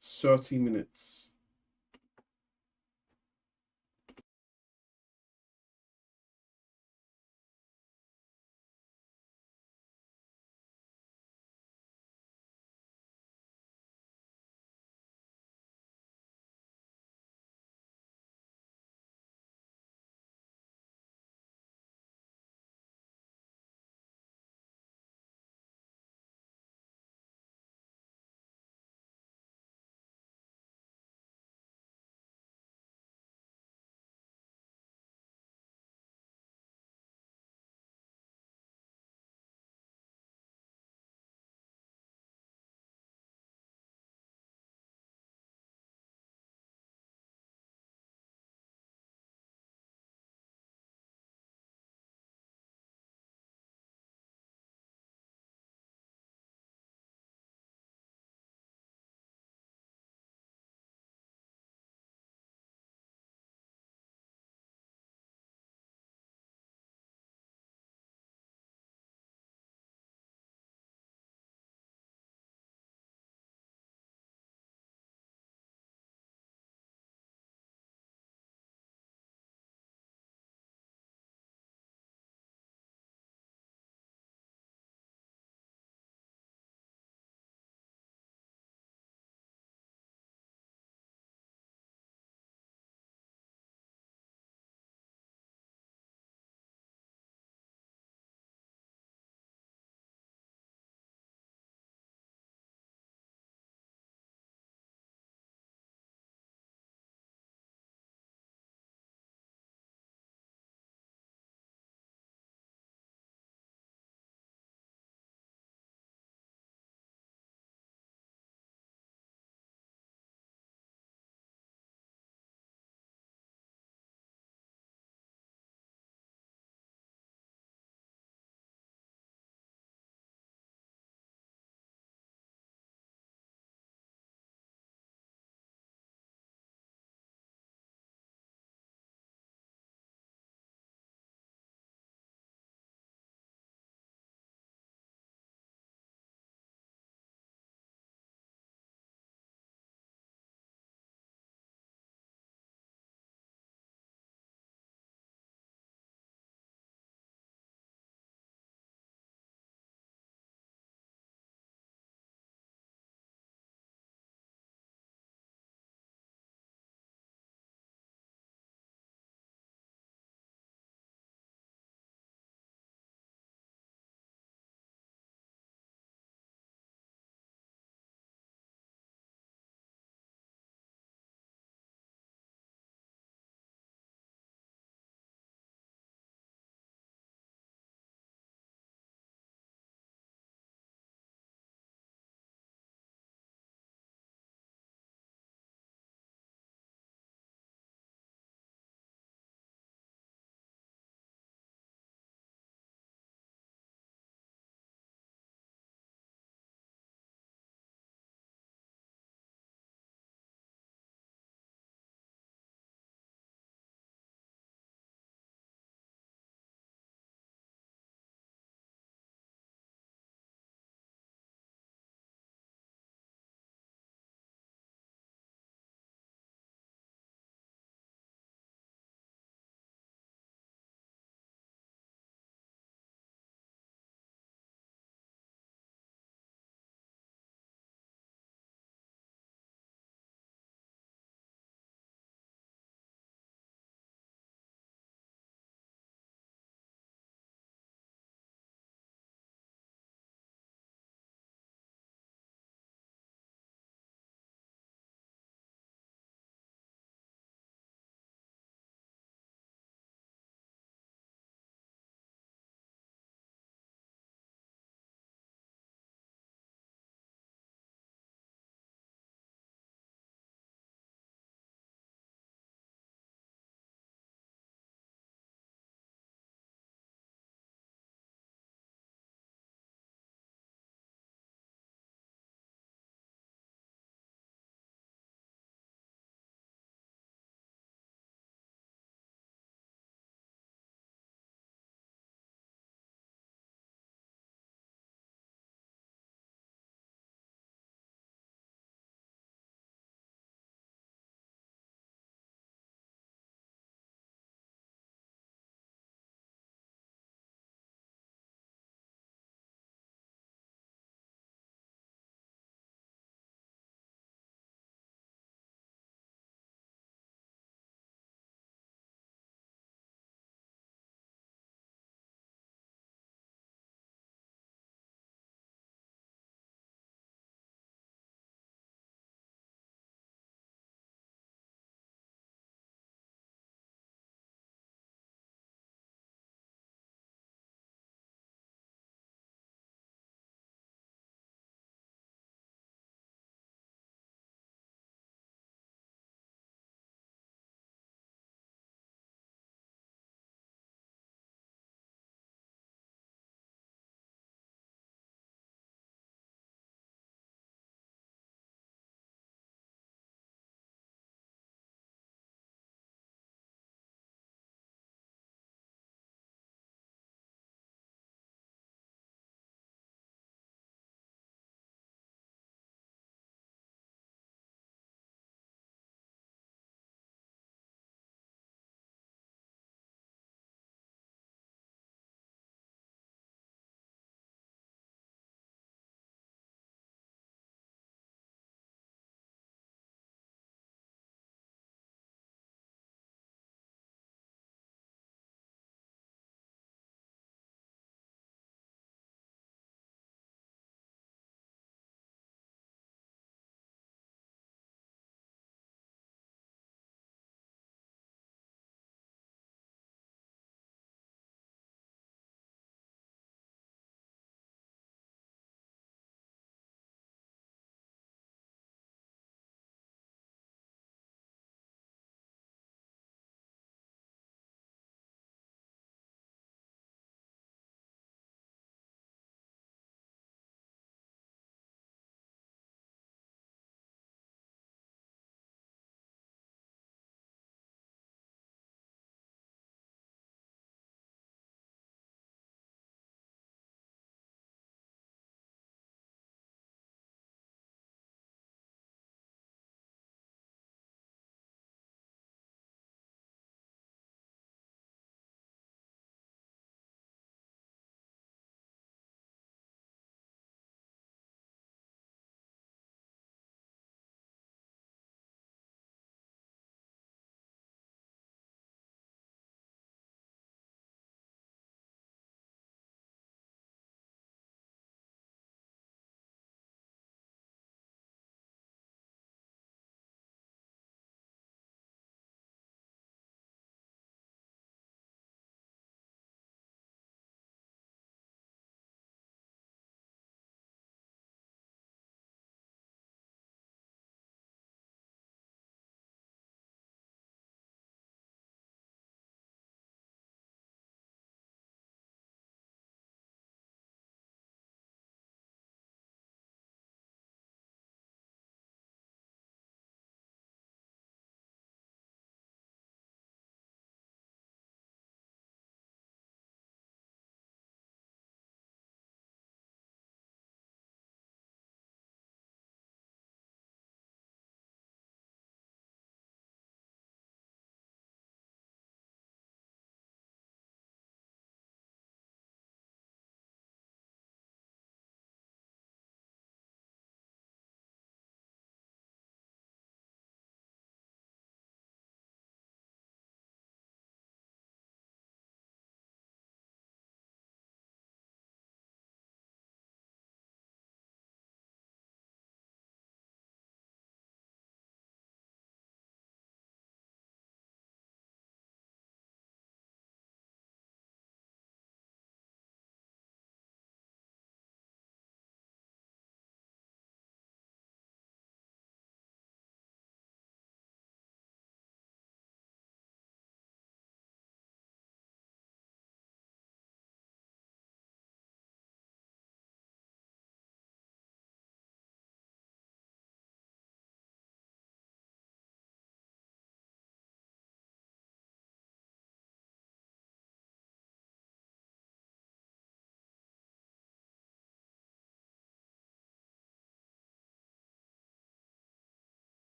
S1: 30 minutes.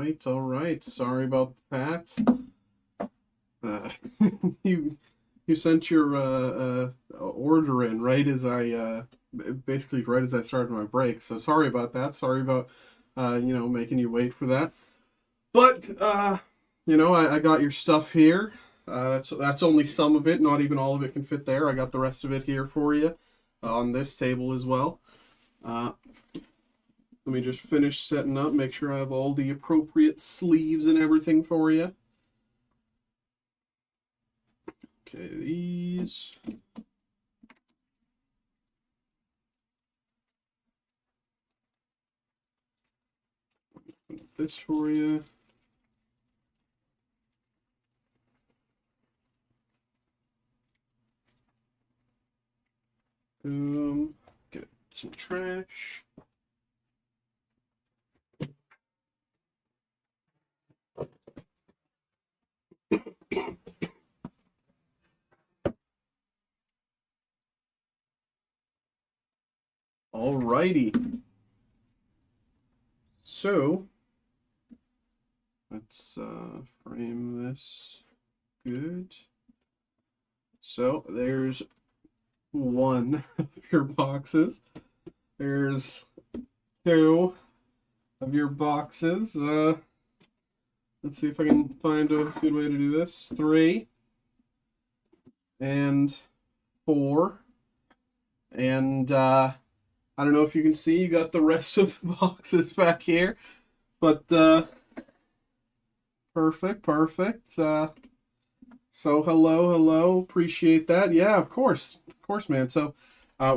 S1: right, all right. Sorry about that. Uh, you you sent your order in right as I basically right as I started my break. So sorry about that. Sorry about making you wait for that. But I got your stuff here. That's only some of it. Not even all of it can fit there. I got the rest of it here for you on this table as well. Let me just finish setting up. Make sure I have all the appropriate sleeves and everything for you. Okay, these. This for you. Get some trash. Alrighty. So let's frame this good. So there's one of your boxes. There's two of your boxes. Let's see if I can find a good way to do this. 3 and 4. And I don't know if you can see, you got the rest of the boxes back here. But perfect. So hello, appreciate that. Yeah, of course, man. So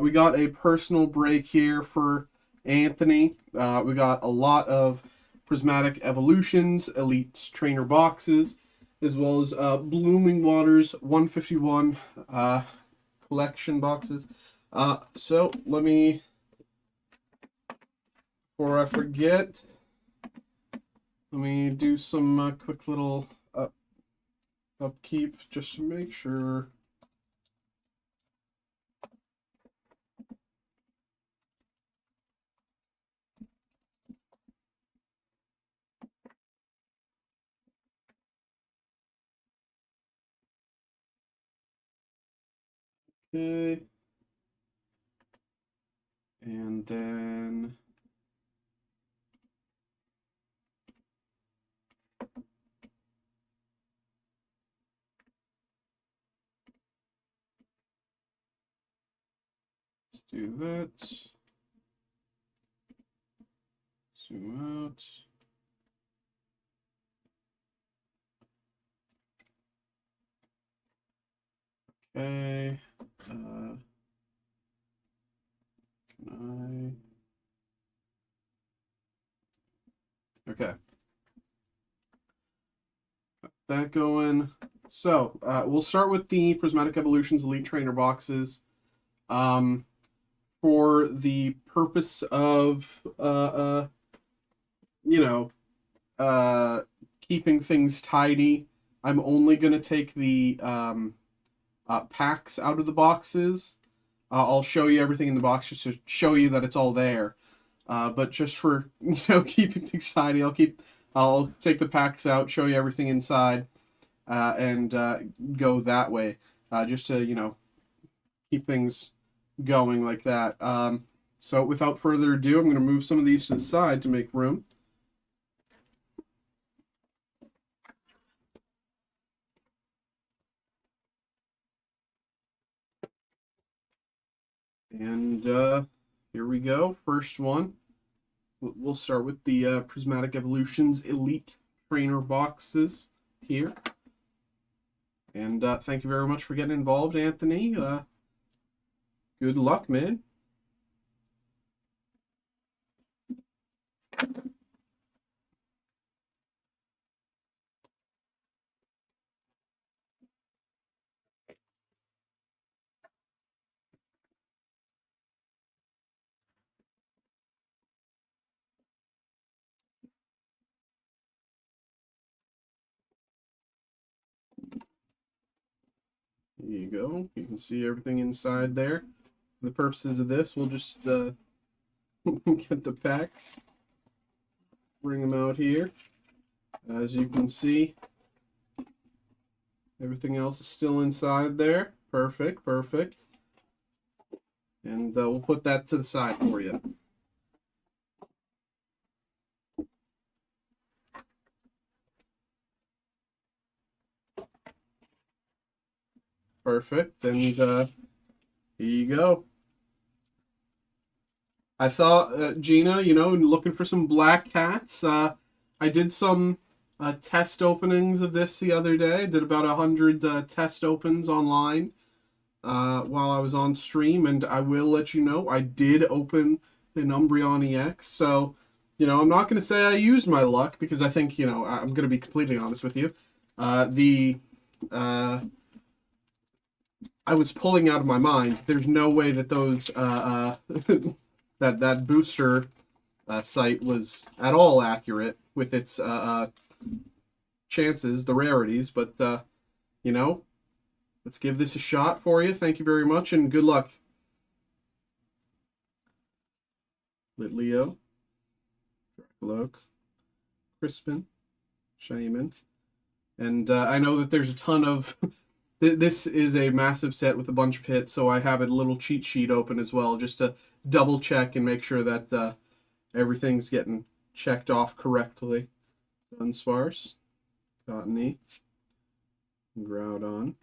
S1: we got a personal break here for Anthony. We got a lot of Prismatic Evolutions, Elite Trainer boxes, as well as Blooming Waters 151 collection boxes. So let me, before I forget, let me do some quick little upkeep just to make sure. Okay. And then let's do that. Zoom out. Okay. Can I? Okay. Got that going. So we'll start with the Prismatic Evolutions Elite Trainer boxes. For the purpose of keeping things tidy, I'm only gonna take the packs out of the boxes. I'll show you everything in the box just to show you that it's all there. But just for keeping things tidy, I'll take the packs out, show you everything inside, and go that way. Just to keep things going like that. So without further ado, I'm going to move some of these to the side to make room. And here we go. First one. We'll start with the Prismatic Evolutions Elite Trainer boxes here. And thank you very much for getting involved, Anthony. Good luck, man. There you go. You can see everything inside there. For the purposes of this, we'll just get the packs, bring them out here. As you can see, everything else is still inside there. Perfect, perfect. And we'll put that to the side for you. Perfect. And here you go. I saw Gina, looking for some black cats. I did some test openings of this the other day. I did about 100 test opens online while I was on stream, and I will let you know I did open an Umbreon EX. So, I'm not going to say I used my luck because I think, I'm going to be completely honest with you. I was pulling out of my mind. There's no way that those that booster site was at all accurate with its chances, the rarities. But let's give this a shot for you. Thank you very much, and good luck. Litleo, Dracoloak, Crispin, Shaman, and I know that there's a ton of. This is a massive set with a bunch of hits, so I have a little cheat sheet open as well, just to double check and make sure that everything's getting checked off correctly. Dunsparce, Cottony, Groudon.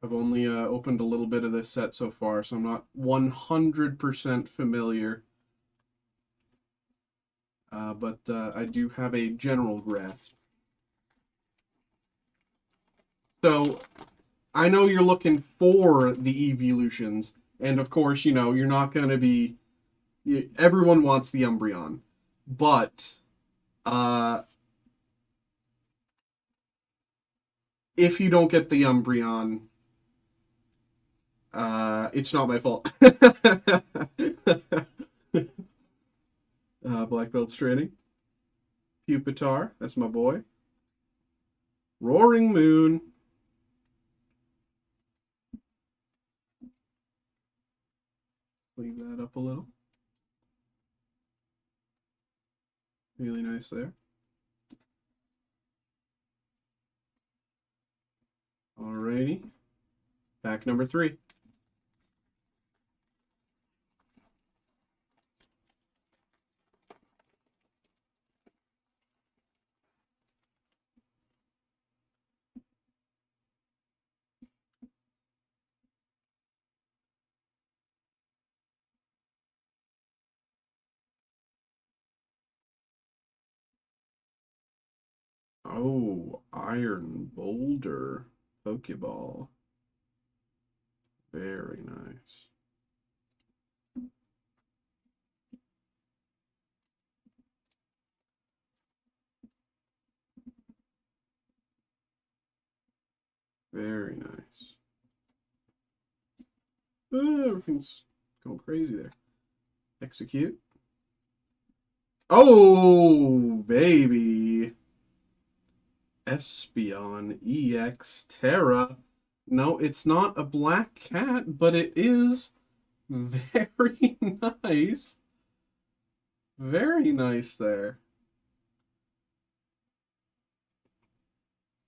S1: I've only opened a little bit of this set so far, so I'm not 100% familiar. But I do have a general grasp. So, I know you're looking for the evolutions, and of course, you're not going to be... Everyone wants the Umbreon, but if you don't get the Umbreon, it's not my fault. Black Belt's training. Pupitar, that's my boy. Roaring Moon. Leave that up a little. Really nice there. Alrighty. Pack number 3. Oh, Iron Boulder Pokeball. Very nice. Very nice. Everything's going crazy there. Execute. Oh, baby. Espeon EX Terra. No, it's not a black cat, but it is very nice. Very nice there.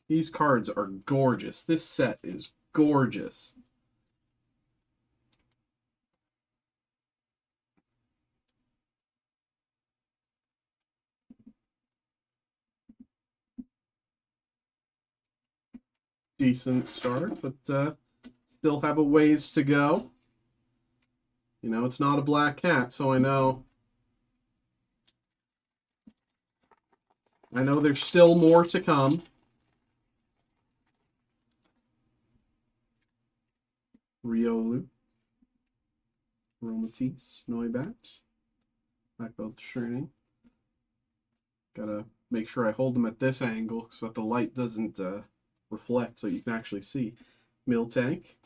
S1: These cards are gorgeous. This set is gorgeous. Decent start, but still have a ways to go. It's not a black cat, so I know there's still more to come. Riolu, Aromatisse, Noibat, Black Belt training. Gotta make sure I hold them at this angle so that the light doesn't reflect, so you can actually see. Miltank,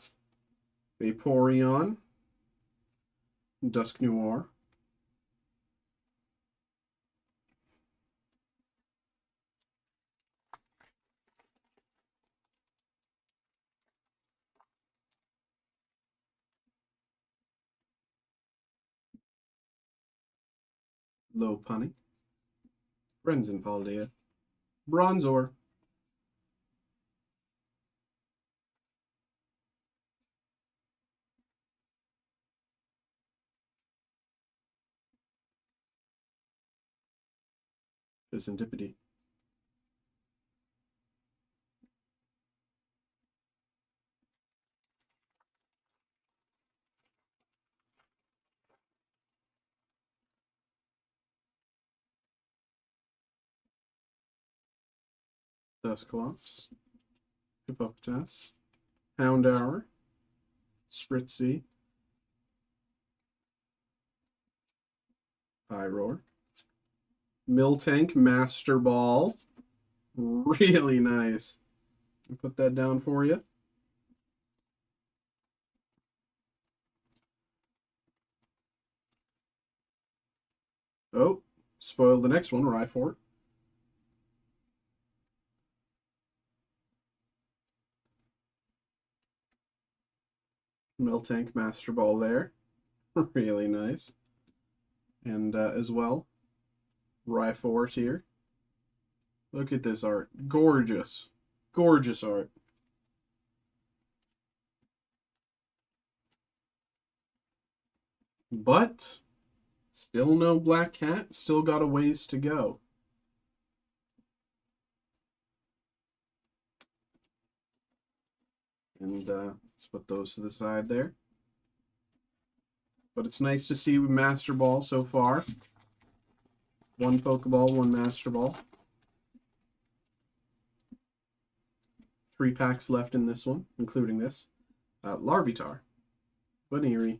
S1: Vaporeon, Dusknoir, Low Punny. Friends in Paldea. Bronzor. Serendipity. Dusclops. Hippopotas. Houndour. Spritzy. Pyroar. Miltank Master Ball. Really nice. I'll put that down for you. Oh, spoiled the next one, Rhyfort. Miltank Master Ball there. Really nice. And as well, Rhyfort here. Look at this art. Gorgeous. Gorgeous art. But still no Black Cat. Still got a ways to go. And let's put those to the side there. But it's nice to see Master Ball so far. One Pokeball, one Master Ball. 3 packs left in this one, including this. Larvitar. Baneri.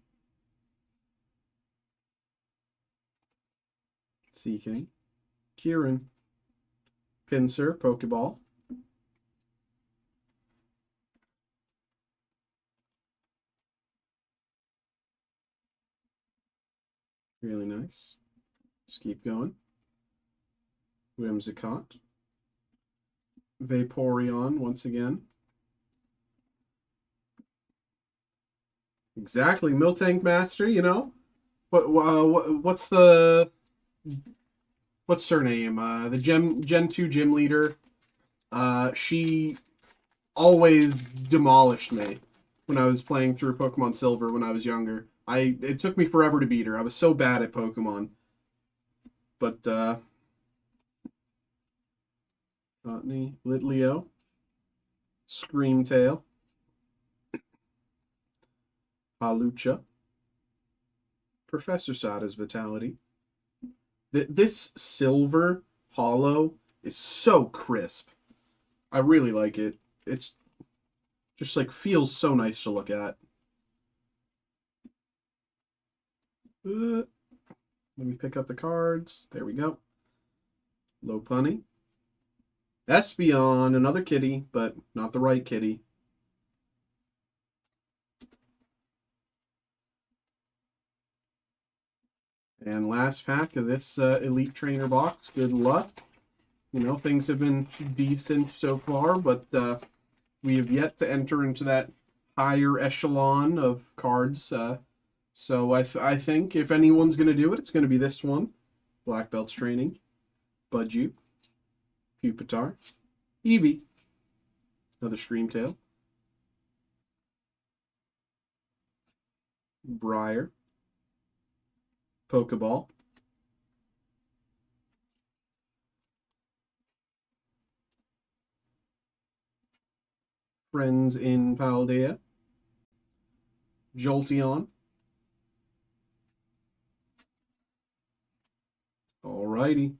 S1: Seaking. Kieran. Pinsir, Pokeball. Really nice. Just keep going. Whimsicott. Vaporeon once again. Exactly, Miltank Master, you know? What's her name? The Gen 2 gym leader. She always demolished me when I was playing through Pokemon Silver when I was younger. It took me forever to beat her. I was so bad at Pokemon. But Botany, Litleo, Screamtail, Halucha, Professor Sada's Vitality. This silver holo is so crisp. I really like it. It's just like feels so nice to look at. Let me pick up the cards. There we go. Lopunny. Espeon, another kitty, but not the right kitty. And last pack of this Elite Trainer box. Good luck. You know, things have been decent so far, but we have yet to enter into that higher echelon of cards. So I think if anyone's going to do it, it's going to be this one. Black Belt's Training. Budju. Pupitar. Eevee. Another Screamtail. Briar. Pokeball. Friends in Paldea. Jolteon. Alrighty.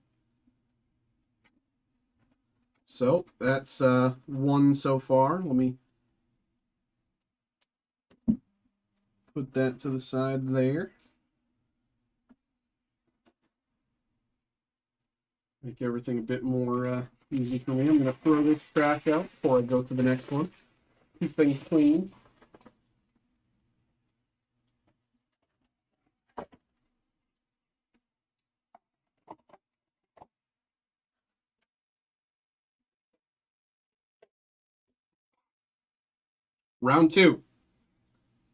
S1: So that's one so far. Let me put that to the side there. Make everything a bit more easy for me. I'm going to throw this trash out before I go to the next one. Keep things clean. Round 2.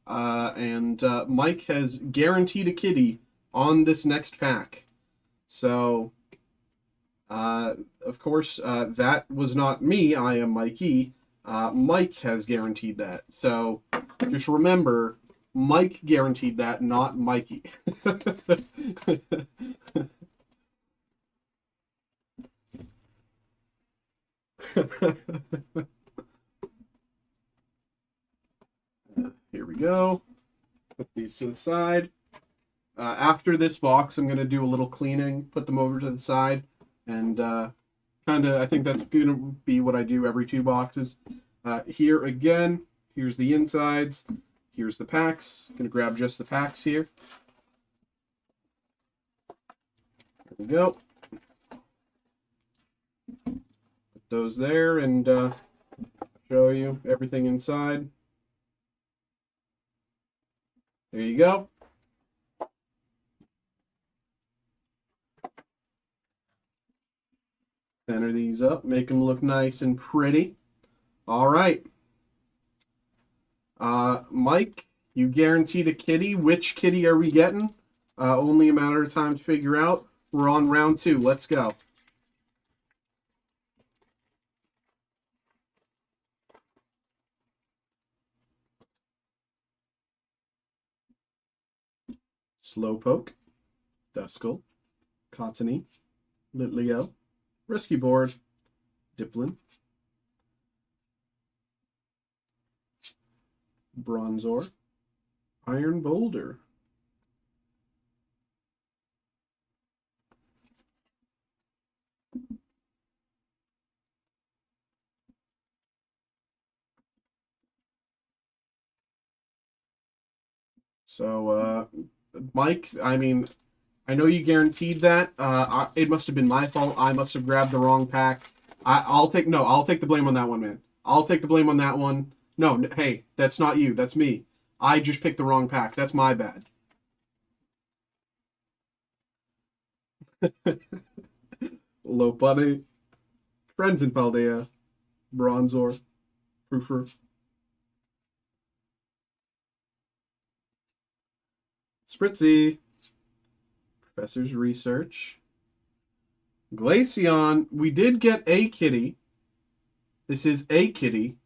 S1: And Mike has guaranteed a kitty on this next pack. So, of course, that was not me. I am Mikey. Mike has guaranteed that. So, just remember, Mike guaranteed that, not Mikey. Here we go. Put these to the side. After this box, I'm going to do a little cleaning, put them over to the side, and kind of, I think that's going to be what I do every 2 boxes. Here again, here's the insides, here's the packs. Going to grab just the packs here. There we go. Put those there and show you everything inside. There you go. Center these up, make them look nice and pretty. All right. Mike, you guaranteed a kitty. Which kitty are we getting? Only a matter of time to figure out. We're on round 2. Let's go. Slowpoke, Duskull, Cottony, Litleo, Rescue Board, Diplin, Bronzor, Iron Boulder, so Mike, I mean, I know you guaranteed that. It must have been my fault. I must have grabbed the wrong pack. I'll take the blame on that one, man. I'll take the blame on that one. No, hey, that's not you. That's me. I just picked the wrong pack. That's my bad. Lopane, Friends in Paldea, Bronzor, Proofer, Spritzy, Professor's Research, Glaceon. We did get a kitty. This is a kitty,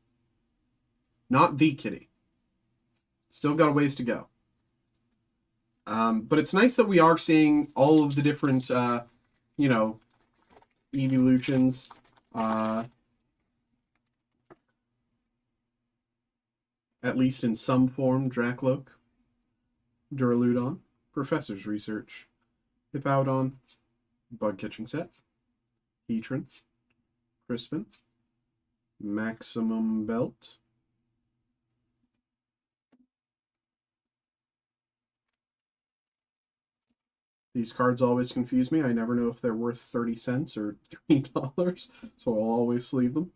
S1: not the kitty. Still got a ways to go. But it's nice that we are seeing all of the different, you know, evolutions. At least in some form. Dracloak, Duraludon, Professor's Research, Hippowdon, Bug Catching Set, Heatran, Crispin, Maximum Belt, these cards always confuse me. I never know if they're worth 30 cents or $3, so I'll always sleeve them.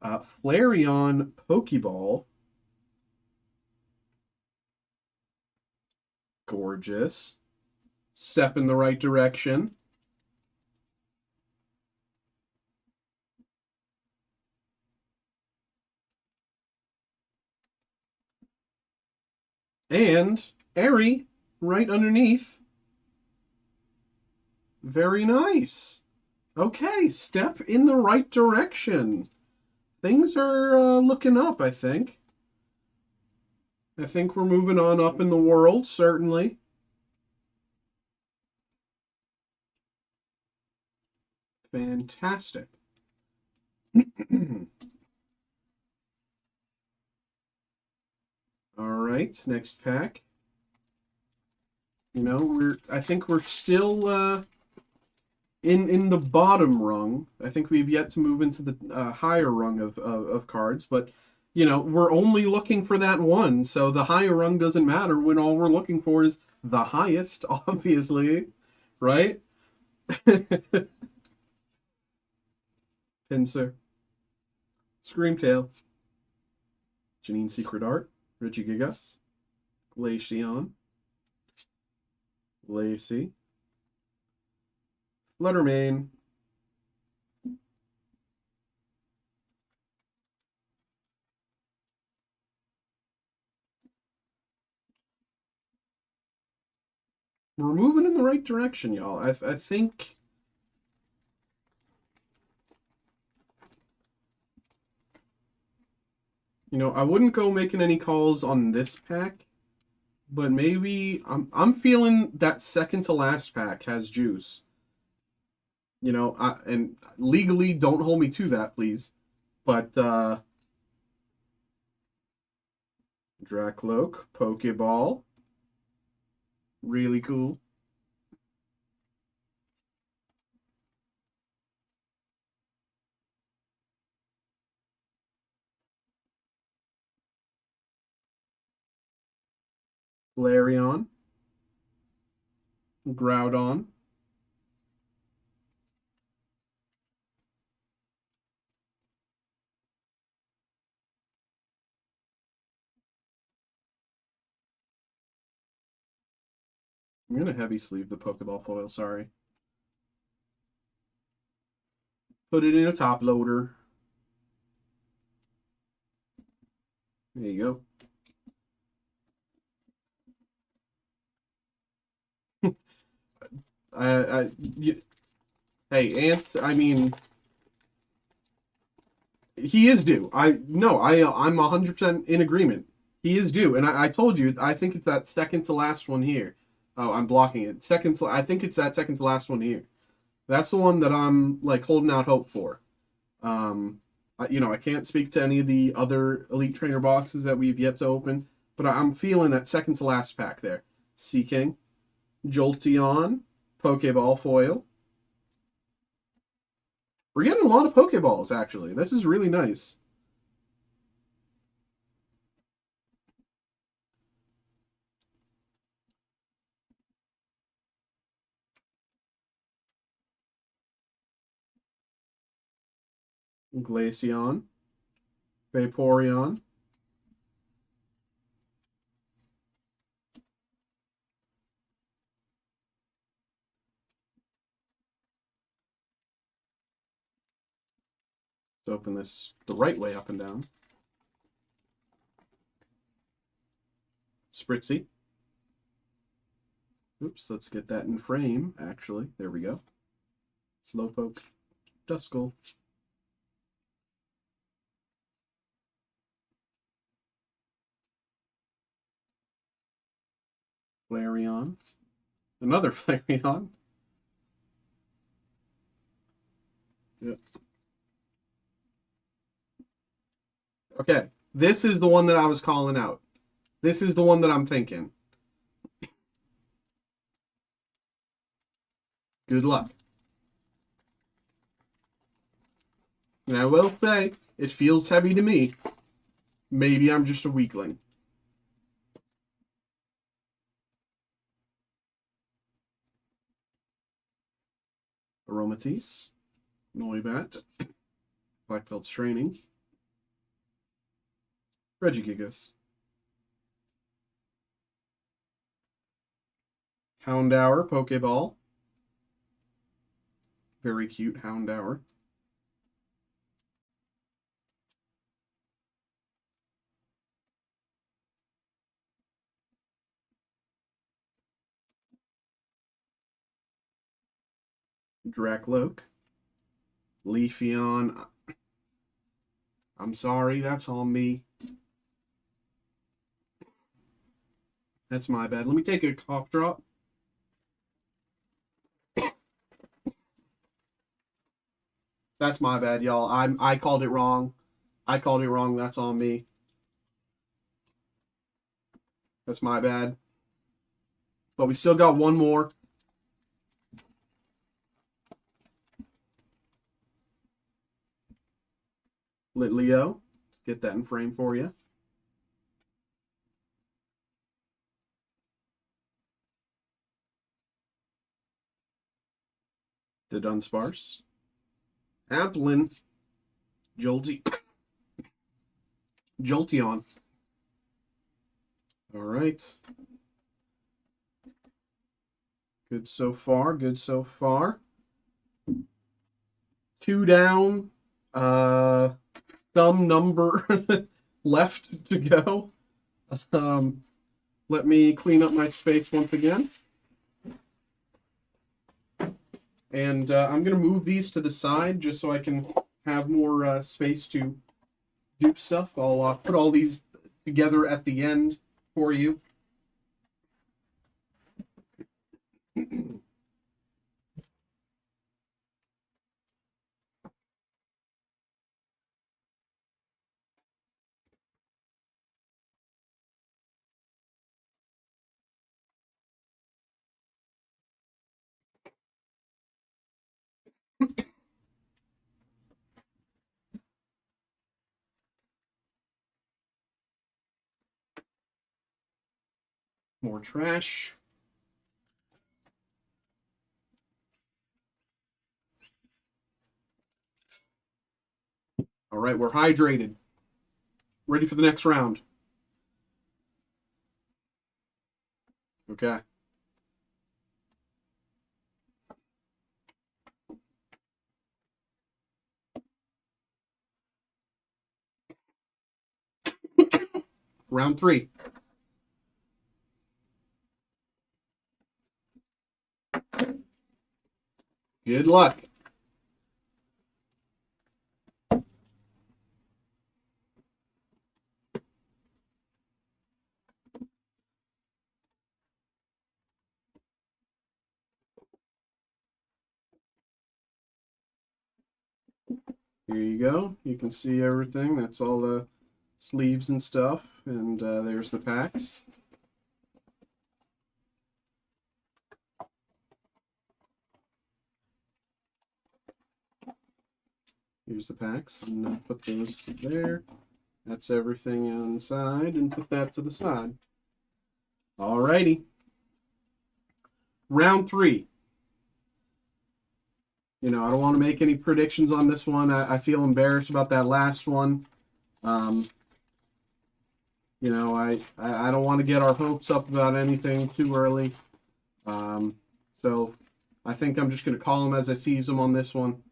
S1: Flareon Pokeball. Gorgeous. Step in the right direction. And Airy right underneath. Very nice. Okay, step in the right direction. Things are looking up, I think. I think we're moving on up in the world, certainly. Fantastic. All right, next pack. You know, I think we're still in the bottom rung. I think we've yet to move into the higher rung of cards, but you know, we're only looking for that one, so the higher rung doesn't matter when all we're looking for is the highest, obviously, right? Pinsir, Screamtail, Janine Secret Art, Regigigas, Glaceon, Lacey, Fluttermane, We're moving in the right direction, y'all. I think... You know, I wouldn't go making any calls on this pack, but maybe I'm feeling that second to last pack has juice. You know, and legally don't hold me to that, please. But Dracloak, Pokeball, really cool. Flareon, Groudon, I'm gonna heavy sleeve the Pokeball foil, sorry. Put it in a top loader. There you go. Hey, Ant, I mean, he is due. I'm 100% in agreement. He is due, and I told you, I think it's that second to last one here. Oh, I'm blocking it. I think it's that second to last one here. That's the one that I'm like holding out hope for. You know, I can't speak to any of the other Elite Trainer boxes that we've yet to open, but I'm feeling that second to last pack there. Seaking, Jolteon, Pokeball foil. We're getting a lot of Pokeballs, actually. This is really nice. Glaceon, Vaporeon, let's open this the right way up and down. Spritzy. Oops, let's get that in frame, actually. There we go. Slowpoke, Duskull. Flareon. Another Flareon. Yep. Okay, this is the one that I was calling out. This is the one that I'm thinking. Good luck. And I will say, it feels heavy to me. Maybe I'm just a weakling. Aromatisse, Noibat, Blackbelt Training, Regigigas, Houndour, Pokeball, very cute Houndour, Dracloak, Leafeon. I'm sorry, that's on me. That's my bad. Let me take a cough drop. That's my bad, y'all. I called it wrong. I called it wrong. That's on me. That's my bad. But we still got one more. Litleo. Let's get that in frame for you. The Dunsparce. Applin. Jolteon. All right. Good so far. Good so far. 2 down. Some number left to go. Let me clean up my space once again. And I'm going to move these to the side just so I can have more space to do stuff. I'll put all these together at the end for you. More trash. All right, we're hydrated. Ready for the next round. Okay. Round 3. Good luck. Here you go. You can see everything. That's all the sleeves and stuff. And there's the packs. Here's the packs. And I'll put those there. That's everything inside. And put that to the side. Alrighty. Round 3. You know, I don't want to make any predictions on this one. I feel embarrassed about that last one. You know, I don't want to get our hopes up about anything too early. So I think I'm just going to call them as I seize them on this one.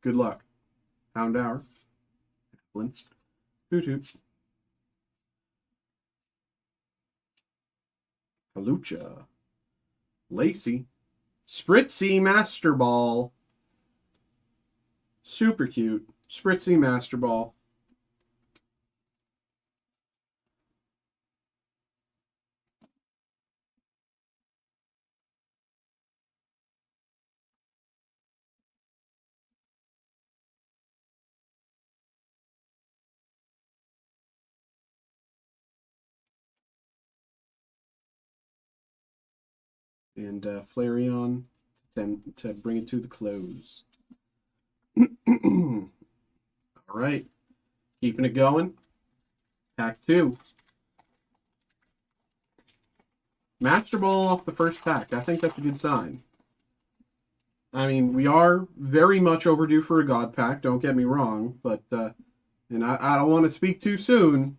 S1: Good luck. Hound Hour. Hoot Hoot. Halucha. Lacey. Spritzy Master Ball. Super cute. Spritzy Master Ball. And Flareon to bring it to the close. All right. Keeping it going. Pack 2. Master Ball off the first pack. I think that's a good sign. I mean, we are very much overdue for a God Pack, don't get me wrong. But, and I don't want to speak too soon.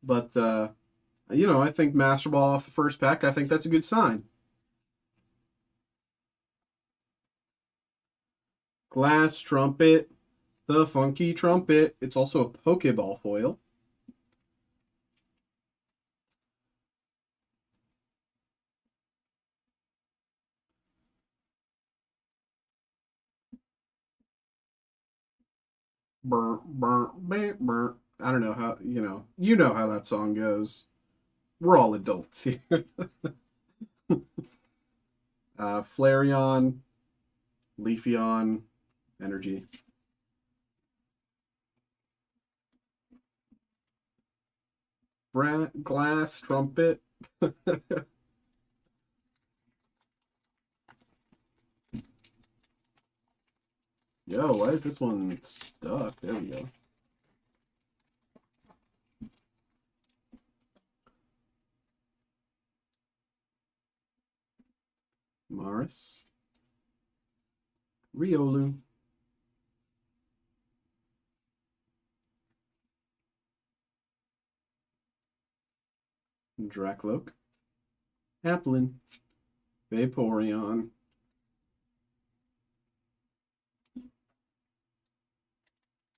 S1: But, you know, I think Master Ball off the first pack, I think that's a good sign. Glass Trumpet, the Funky Trumpet. It's also a Pokeball foil. Burr, burr, burr, burr. I don't know how, you know how that song goes. We're all adults here. Flareon, Leafeon, Energy. Glass Trumpet. Yo, why is this one stuck? There we go. Morris. Riolu. Dracloak. Applin. Vaporeon.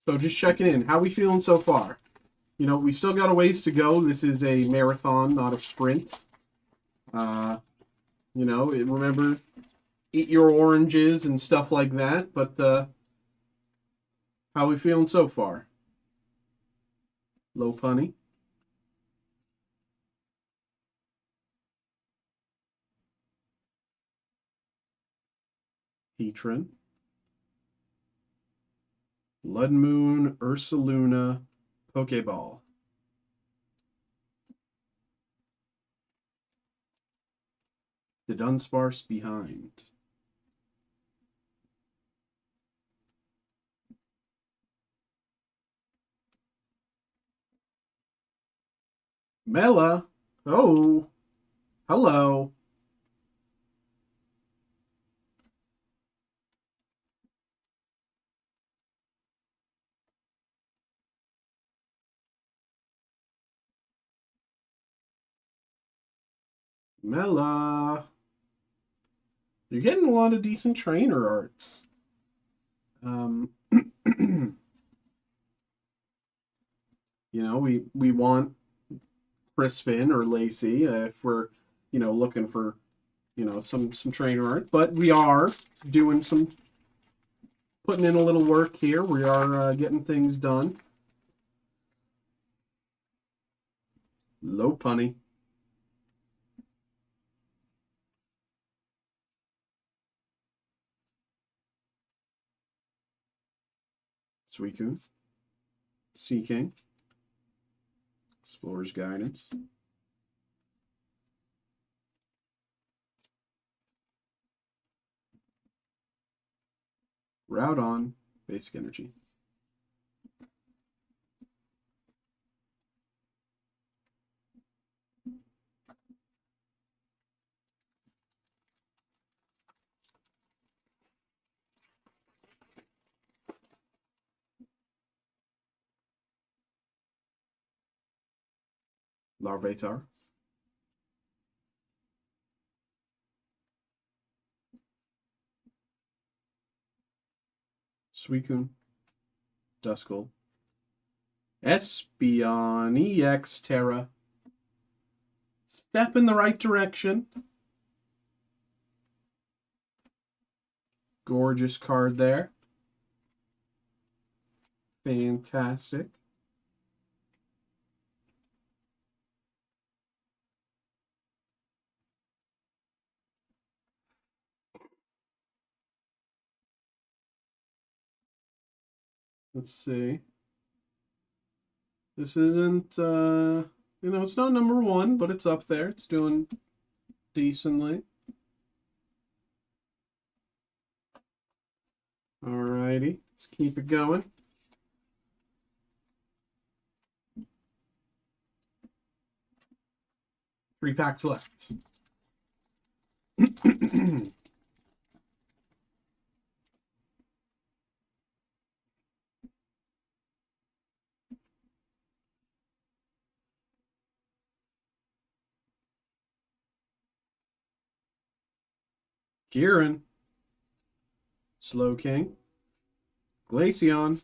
S1: So just checking in. How we feeling so far? You know, we still got a ways to go. This is a marathon, not a sprint. You know, remember, eat your oranges and stuff like that. But how we feeling so far? Low punny. Heatran. Blood Moon, Ursaluna, Pokeball. The Dunsparce behind. Mela. Oh. Hello. Mela. You're getting a lot of decent trainer arts. You know, we want Crispin or Lacey if we're, you know, looking for, you know, some trainer art. But we are doing some, putting in a little work here. We are getting things done. Low punny. Suicune. Seaking. Explorer's Guidance. Groudon. Basic Energy. Larvitar. Suicune. Duskull. Espeon EX Terra. Step in the right direction. Gorgeous card there. Fantastic. Let's see. This isn't, you know, it's not number one, but it's up there. It's doing decently. Alrighty, let's keep it going. Three packs left. Kieran. Slowking. Glaceon.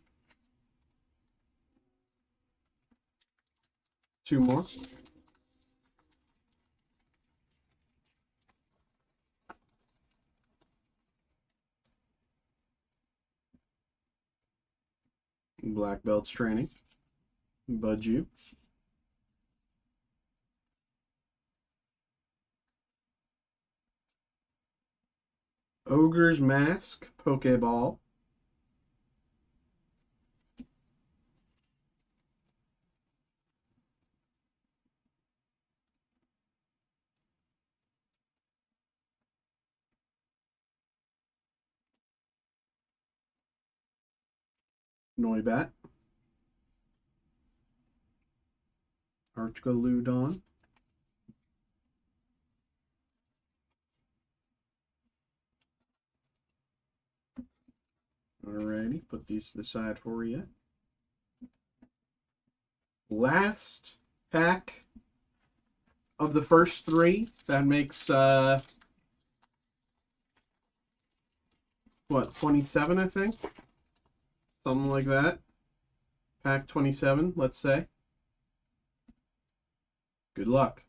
S1: Two more. Black Belt's Training. Budju. Ogre's Mask. Pokeball. Noibat. Archgaludon. Alrighty, put these to the side for you. Last pack of the first three. That makes, what, 27, I think? Something like that. Pack 27, let's say. Good luck.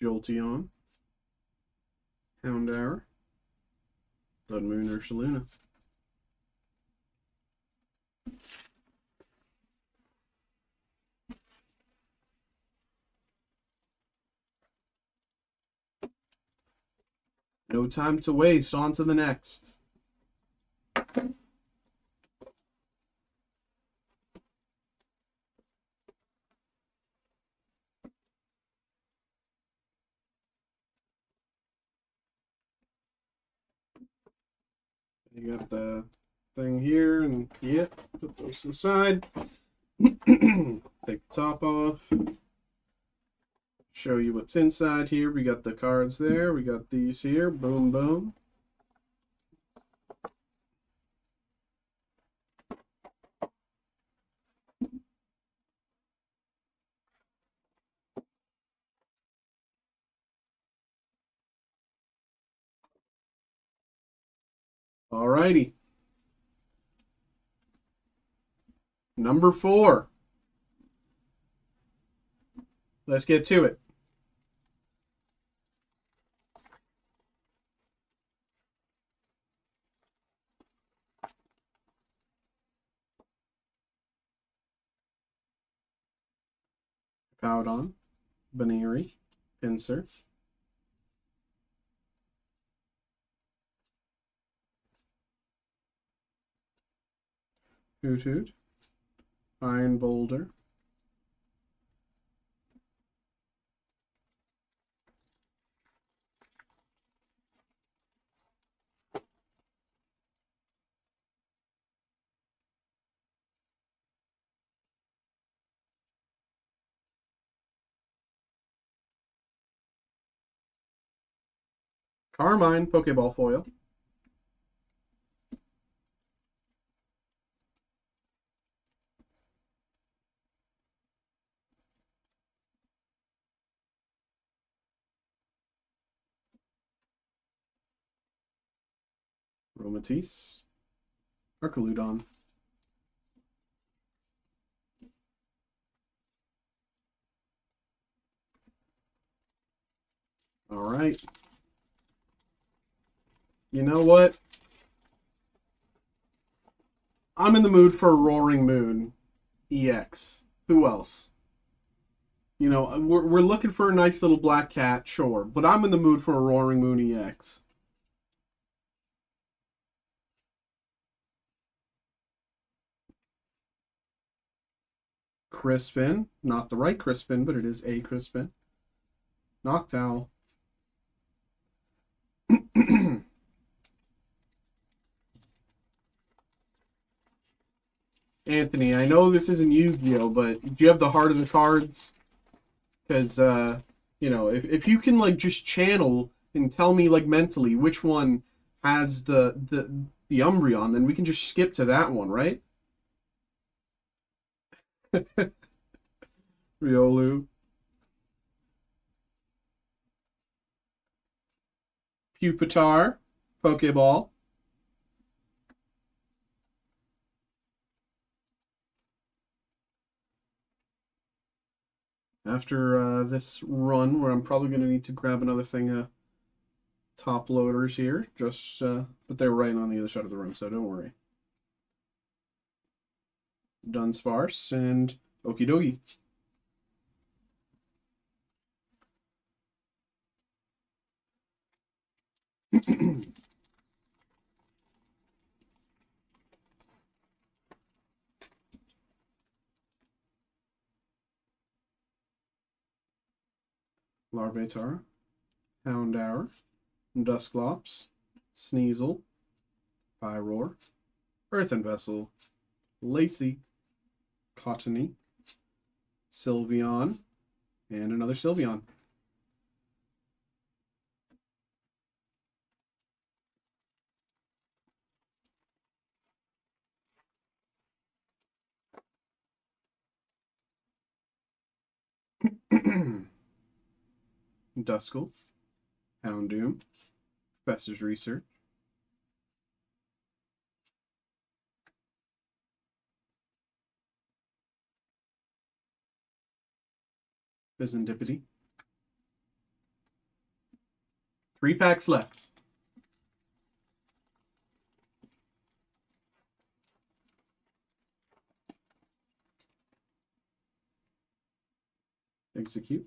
S1: Jolteon, Houndour, Blood Moon Ursaluna. No time to waste. On to the next. You got the thing here, and yeah, put those to the side. Take the top off. Show you what's inside here. We got the cards there. We got these here. Boom, boom. Alrighty. Number 4. Let's get to it. Powdon, Baneri, Pinsir, Hoot Hoot, Iron Boulder, Carmine Pokeball Foil, Romatisse, Arcaludon, Alright. You know what? I'm in the mood for a Roaring Moon EX. Who else? You know, we're looking for a nice little black cat, sure. But I'm in the mood for a Roaring Moon EX. Crispin. Not the right Crispin, but it is a Crispin. Noctowl. Anthony, I know this isn't Yu-Gi-Oh, but do you have the heart of the cards? Because, you know, if you can, like, just channel and tell me, like, mentally which one has the Umbreon, then we can just skip to that one, right? Riolu. Pupitar. Pokeball. After this run, where I'm probably going to need to grab another thing of top loaders here, just but they're right on the other side of the room, so don't worry. Dunsparce and Okidogi. Larvitar, Houndour, Dusclops, Sneasel, Pyroar, Earthen Vessel, Lacey, Cottony, Sylveon, and another Sylveon. Duskull, Houndoom, Professor's Research, Bizendipity, 3 packs left. Execute.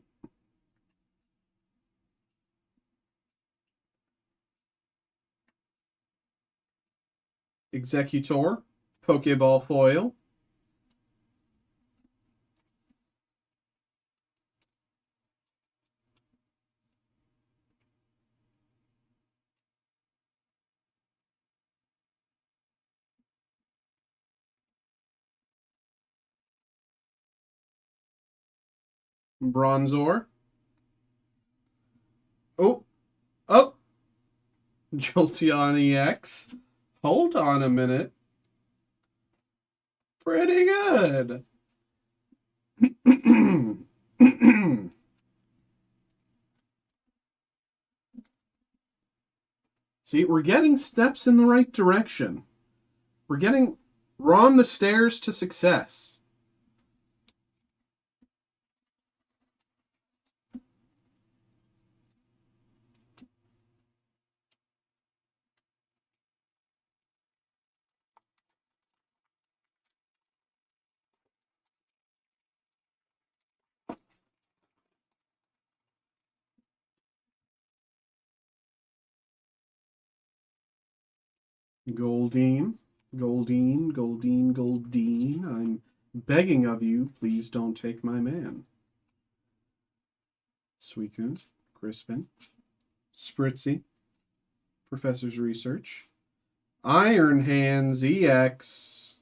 S1: Executor. Pokeball foil. Bronzor. Oh. Oh. Jolteon EX. Hold on a minute. Pretty good. See, we're getting steps in the right direction. We're on the stairs to success. Goldeen, Goldeen, Goldeen, Goldeen. I'm begging of you, please don't take my man. Suicune, Crispin, Spritzy, Professor's Research, Iron Hands EX.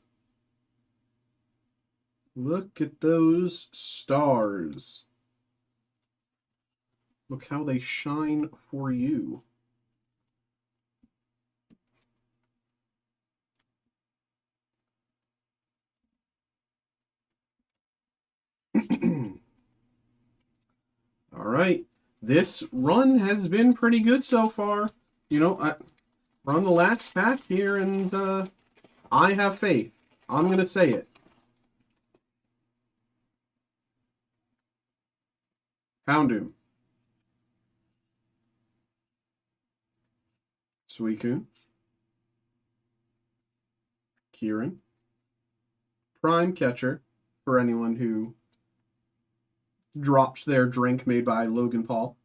S1: Look at those stars. Look how they shine for you. All right. This run has been pretty good so far. You know, we're on the last pack here, and I have faith. I'm going to say it. Houndoom. Suicune. Kieran. Prime Catcher, for anyone who dropped their drink made by Logan Paul.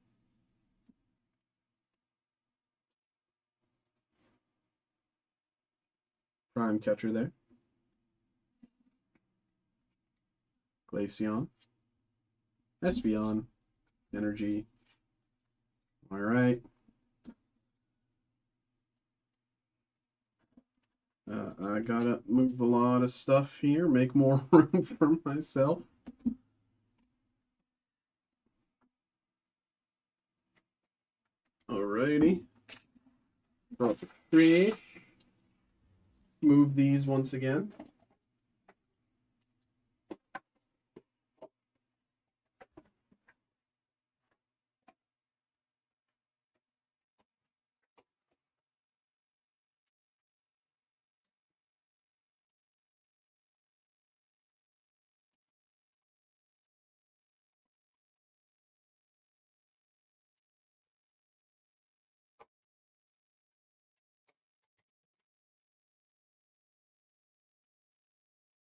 S1: Prime Catcher there. Glaceon. Espeon. Energy. All right. I gotta move a lot of stuff here, make more room for myself. Alrighty. Drop 3. Move these once again.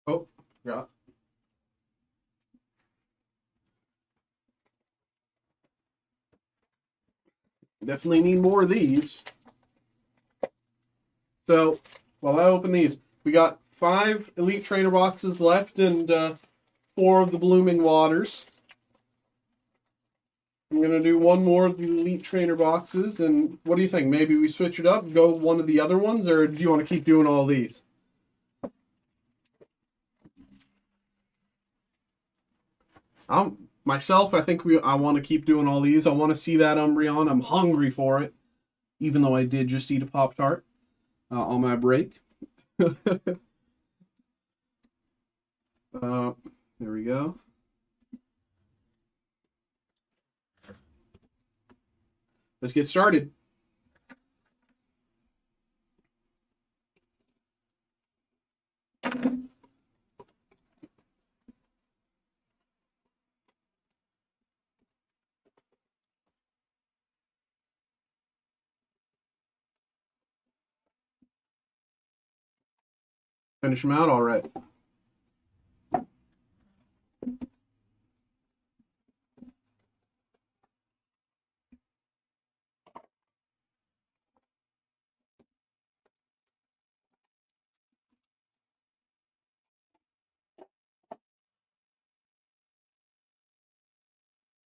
S1: Oh, yeah. Definitely need more of these. So, while I open these, we got 5 Elite Trainer boxes left and 4 of the Blooming Waters. I'm going to do one more of the Elite Trainer boxes, and what do you think? Maybe we switch it up, go one of the other ones, or do you want to keep doing all these? Myself, I think I want to keep doing all these. I want to see that Umbreon. I'm hungry for it, even though I did just eat a Pop-Tart on my break. There we go. Let's get started. Finish them out all right.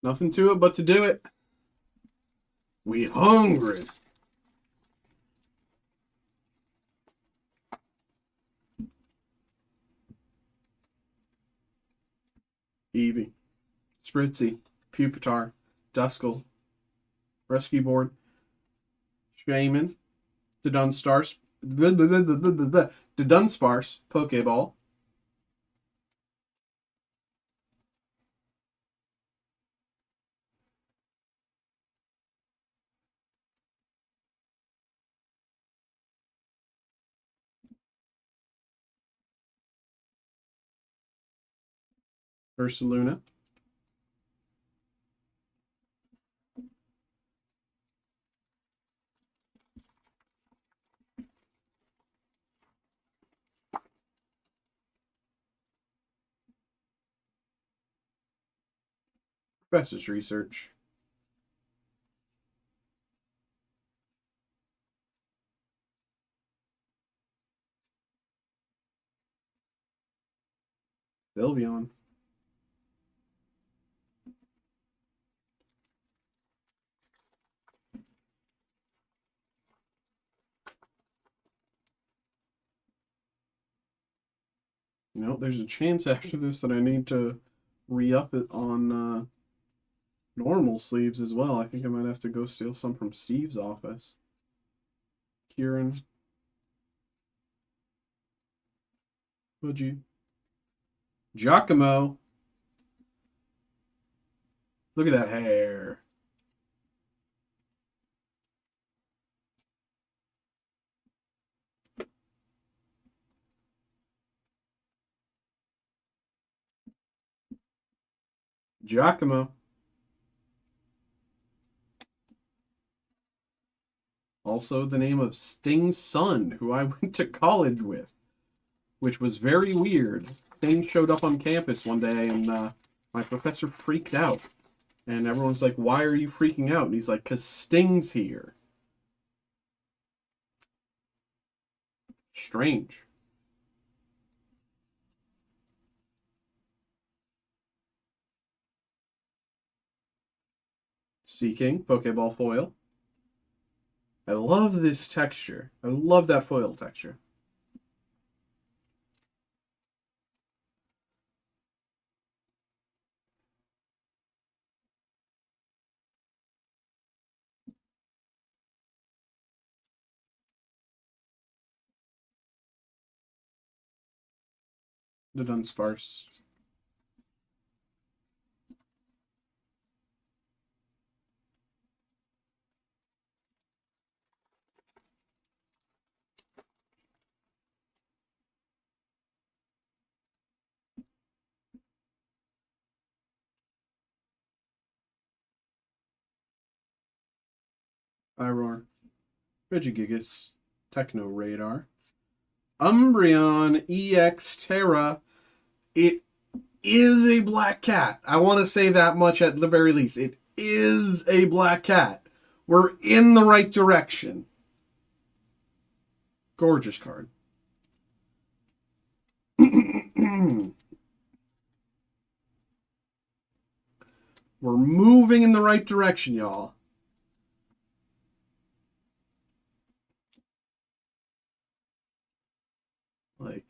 S1: Nothing to it but to do it. We hungry. Eevee, Spritzy, Pupitar, Duskull, Rescue Board, Shaman, the Dunsparce, Pokeball, Ursaluna, Professor's Research, Sylveon, you know, there's a chance after this that I need to re-up it on normal sleeves as well. I think I might have to go steal some from Steve's office. Kieran. Would you? Giacomo. Look at that hair. Giacomo. Also the name of Sting's son, who I went to college with, which was very weird. Sting showed up on campus one day, and my professor freaked out. And everyone's like, why are you freaking out? And he's like, because Sting's here. Strange. Seeking, Pokeball foil. I love this texture. I love that foil texture. The Dunsparce. Iroar. Regigigas. Techno Radar. Umbreon EX Terra. It is a black cat. I want to say that much at the very least. It is a black cat. We're in the right direction. Gorgeous card. We're moving in the right direction, y'all. Like,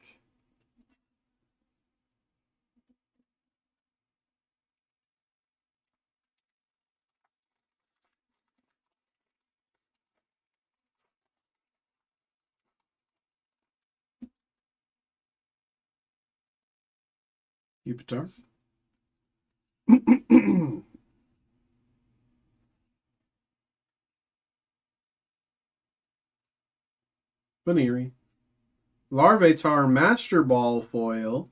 S1: Pupitar. Baneri. Larvitar Master Ball foil.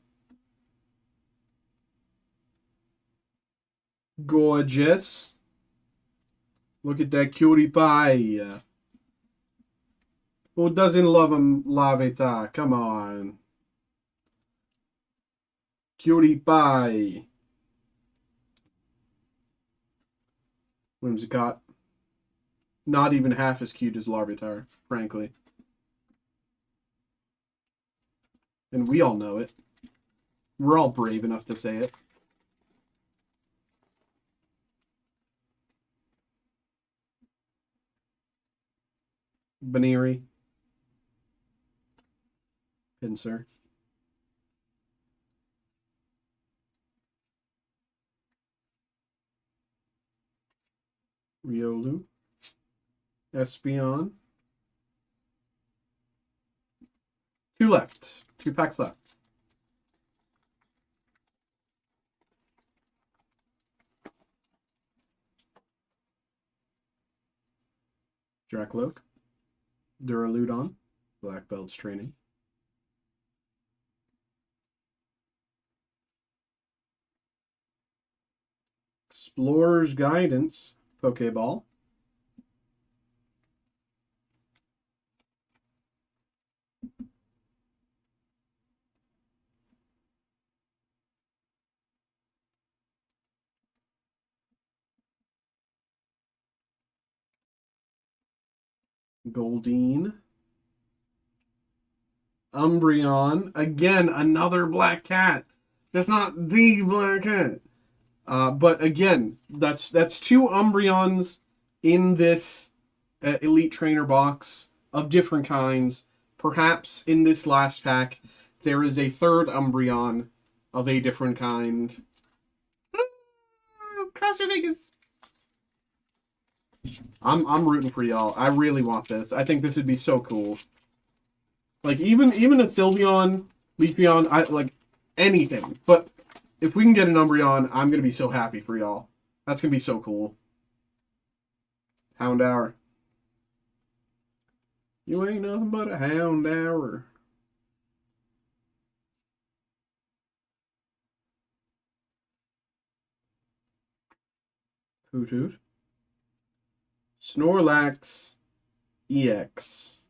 S1: Gorgeous. Look at that cutie pie. Who doesn't love a Larvitar? Come on. Cutie Pie. Whimsicott. Not even half as cute as Larvitar, frankly. And we all know it. We're all brave enough to say it. Baneri. Pinsir. Riolu. Espeon. 2 left. 2 packs left. Drakloak. Duraludon. Black Belt's training. Explorer's Guidance. Pokeball. Goldeen. Umbreon. Again, another black cat. Just not the black cat. But again, that's 2 Umbreons in this Elite Trainer box of different kinds. Perhaps in this last pack, there is a 3rd Umbreon of a different kind. Cross your fingers. I'm rooting for y'all. I really want this. I think this would be so cool. Like even a Sylveon, Leafeon, I like anything. But if we can get an Umbreon, I'm gonna be so happy for y'all. That's gonna be so cool. Houndour. You ain't nothing but a Houndour. Hoot Hoot. Snorlax EX.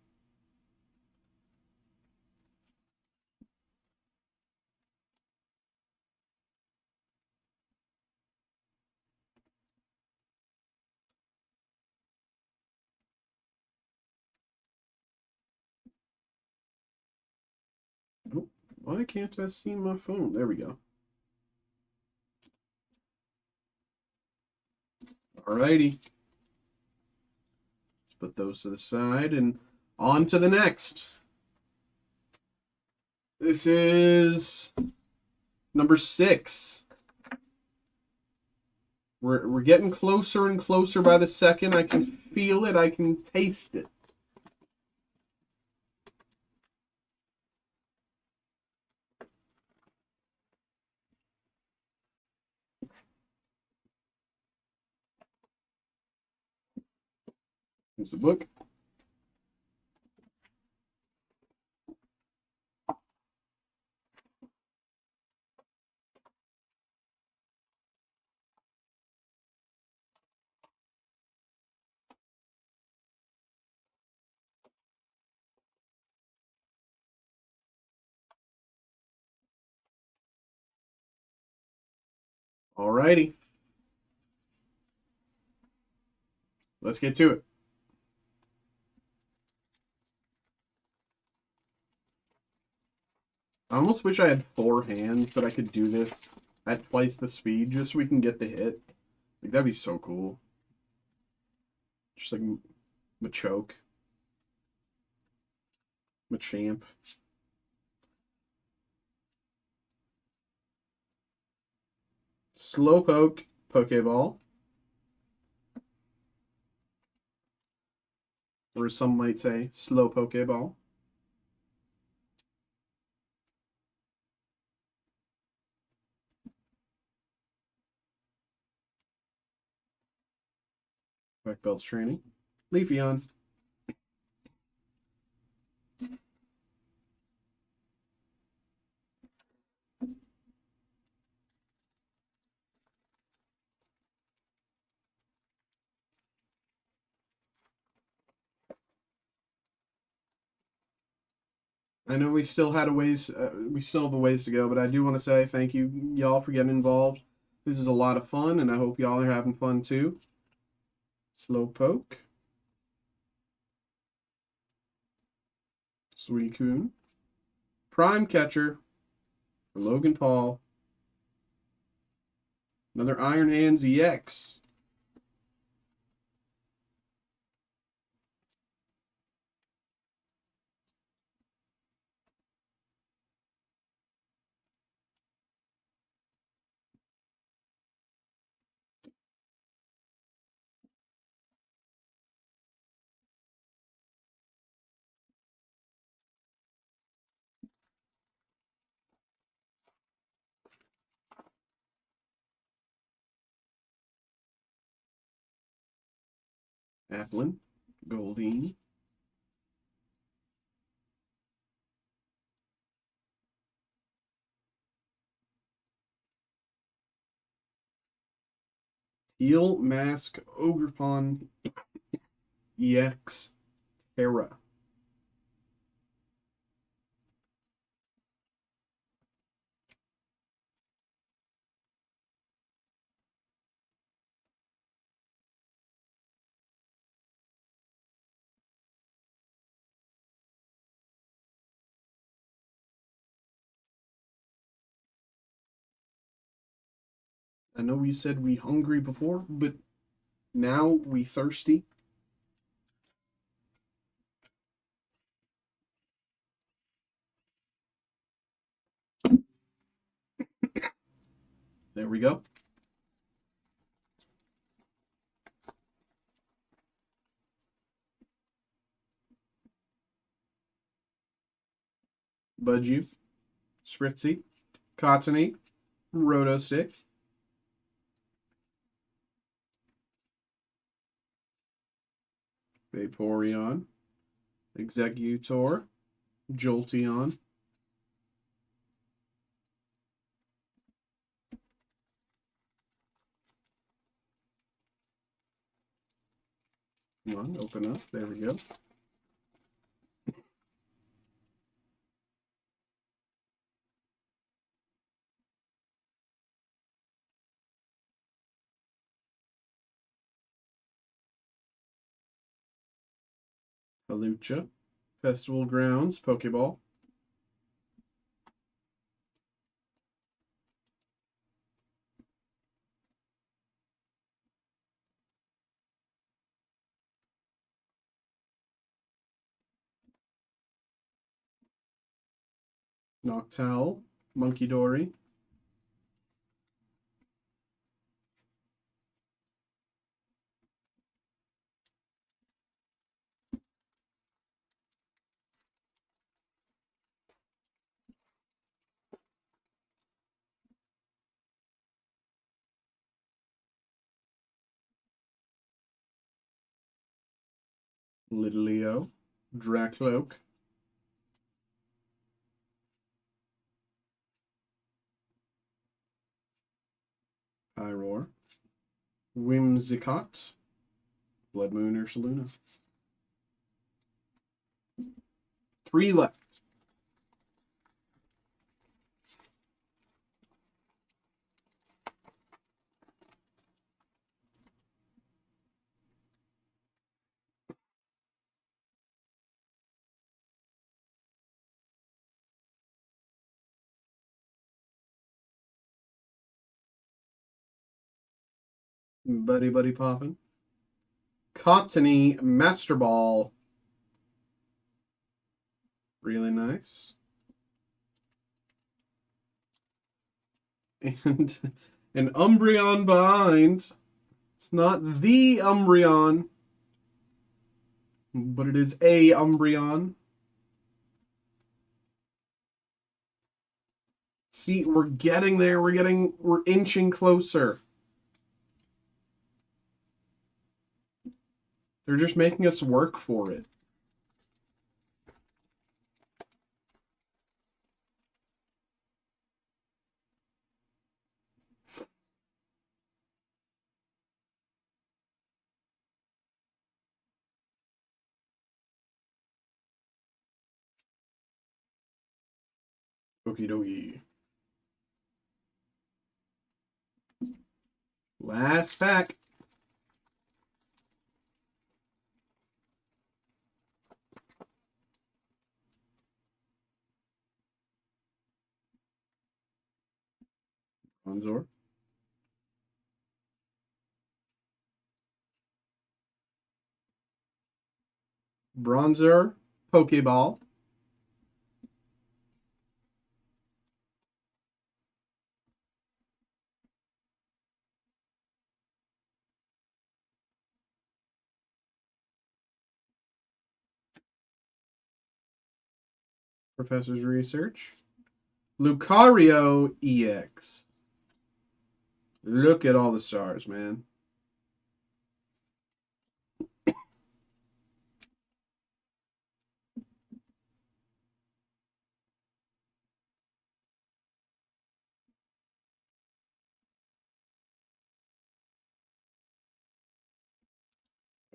S1: Oh, why can't I see my phone? There we go. Alrighty. Let's put those to the side and on to the next. This is number 6. We're getting closer and closer by the second. I can feel it. I can taste it. Here's the book. Alrighty. Let's get to it. I almost wish I had 4 hands, but I could do this at twice the speed just so we can get the hit. Like, that'd be so cool. Just like Machoke. Machamp. Slowpoke Pokeball. Or some might say, slow Pokeball. Black Belt's training. Leafeon. I know we still had a ways, we still have a ways to go, but I do want to say thank you, y'all, for getting involved. This is a lot of fun, and I hope y'all are having fun too. Slowpoke. Suicune. Prime Catcher for Logan Paul. Another Iron Hands EX. Applin. Goldeen. Teal Mask Ogrepon EX Terra. I know we said we hungry before, but now we thirsty. There we go. Budgie. Spritzy. Cottony. Roto Stick. Vaporeon. Executor. Jolteon. Come on, open up. There we go. Halucha. Festival Grounds. Pokeball. Noctowl. Monkey Dory. Litleo. Dracloak. Pyroar. Whimsicott. Blood Moon Ursaluna. 3 left. Buddy poppin'. Cottony Master Ball. Really nice. And an Umbreon behind. It's not the Umbreon, but it is a Umbreon. See, we're getting there. We're inching closer. They're just making us work for it. Okie dokie. Last pack. Bronzor. Bronzer Pokeball. Professor's Research. Lucario EX. Look at all the stars, man.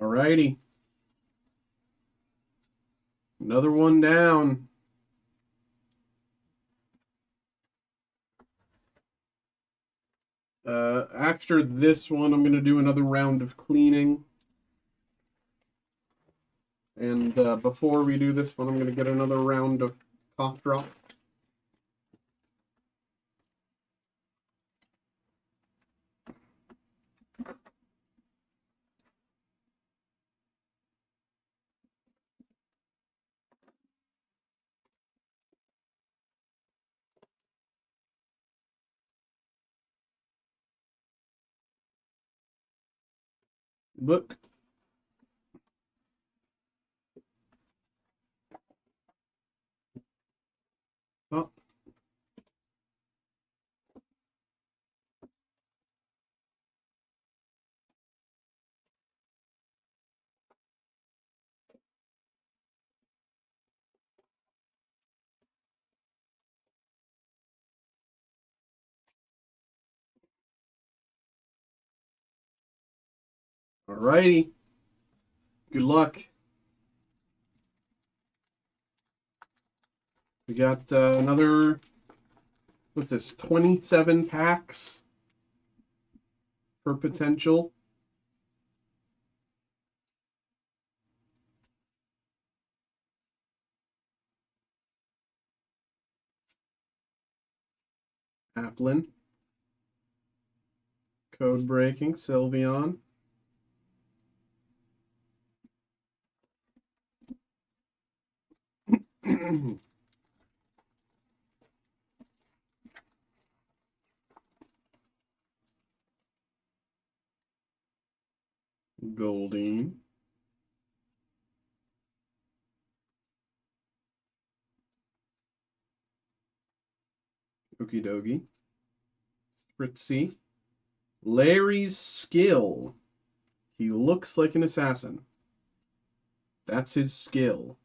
S1: Alrighty. Another one down. After this one, I'm going to do another round of cleaning. And before we do this one, I'm going to get another round of cough drop. Look. Oh. Alrighty. Good luck. We got another, what's this, 27 packs for potential. Applin. Code breaking, Sylveon. Goldeen. Okie dokie. Spritzy. Larry's skill. He looks like an assassin. That's his skill.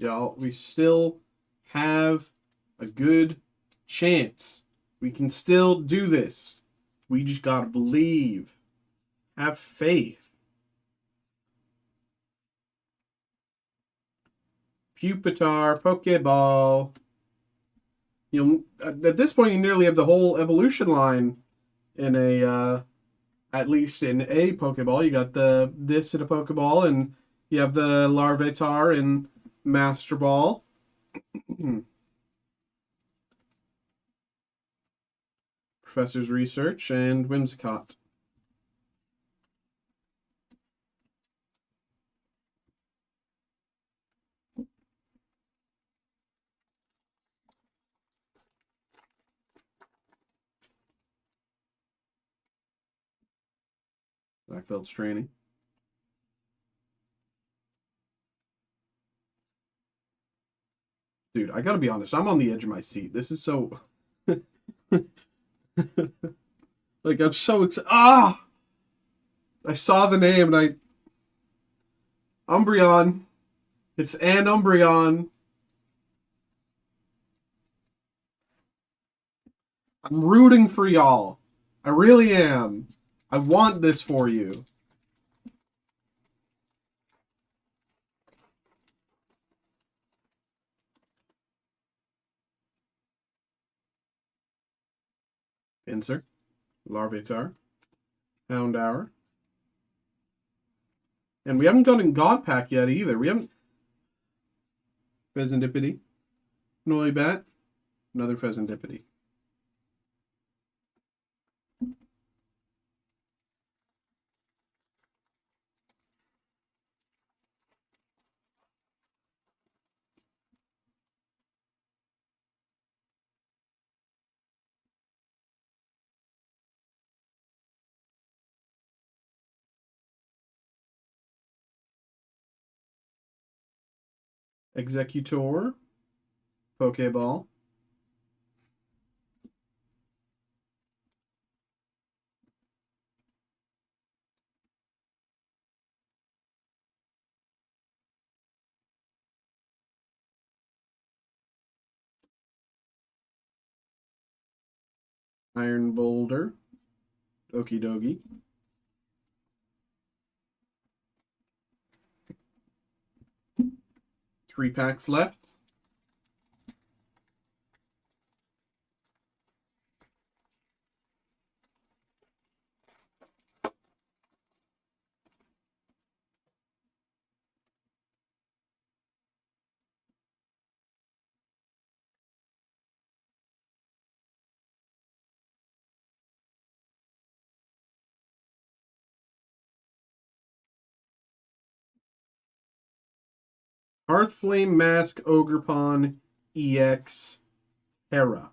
S1: Y'all, we still have a good chance. We can still do this. We just gotta believe. Have faith. Pupitar, Pokeball. You'll at this point you nearly have the whole evolution line in a at least in a Pokeball. You got this in a Pokeball, and you have the Larvitar in Master Ball. Professor's Research and Whimsicott. Black Belt's training. Dude, I gotta be honest. I'm on the edge of my seat. This is so. Like, I'm so excited. Ah! I saw the name and I. Umbreon. It's an Umbreon. I'm rooting for y'all. I really am. I want this for you. Pinsir. Larvitar. Houndour. And we haven't gotten God Pack yet either. We haven't. Pheasantipity. Noibat. Another Pheasantipity. Executor. Pokeball. Iron Boulder. Okie dokie. Three packs left. Hearthflame Mask Ogerpon EX Terra.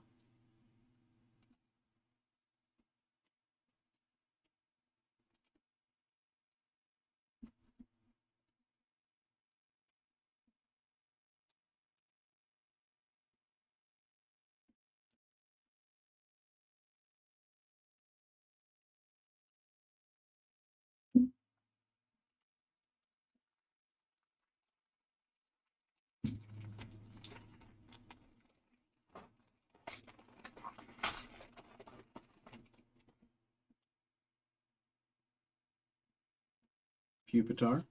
S1: Pupitar.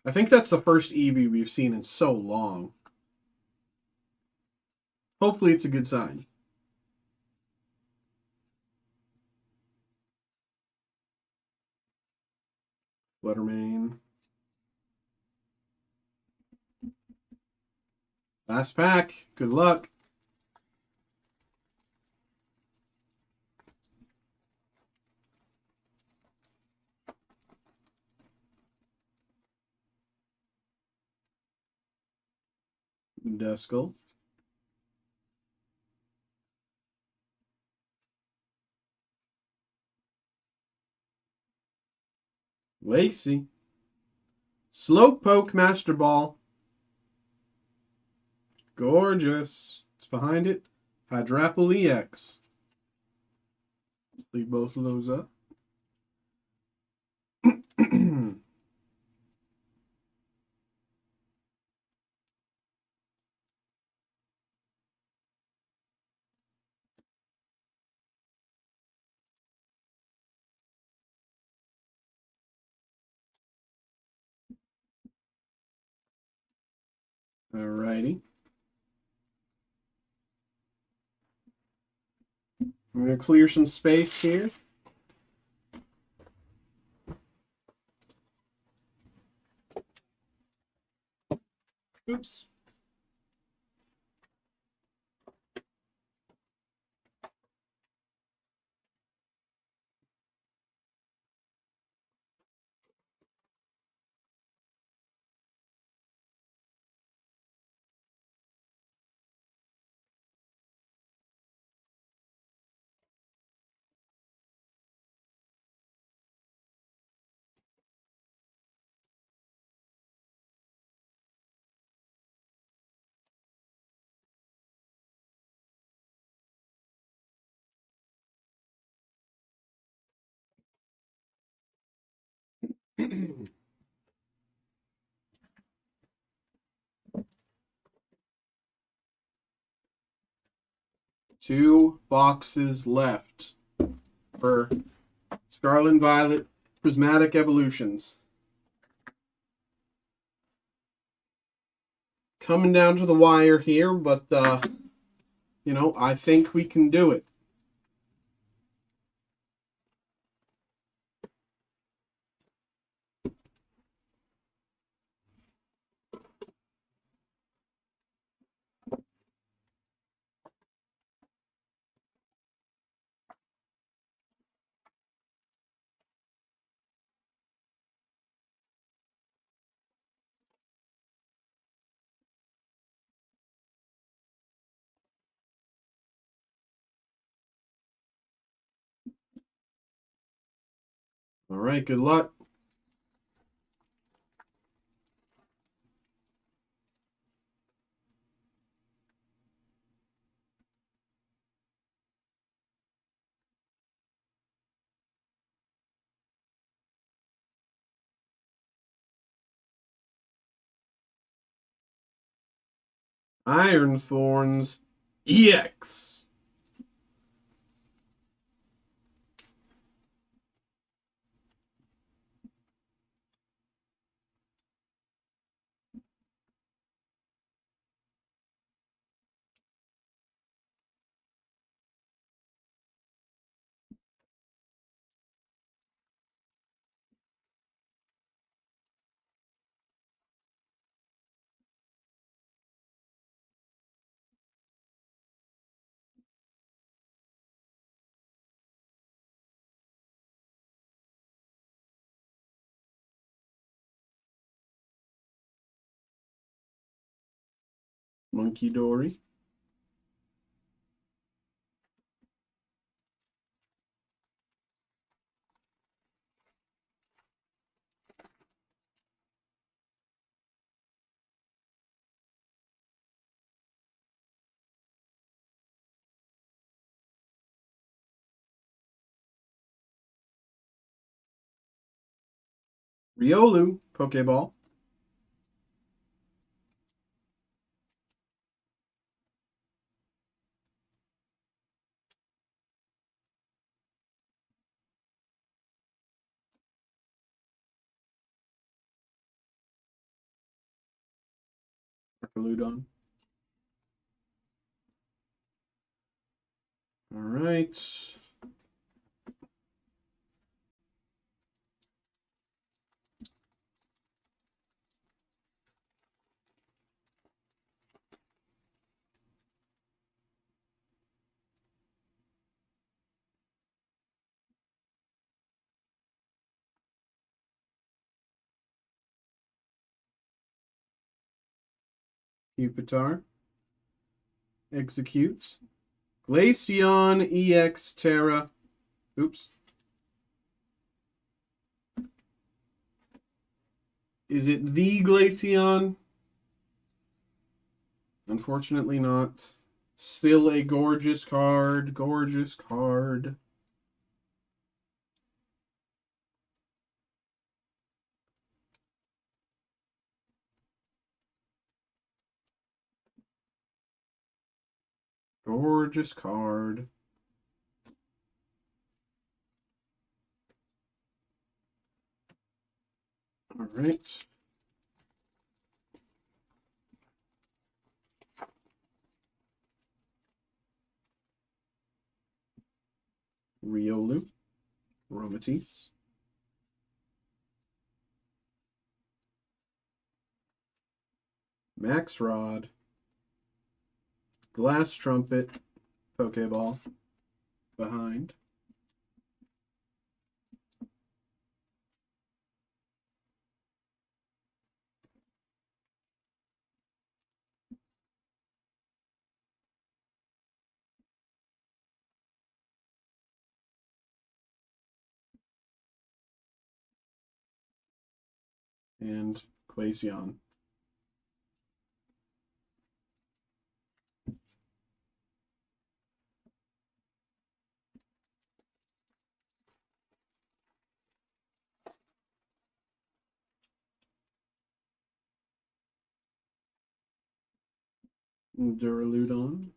S1: I think that's the first Eevee we've seen in so long. Hopefully it's a good sign. Fluttermane. Last pack. Good luck. Duskull. Lacey. Slowpoke Master Ball. Gorgeous. It's behind it. Hydrapple EX. Let's leave both of those up. Alrighty. I'm going to clear some space here. Oops. Two boxes left for Scarlet and Violet Prismatic Evolutions. Coming down to the wire here, but, you know, I think we can do it. All right, good luck. Iron Thorns EX. Monkey Dory. Riolu Pokeball. Ludon. All right. Pupitar. Executes. Glaceon EX Terra. Oops. Is it the Glaceon? Unfortunately not. Still a gorgeous card. Gorgeous card. Gorgeous card. All right. Riolu. Romatis. Max Rod. Glass Trumpet. Pokeball. Behind. And Glaceon. Duraludon.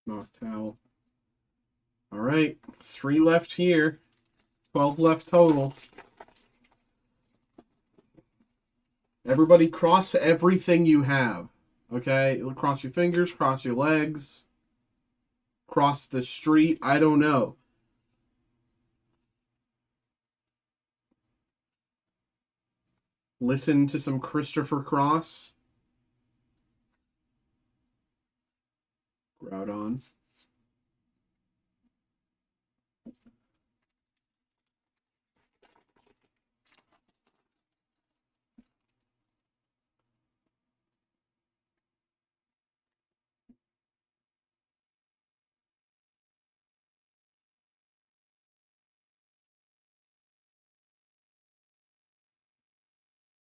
S1: Noctowl. All right, 3 left here. 12 left total. Everybody cross everything you have. Okay? Cross your fingers, cross your legs, cross the street. I don't know. Listen to some Christopher Cross. Groudon.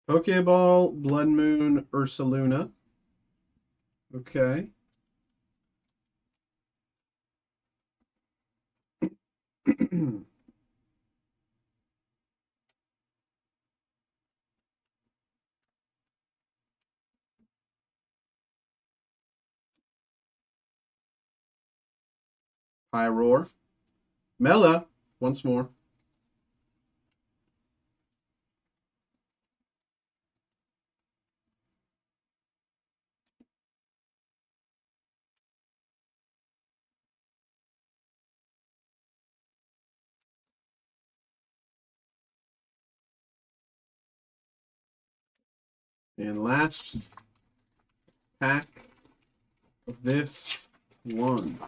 S1: Pokeball, Blood Moon, Ursaluna. Okay. High Roar. Mela, once more. And last pack of this one.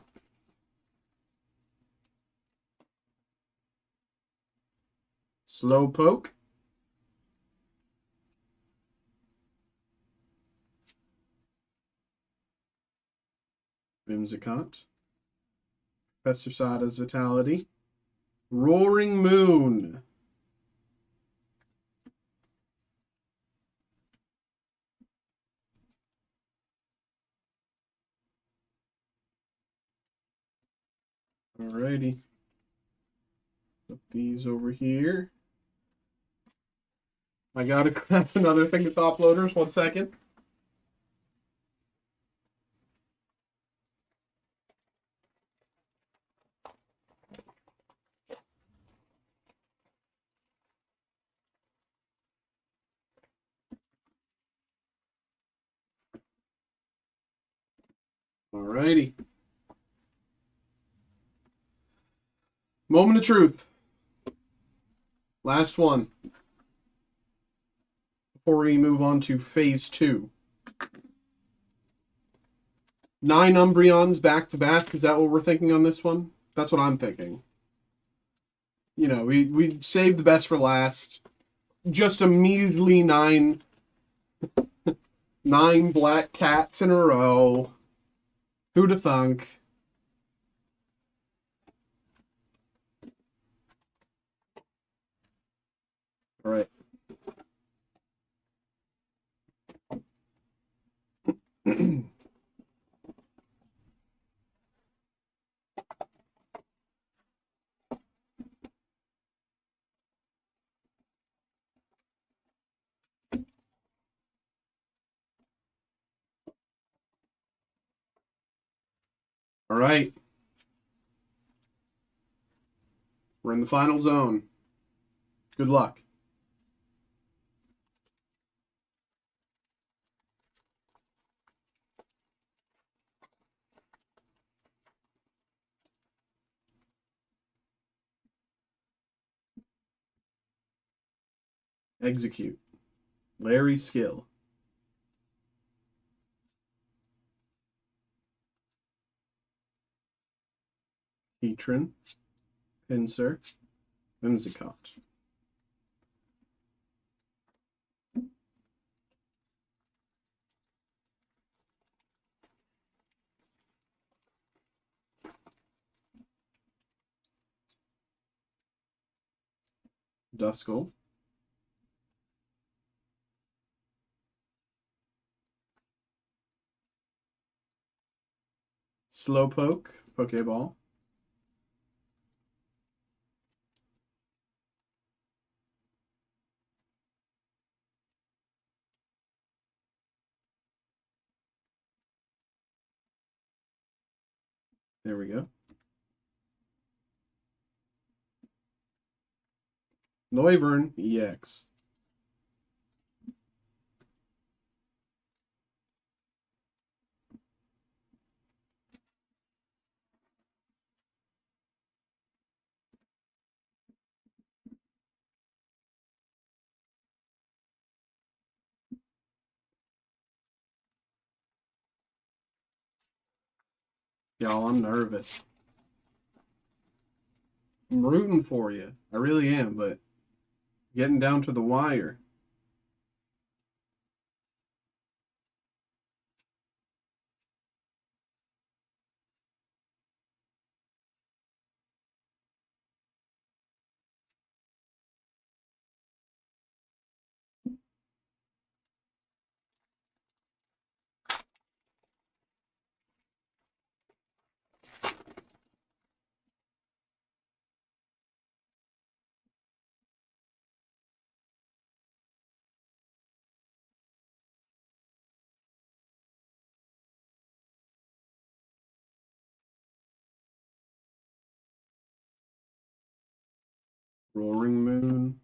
S1: Slowpoke. Whimsicott. Professor Sada's Vitality. Roaring Moon. Alrighty. Put these over here. I gotta grab another thing of top loaders. 1 second. Alrighty. Moment of truth. Last one. Before we move on to phase 2. 9 Umbreons back to back. Is that what we're thinking on this one? That's what I'm thinking. You know, we saved the best for last. Just a measly 9 black cats in a row. Who'da thunk? All right. All right. We're in the final zone. Good luck. Execute. Larry Skill. Heatran. Pinsir. Whimsicott. Duskull. Slowpoke. Pokeball. There we go. Noivern EX. Y'all, I'm nervous. I'm rooting for you. I really am, but getting down to the wire. Roaring Moon.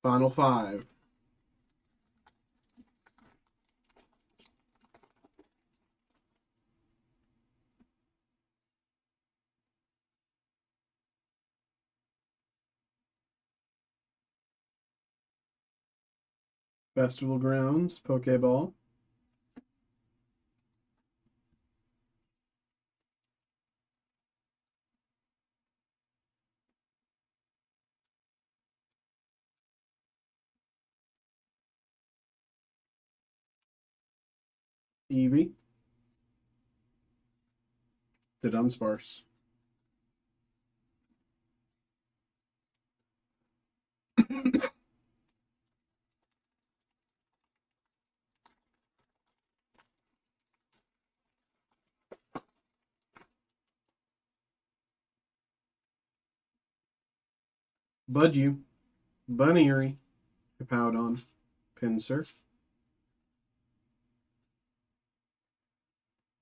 S1: Final 5. Festival Grounds, Pokeball. Eevee. The Dunsparce. Budgie. Bunnery. Hippowdon. Pinsir.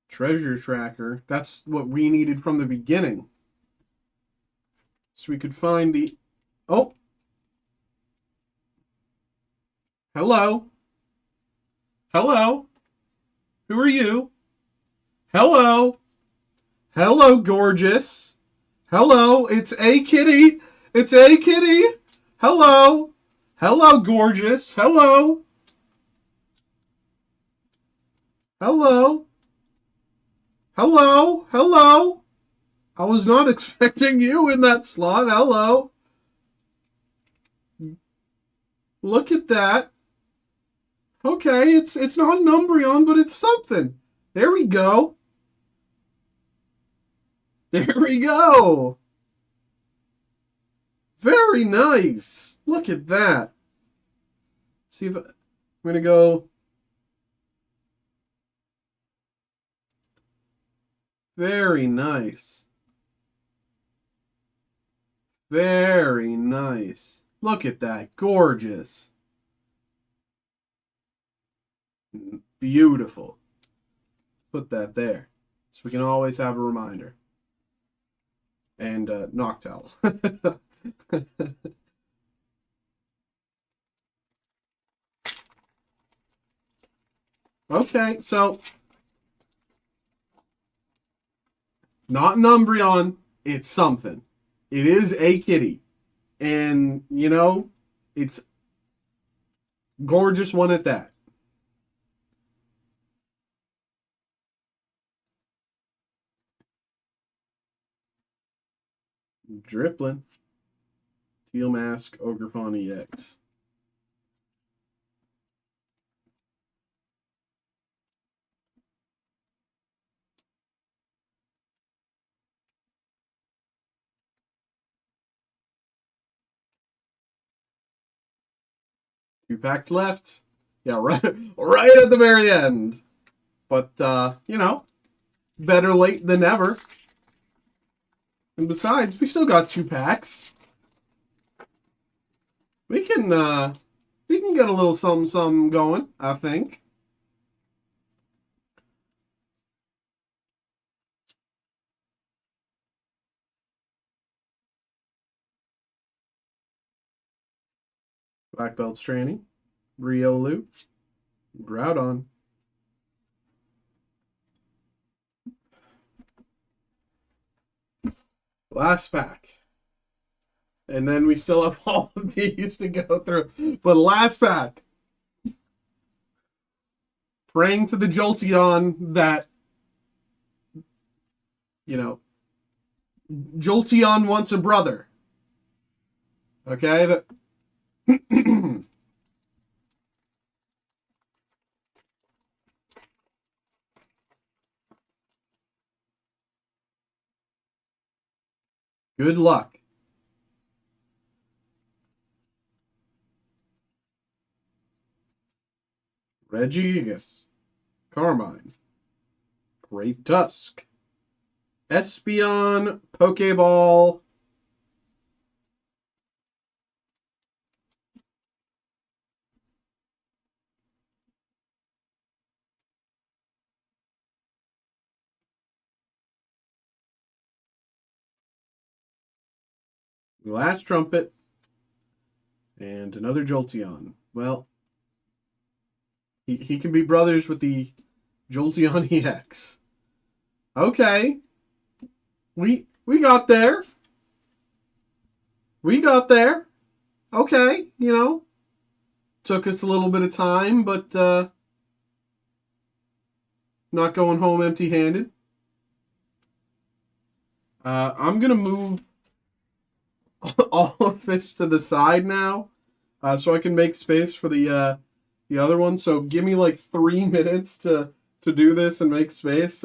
S1: Treasure Tracker. That's what we needed from the beginning. So we could find the... Oh! Hello? Hello? Who are you? Hello? Hello, gorgeous. Hello, it's A Kitty. It's A Kitty. Hello. Hello, gorgeous. Hello. Hello. Hello. Hello. I was not expecting you in that slot. Hello. Look at that. Okay, it's not an Umbreon, but it's something. There we go. There we go. Very nice. Look at that. See if I'm going to go. Very nice. Very nice. Look at that. Gorgeous. Beautiful. Put that there. So we can always have a reminder. And Noctowl. Okay, so not an Umbreon, it's something. It is A Kitty. And, you know, it's gorgeous one at that. Dripplin. Teal Mask, Ogrefon EX. Two packs left. Yeah, right at the very end. But, you know, better late than never. And besides, we still got 2 packs. We can get a little something going, I think. Black Belt's training. Riolu. Groudon. Last pack. And then we still have all of these to go through. But last pack. Praying to the Jolteon that, you know, Jolteon wants a brother. Okay? That. Good luck. Regigigas. Carmine. Great Tusk. Espeon. Pokeball. Last Trumpet. And another Jolteon. Well, he can be brothers with the Jolteon EX. Okay. We got there. We got there. Okay, took us a little bit of time, but not going home empty-handed. I'm going to move all of this to the side now so I can make space for the other one. So give me like 3 minutes to do this and make space.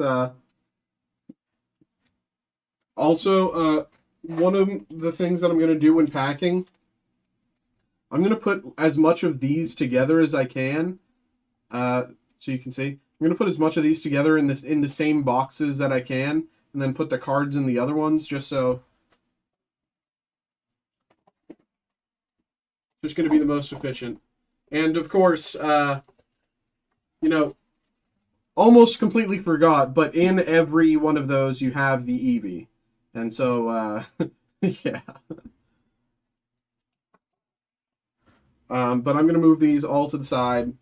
S1: Also, one of the things that I'm going to do when packing, I'm going to put as much of these together as I can. So you can see, I'm going to put as much of these together in the same boxes that I can, and then put the cards in the other ones, just going to be the most efficient. And of course, almost completely forgot, but in every one of those you have the Eevee. And so, yeah. But I'm going to move these all to the side.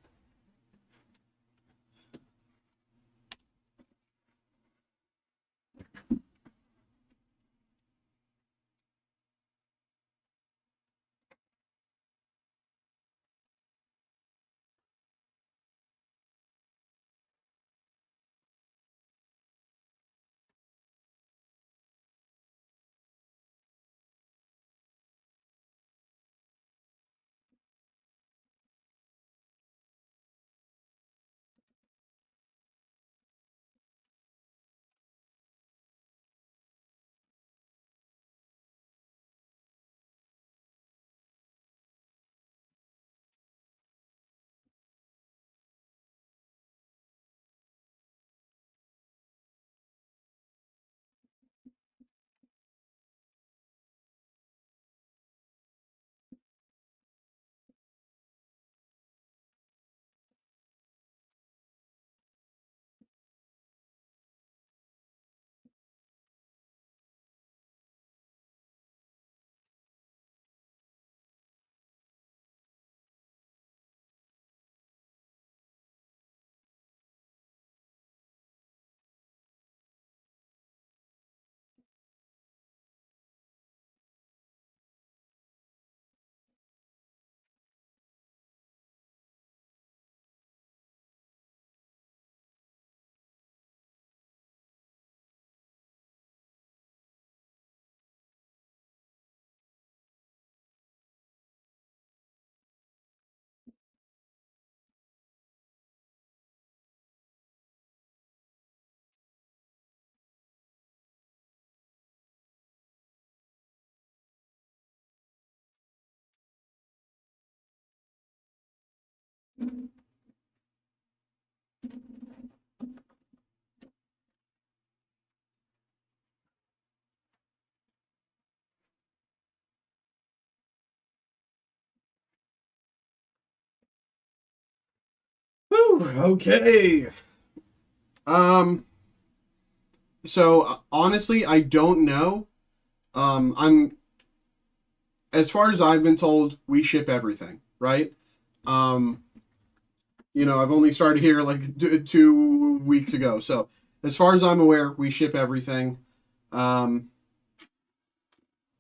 S1: Woo! Okay. So honestly, I don't know. I'm as far as I've been told, we ship everything, right? Um, I've only started here like 2 weeks ago, so as far as I'm aware, we ship everything. Um,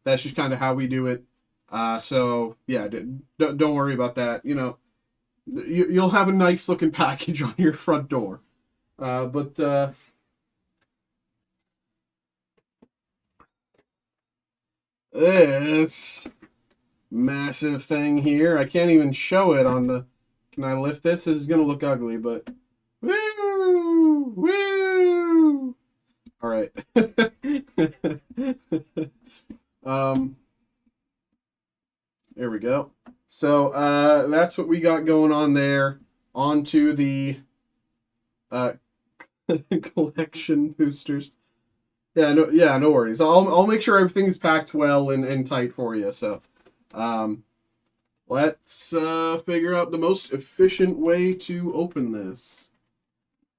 S1: that's just kind of how we do it. So yeah, don't worry about that. You'll have a nice looking package on your front door. But this massive thing here, I can't even show it on the. Can I lift this? This is gonna look ugly, but woo, woo. All right. um, there we go. So that's what we got going on there. On to the uh, collection boosters. Yeah, no worries. I'll make sure everything's packed well and tight for you. So, let's figure out the most efficient way to open this.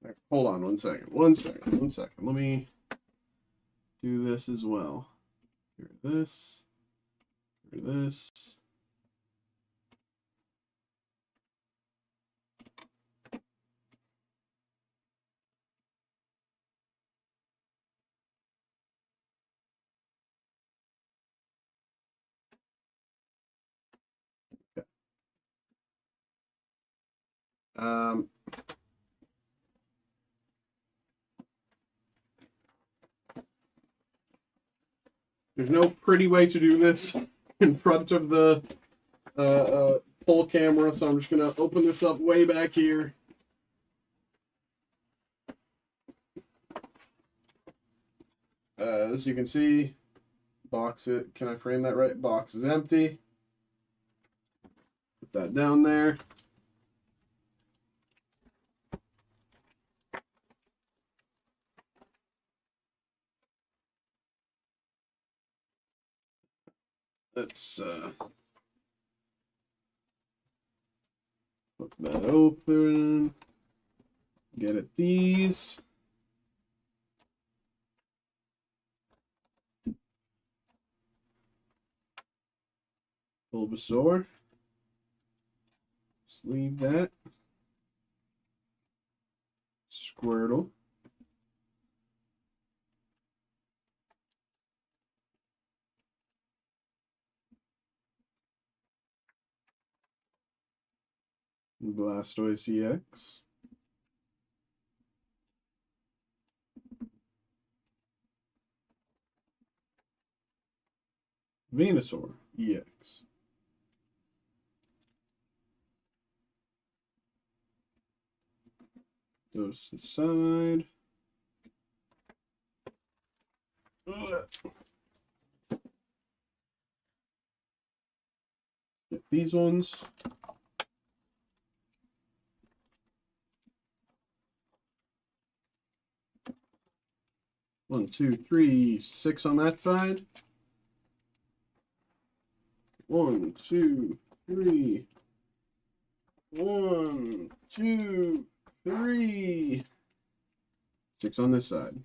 S1: Right, hold on one second. One second. Let me do this as well. Here this. Here this. Okay. Um, there's no pretty way to do this in front of the pull camera, so I'm just gonna open this up way back here. As you can see, can I frame that right? Box is empty. Put that down there. Let's put that open. Get at these. Bulbasaur. Just leave that. Squirtle. Blastoise EX. Venusaur EX. Goes to the side. Get these ones. One, two, three, 6 on that side. 1, 2, 3. 1, 2, 3. 6 on this side.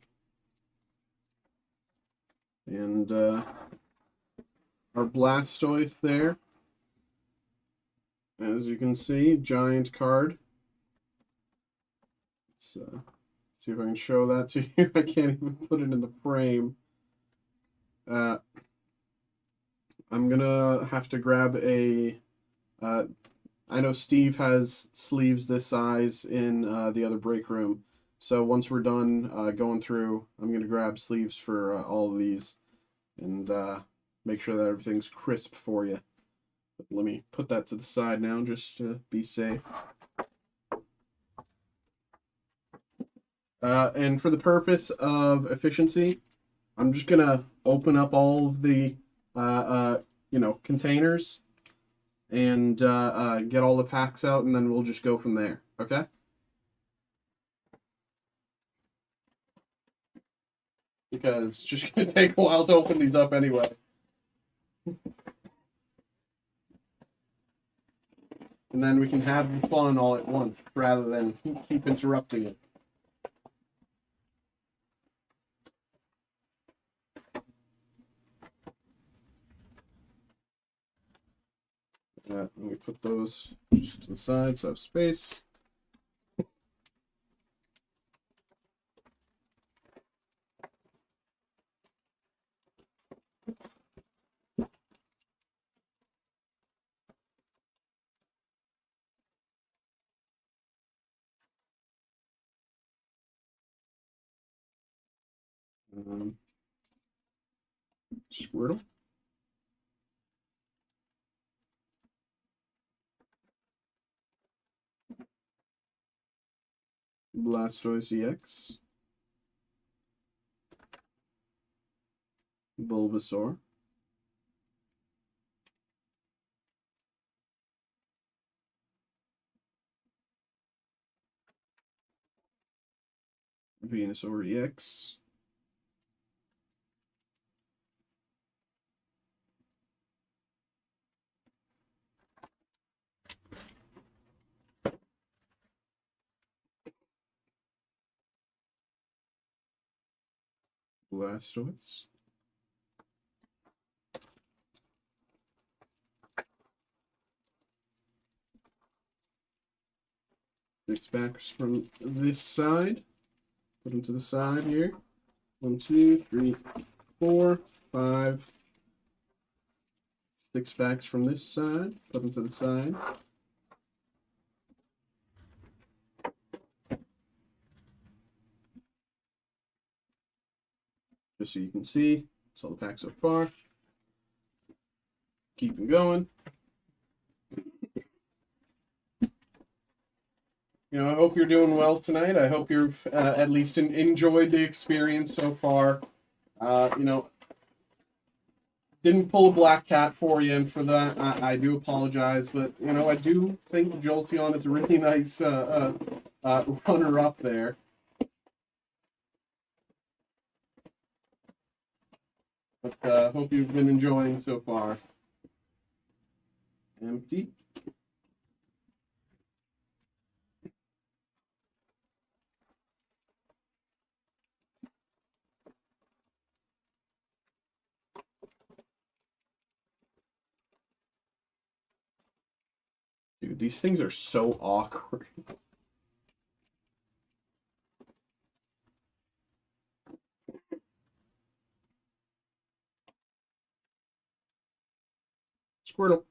S1: And our Blastoise there. As you can see, giant card. Let's see if I can show that to you. I can't even put it in the frame. I'm gonna have to grab a. I know Steve has sleeves this size in the other break room. So once we're done going through, I'm gonna grab sleeves for all of these and make sure that everything's crisp for you. But let me put that to the side now, just to be safe. And for the purpose of efficiency, I'm just gonna open up all of the containers and get all the packs out, and then we'll just go from there. Okay? Because it's just gonna take a while to open these up anyway. and then we can have fun all at once rather than keep interrupting it. Let me put those just to the side so I have space. Squirtle. Blastoise EX. Bulbasaur. Venusaur EX. Blastoise. Six packs from this side. Put them to the side here. 1, 2, 3, 4, 5. 6 packs from this side. Put them to the side. Just so you can see, that's all the packs so far. Keep them going. You know, I hope you're doing well tonight. I hope you've at least enjoyed the experience so far. You know, didn't pull a black cat for you, and for that, I do apologize. But, you know, I do think Jolteon is a really nice runner-up there. But hope you've been enjoying so far. Empty. Dude, these things are so awkward. Squirtle.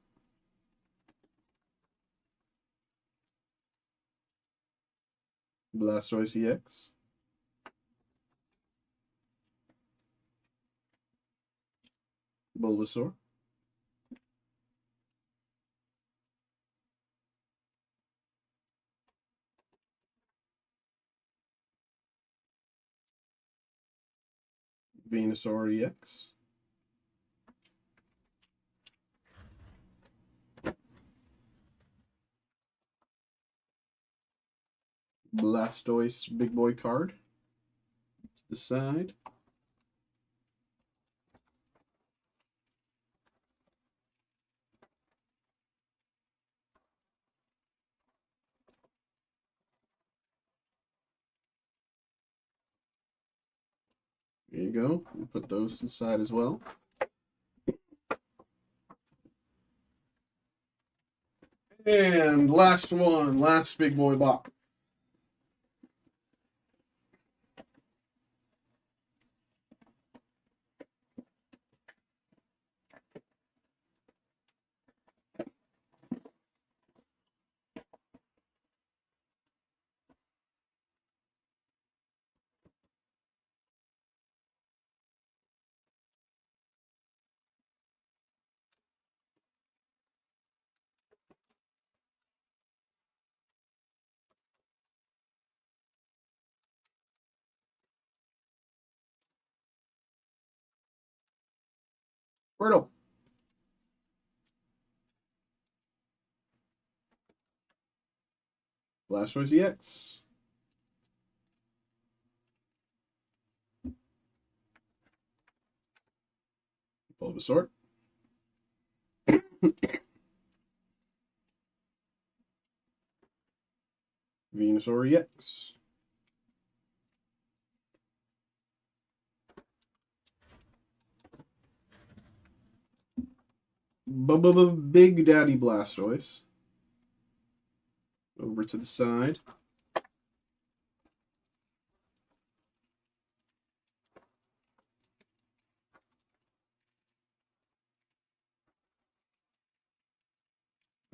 S1: Blastoise EX. Bulbasaur. Venusaur EX. Blastoise big boy card. To the side. There you go. We'll put those to the side as well. And last one, last big boy box. Squirtle. Blastoise EX. Bulbasaur. Venusaur EX. Big Daddy Blastoise. Over to the side.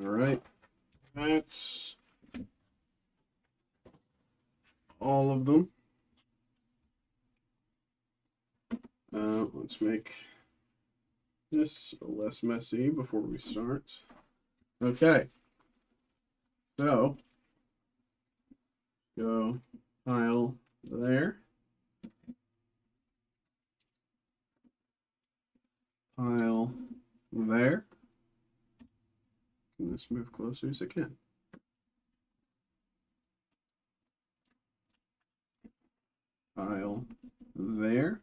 S1: All right. That's all of them. Let's make this less messy before we start. Okay. So, go pile there. Pile there. Can this move closer as it can? Pile there.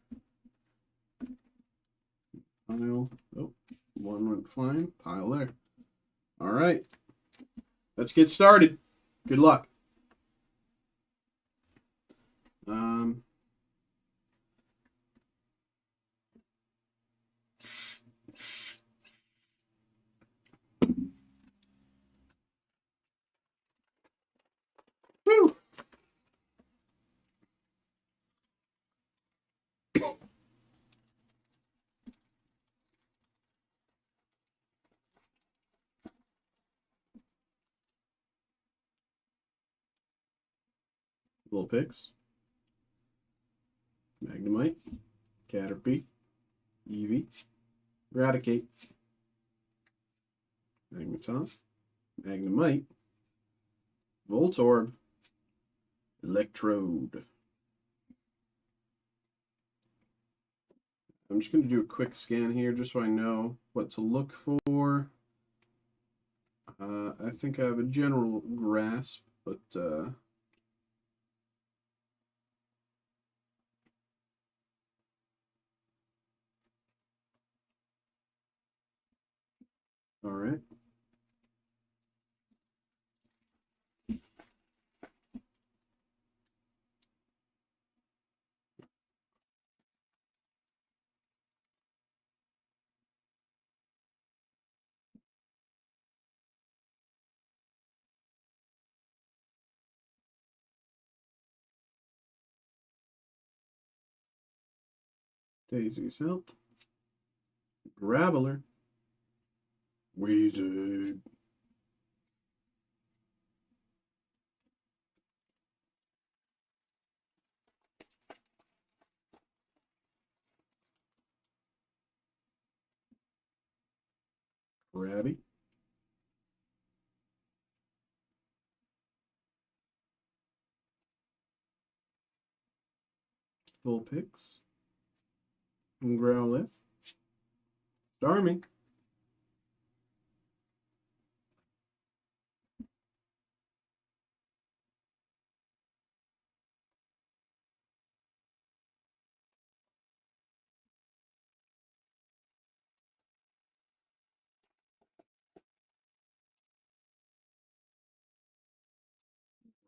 S1: Pile. Oh, one went flying. Pile there. All right. Let's get started. Good luck. Woo! Vulpix, Magnemite, Caterpie, Eevee, Eradicate, Magneton, Magnemite, Voltorb, Electrode. I'm just going to do a quick scan here just so I know what to look for. I think I have a general grasp, but all right. Daisy's help. Graveler. Wizard. Krabby. Vulpix. Growlithe. Starmie.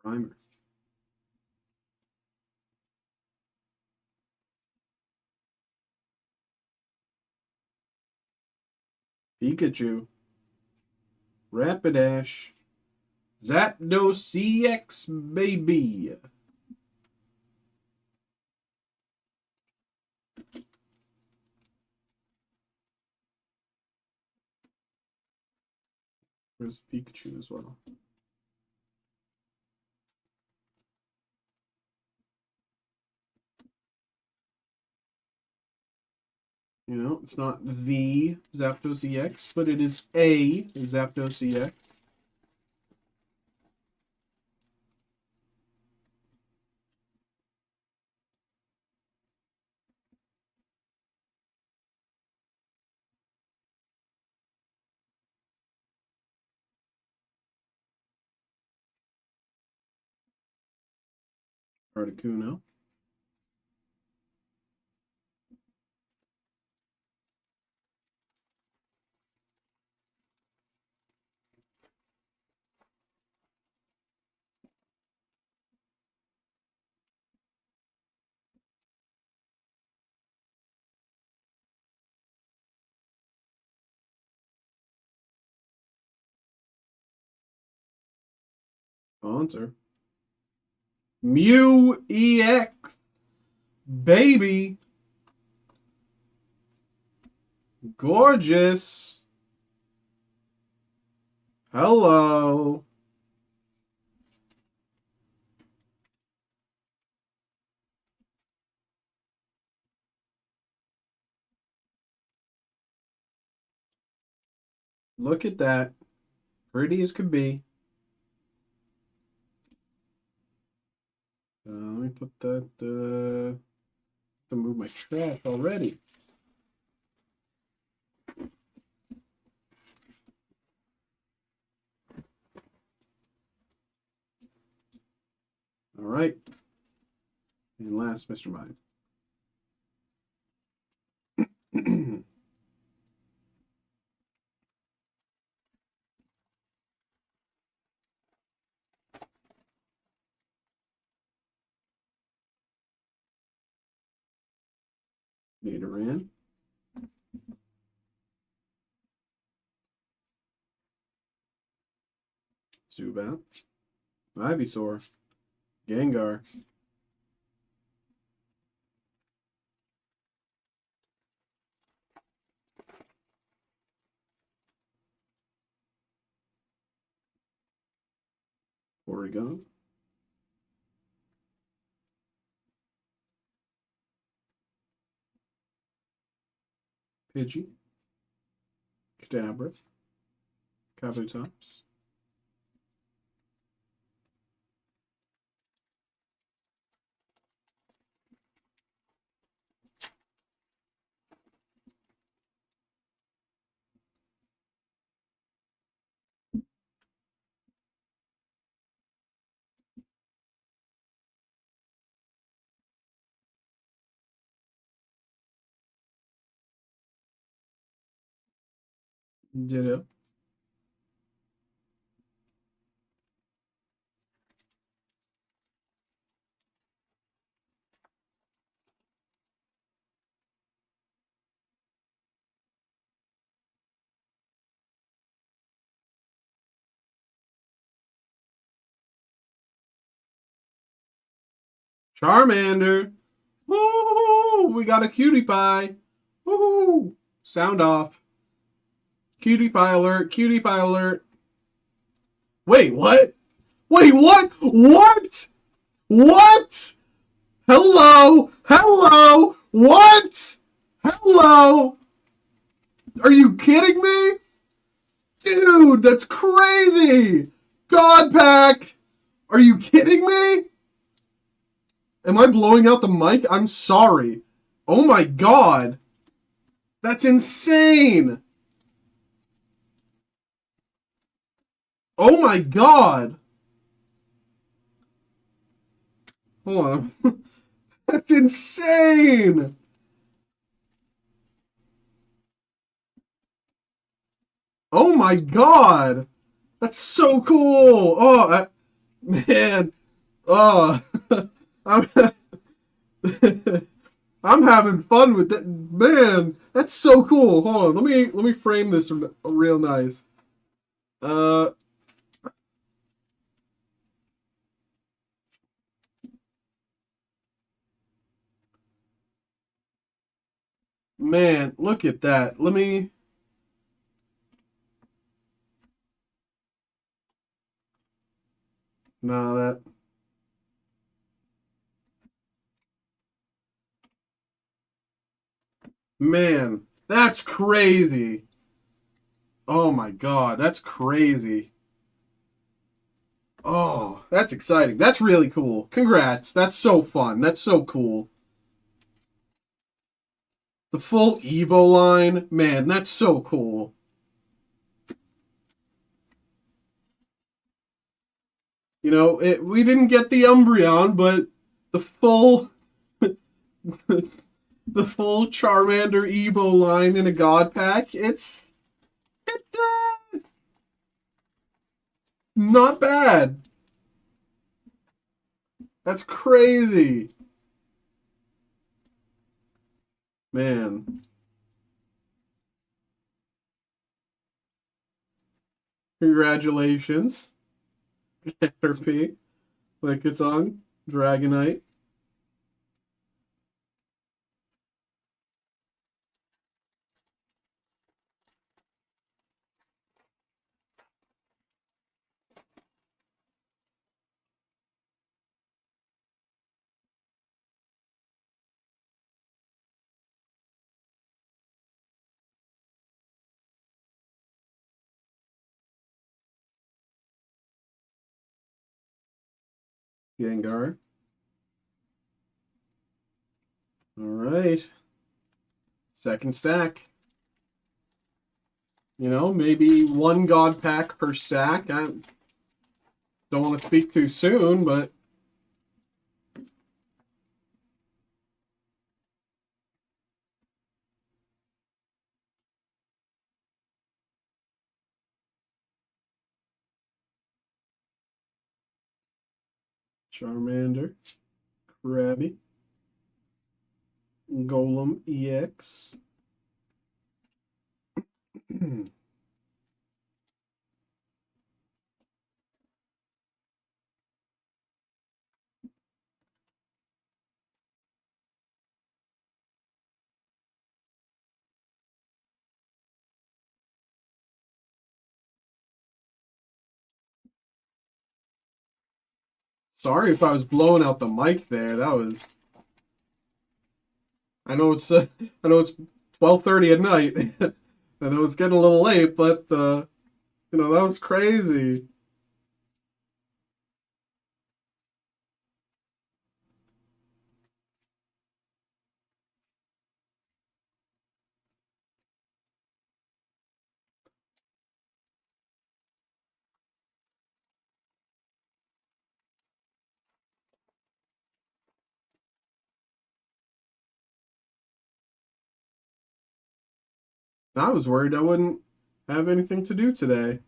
S1: Primer. Pikachu. Rapidash. Zapdos CX, baby. There's Pikachu as well. You know, it's not the Zapdos EX, but it is a Zapdos EX. Articuno. Sponsor. Mew EX. Baby. Gorgeous. Hello. Look at that. Pretty as could be. Let me put that, to move my trash already. All right. And last, Mr. Mime. Nidoran. Zubat. Ivysaur. Gengar. Oregon. Pidgey. Kadabra. Kabutops. Ditto. Charmander. Woo! We got a cutie pie. Woo! Sound off. Cutie pie alert. Cutie pie alert. Wait, what? Wait, what? What? What? Hello? Hello? What? Hello? Are you kidding me? Dude, that's crazy. God Pack. Are you kidding me? Am I blowing out the mic? I'm sorry. Oh my god. That's insane. Oh my god. Hold on. That's insane. Oh my god. That's so cool. Oh, man. Oh. I'm, I'm having fun with that. Man, that's so cool. Hold on. Let me frame this real nice. Uh Man, look at that. Let me. No, that. Man, that's crazy. Oh my god, that's crazy. Oh, that's exciting. That's really cool. Congrats. That's so fun. That's so cool. The full Evo line. Man, that's so cool. You know, we didn't get the Umbreon, but the full the full Charmander Evo line in a God Pack, it's not bad. That's crazy. Man. Congratulations. Caterpie, like it's on Dragonite. Gengar. All right. Second stack. You know, maybe one God pack per stack. I don't want to speak too soon, but Charmander, Krabby, Golem EX. Sorry if I was blowing out the mic there. That was. I know it's 12:30 at night. I know it's getting a little late, but you know that was crazy. I was worried I wouldn't have anything to do today.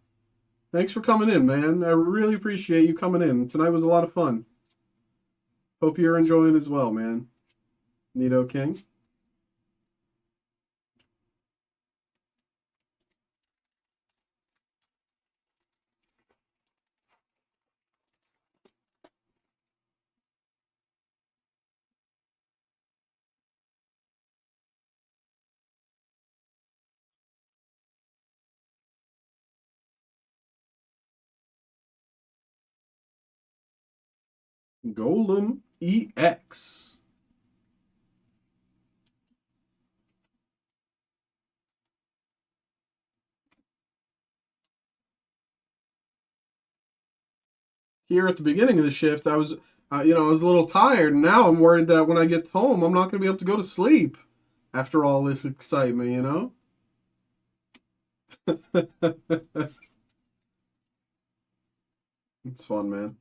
S1: Thanks for coming in, man. I really appreciate you coming in. Tonight was a lot of fun. Hope you're enjoying as well, man. Nido King. Golem EX. Here at the beginning of the shift, I was, I was a little tired. Now I'm worried that when I get home, I'm not going to be able to go to sleep after all this excitement, you know? It's fun, man.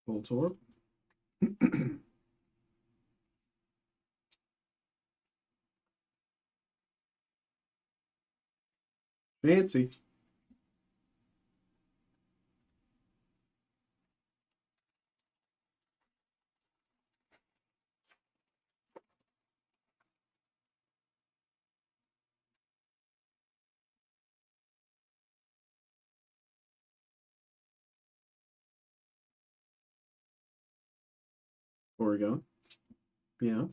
S1: Voltorb. Fancy. Oregon. Yeah.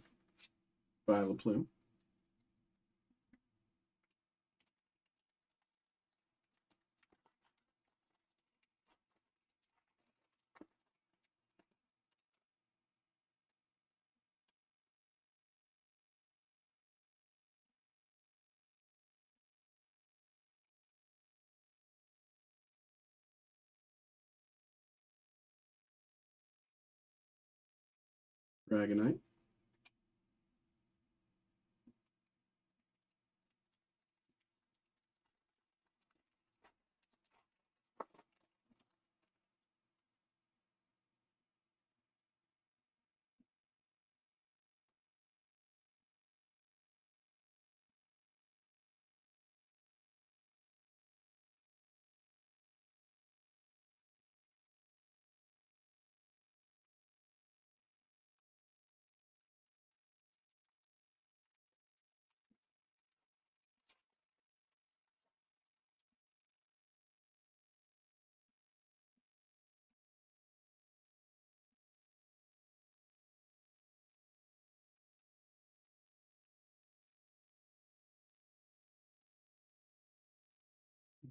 S1: Violet Plume. Dragonite.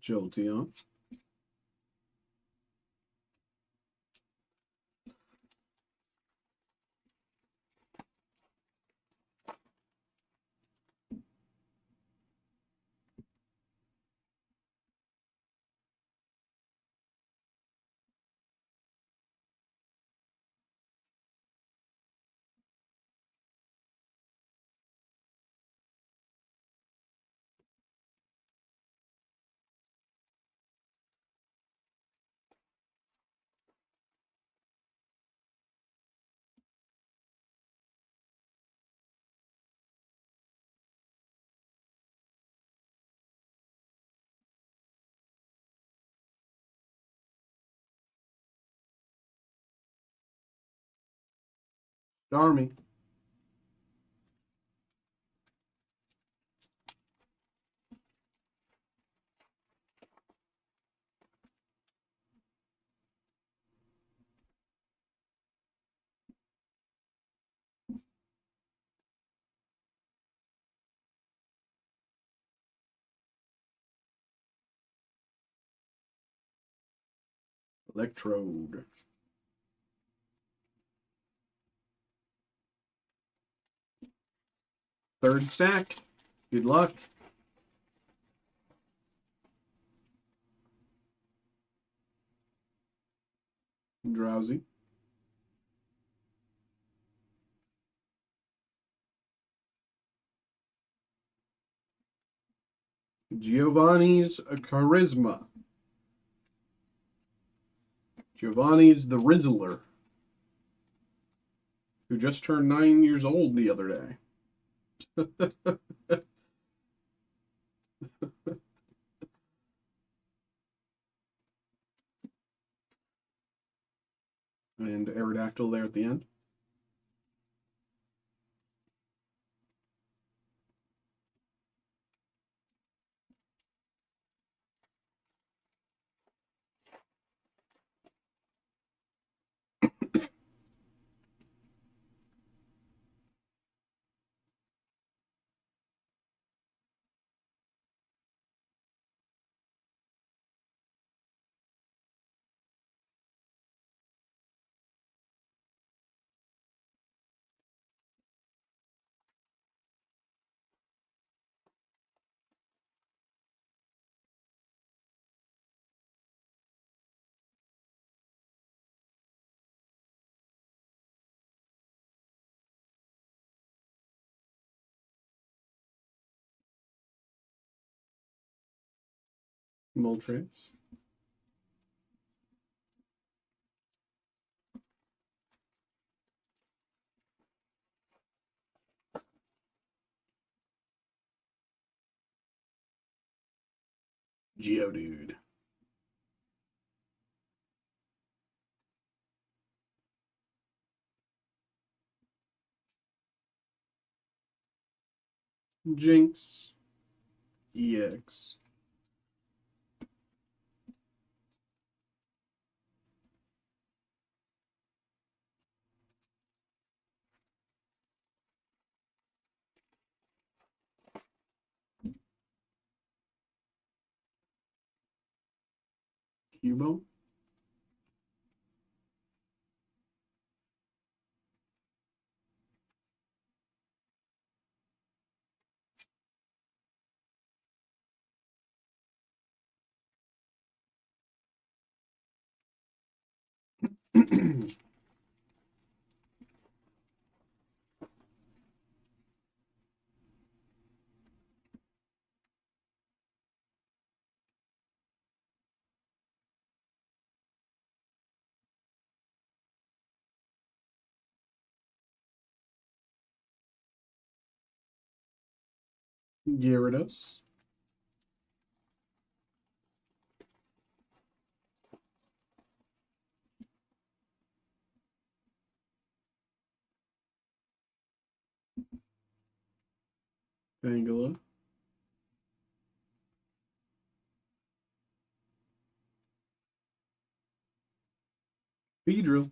S1: Jolteon. Army. Electrode. Third stack. Good luck. Drowsy. Giovanni's Charisma. Giovanni's the Rizzler, who just turned 9 years old the other day. And Aerodactyl there at the end. Moltres. Geodude. Jinx. EX. Cubo. Gyarados. Pangala. Beedrill.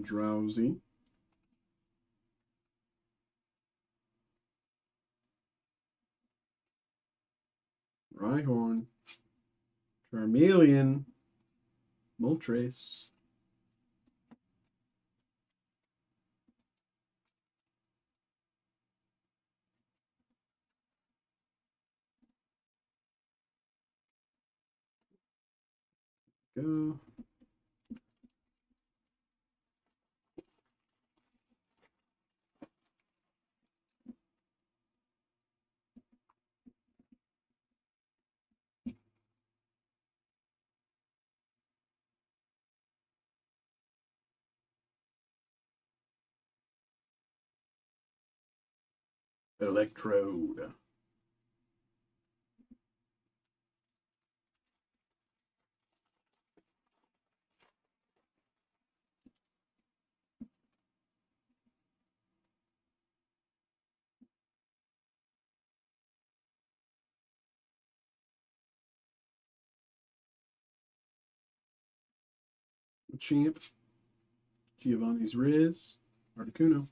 S1: Drowsy. Rhyhorn. Charmeleon. Moltres. Go. Electrode. Champ. Giovanni's Riz. Articuno.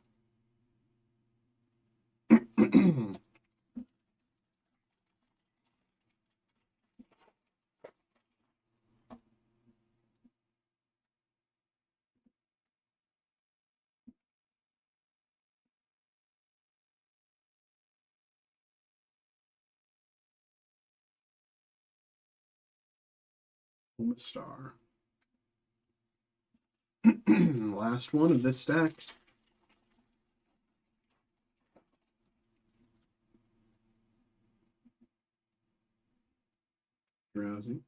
S1: Star. Last one of this stack. Drowsy.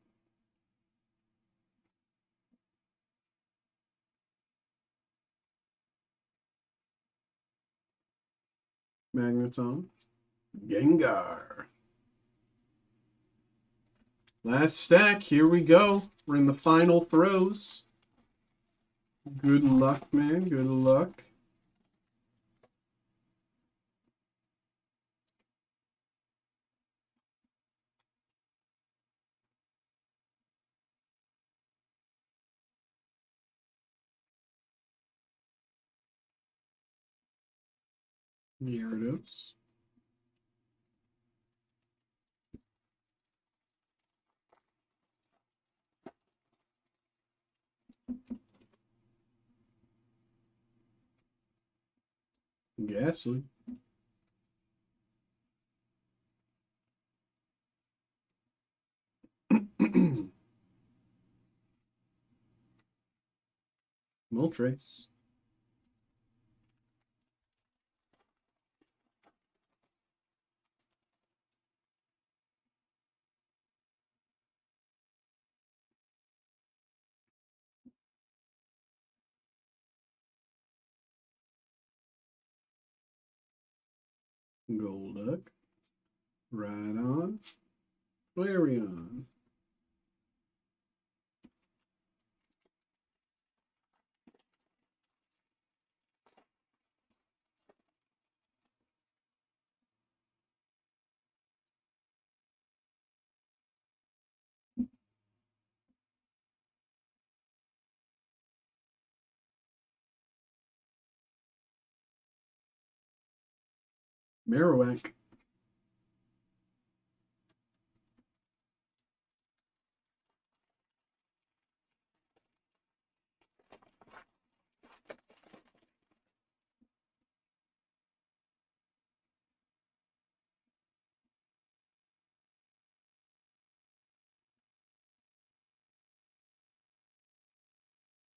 S1: Magneton. Gengar. Last stack. Here we go. We're in the final throws. Good luck, man. Good luck. Gyarados. Ghastly. Moltres. Golduck. Rhydon. Flareon. Marowak.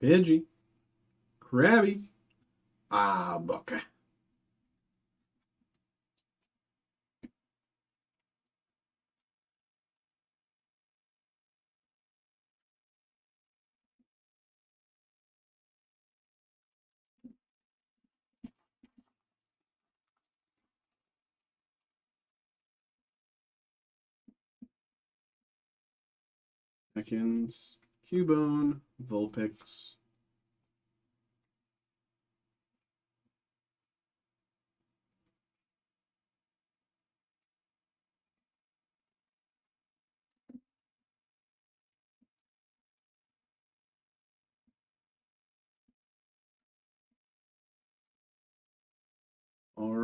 S1: Pidgey. Krabby. Buck. Ekans. Cubone. Vulpix.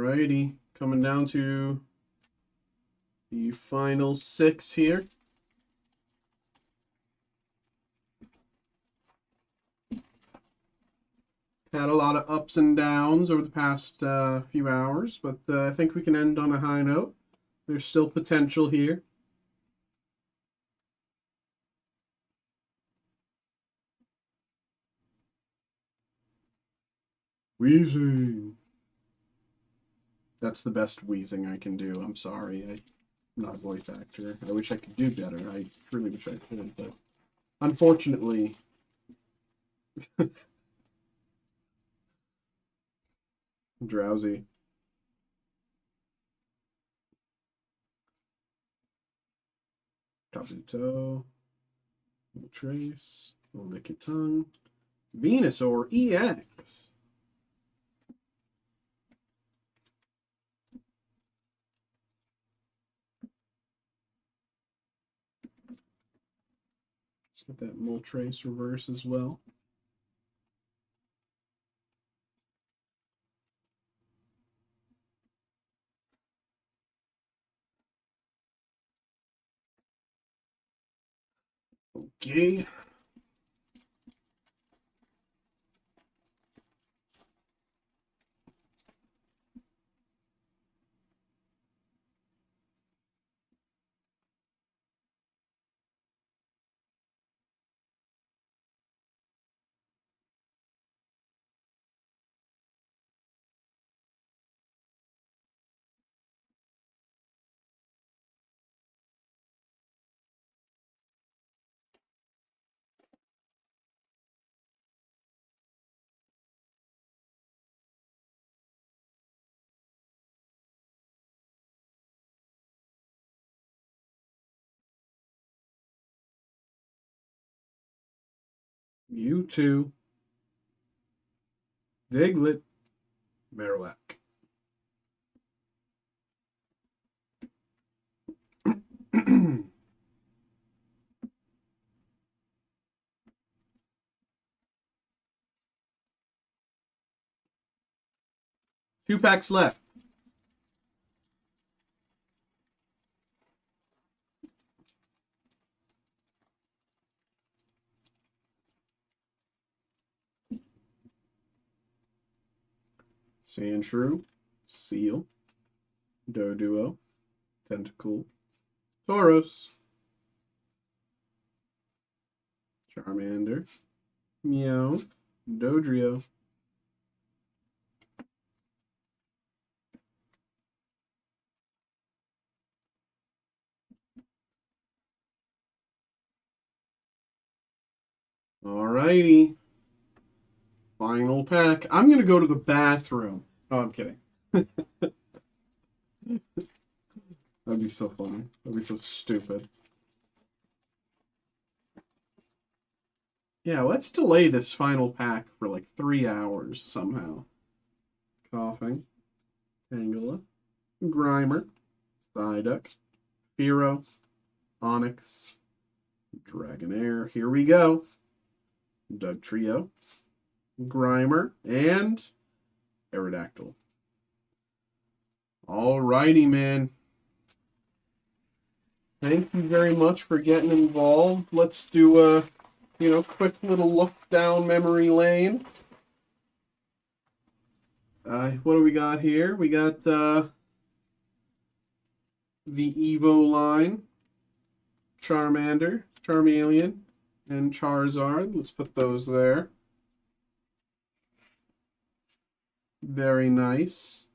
S1: Alrighty, coming down to the final 6 here. Had a lot of ups and downs over the past few hours, but I think we can end on a high note. There's still potential here. Wheezing. That's the best wheezing I can do. I'm sorry. I'm not a voice actor. I wish I could do better. I really wish I could, but unfortunately... I'm drowsy. Kabuto. Trace. Lickitung. Venusaur EX. Let's get that Moltres reverse as well. Okay. Mewtwo, Diglett, Marowak. Two packs left. Sandshrew, Seal, Doduo, Tentacool, Tauros, Charmander, Meowth, Dodrio. Alrighty. Final pack. I'm going to go to the bathroom. Oh, I'm kidding. That'd be so funny. That'd be so stupid. Yeah, let's delay this final pack for like 3 hours somehow. Coughing. Tangela. Grimer. Psyduck. Fearow. Onyx. Dragonair. Here we go. Dugtrio. Grimer. And Aerodactyl. Alrighty, man. Thank you very much for getting involved. Let's do a, quick little look down memory lane. What do we got here? We got the Evo line, Charmander, Charmeleon, and Charizard. Let's put those there. Very nice.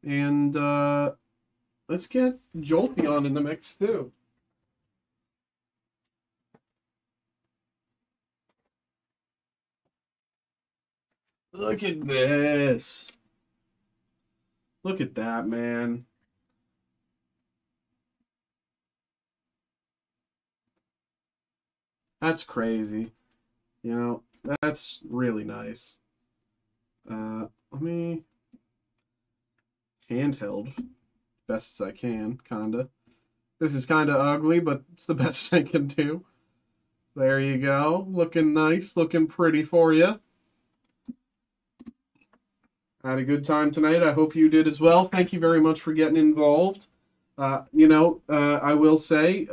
S1: And let's get Jolteon in the mix too. Look at this. Look at that, man. That's crazy. That's really nice. Let me handheld best as I can, kinda. This is kinda ugly, but it's the best I can do. There you go. Looking nice, looking pretty for you. Had a good time tonight. I hope you did as well. Thank you very much for getting involved. I will say,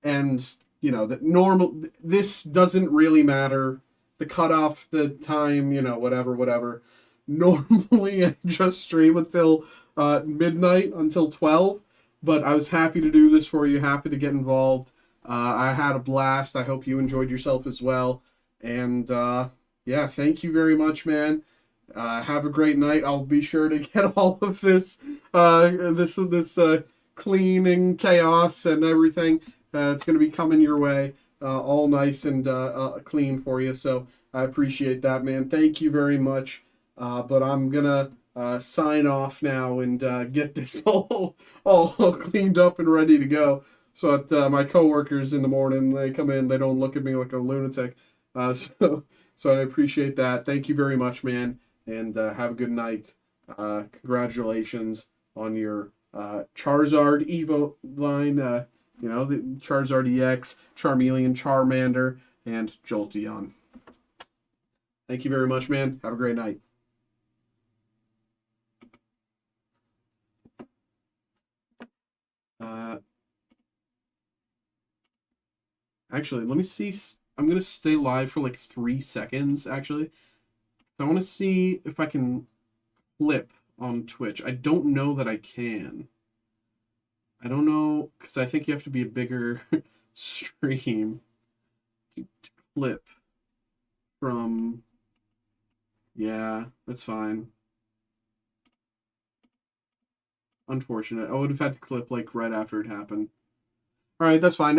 S1: and that this doesn't really matter. The cutoff, the time, whatever. Normally, I just stream until midnight, until 12. But I was happy to do this for you. Happy to get involved. I had a blast. I hope you enjoyed yourself as well. And yeah, thank you very much, man. Have a great night. I'll be sure to get all of this cleaning chaos and everything. It's going to be coming your way, all nice and clean for you. So I appreciate that, man. Thank you very much. But I'm gonna sign off now and get this all cleaned up and ready to go. So that my coworkers in the morning, they come in, they don't look at me like a lunatic. So I appreciate that. Thank you very much, man. And have a good night. Congratulations on your Charizard Evo line. The Charizard EX, Charmeleon, Charmander, and Jolteon. Thank you very much, man. Have a great night. Actually, let me see. I'm going to stay live for like 3 seconds, actually. I want to see if I can clip on Twitch. I don't know that I can. I don't know, because I think you have to be a bigger stream to clip from... Yeah, that's fine. Unfortunate. I would have had to clip like right after it happened. All right, that's fine.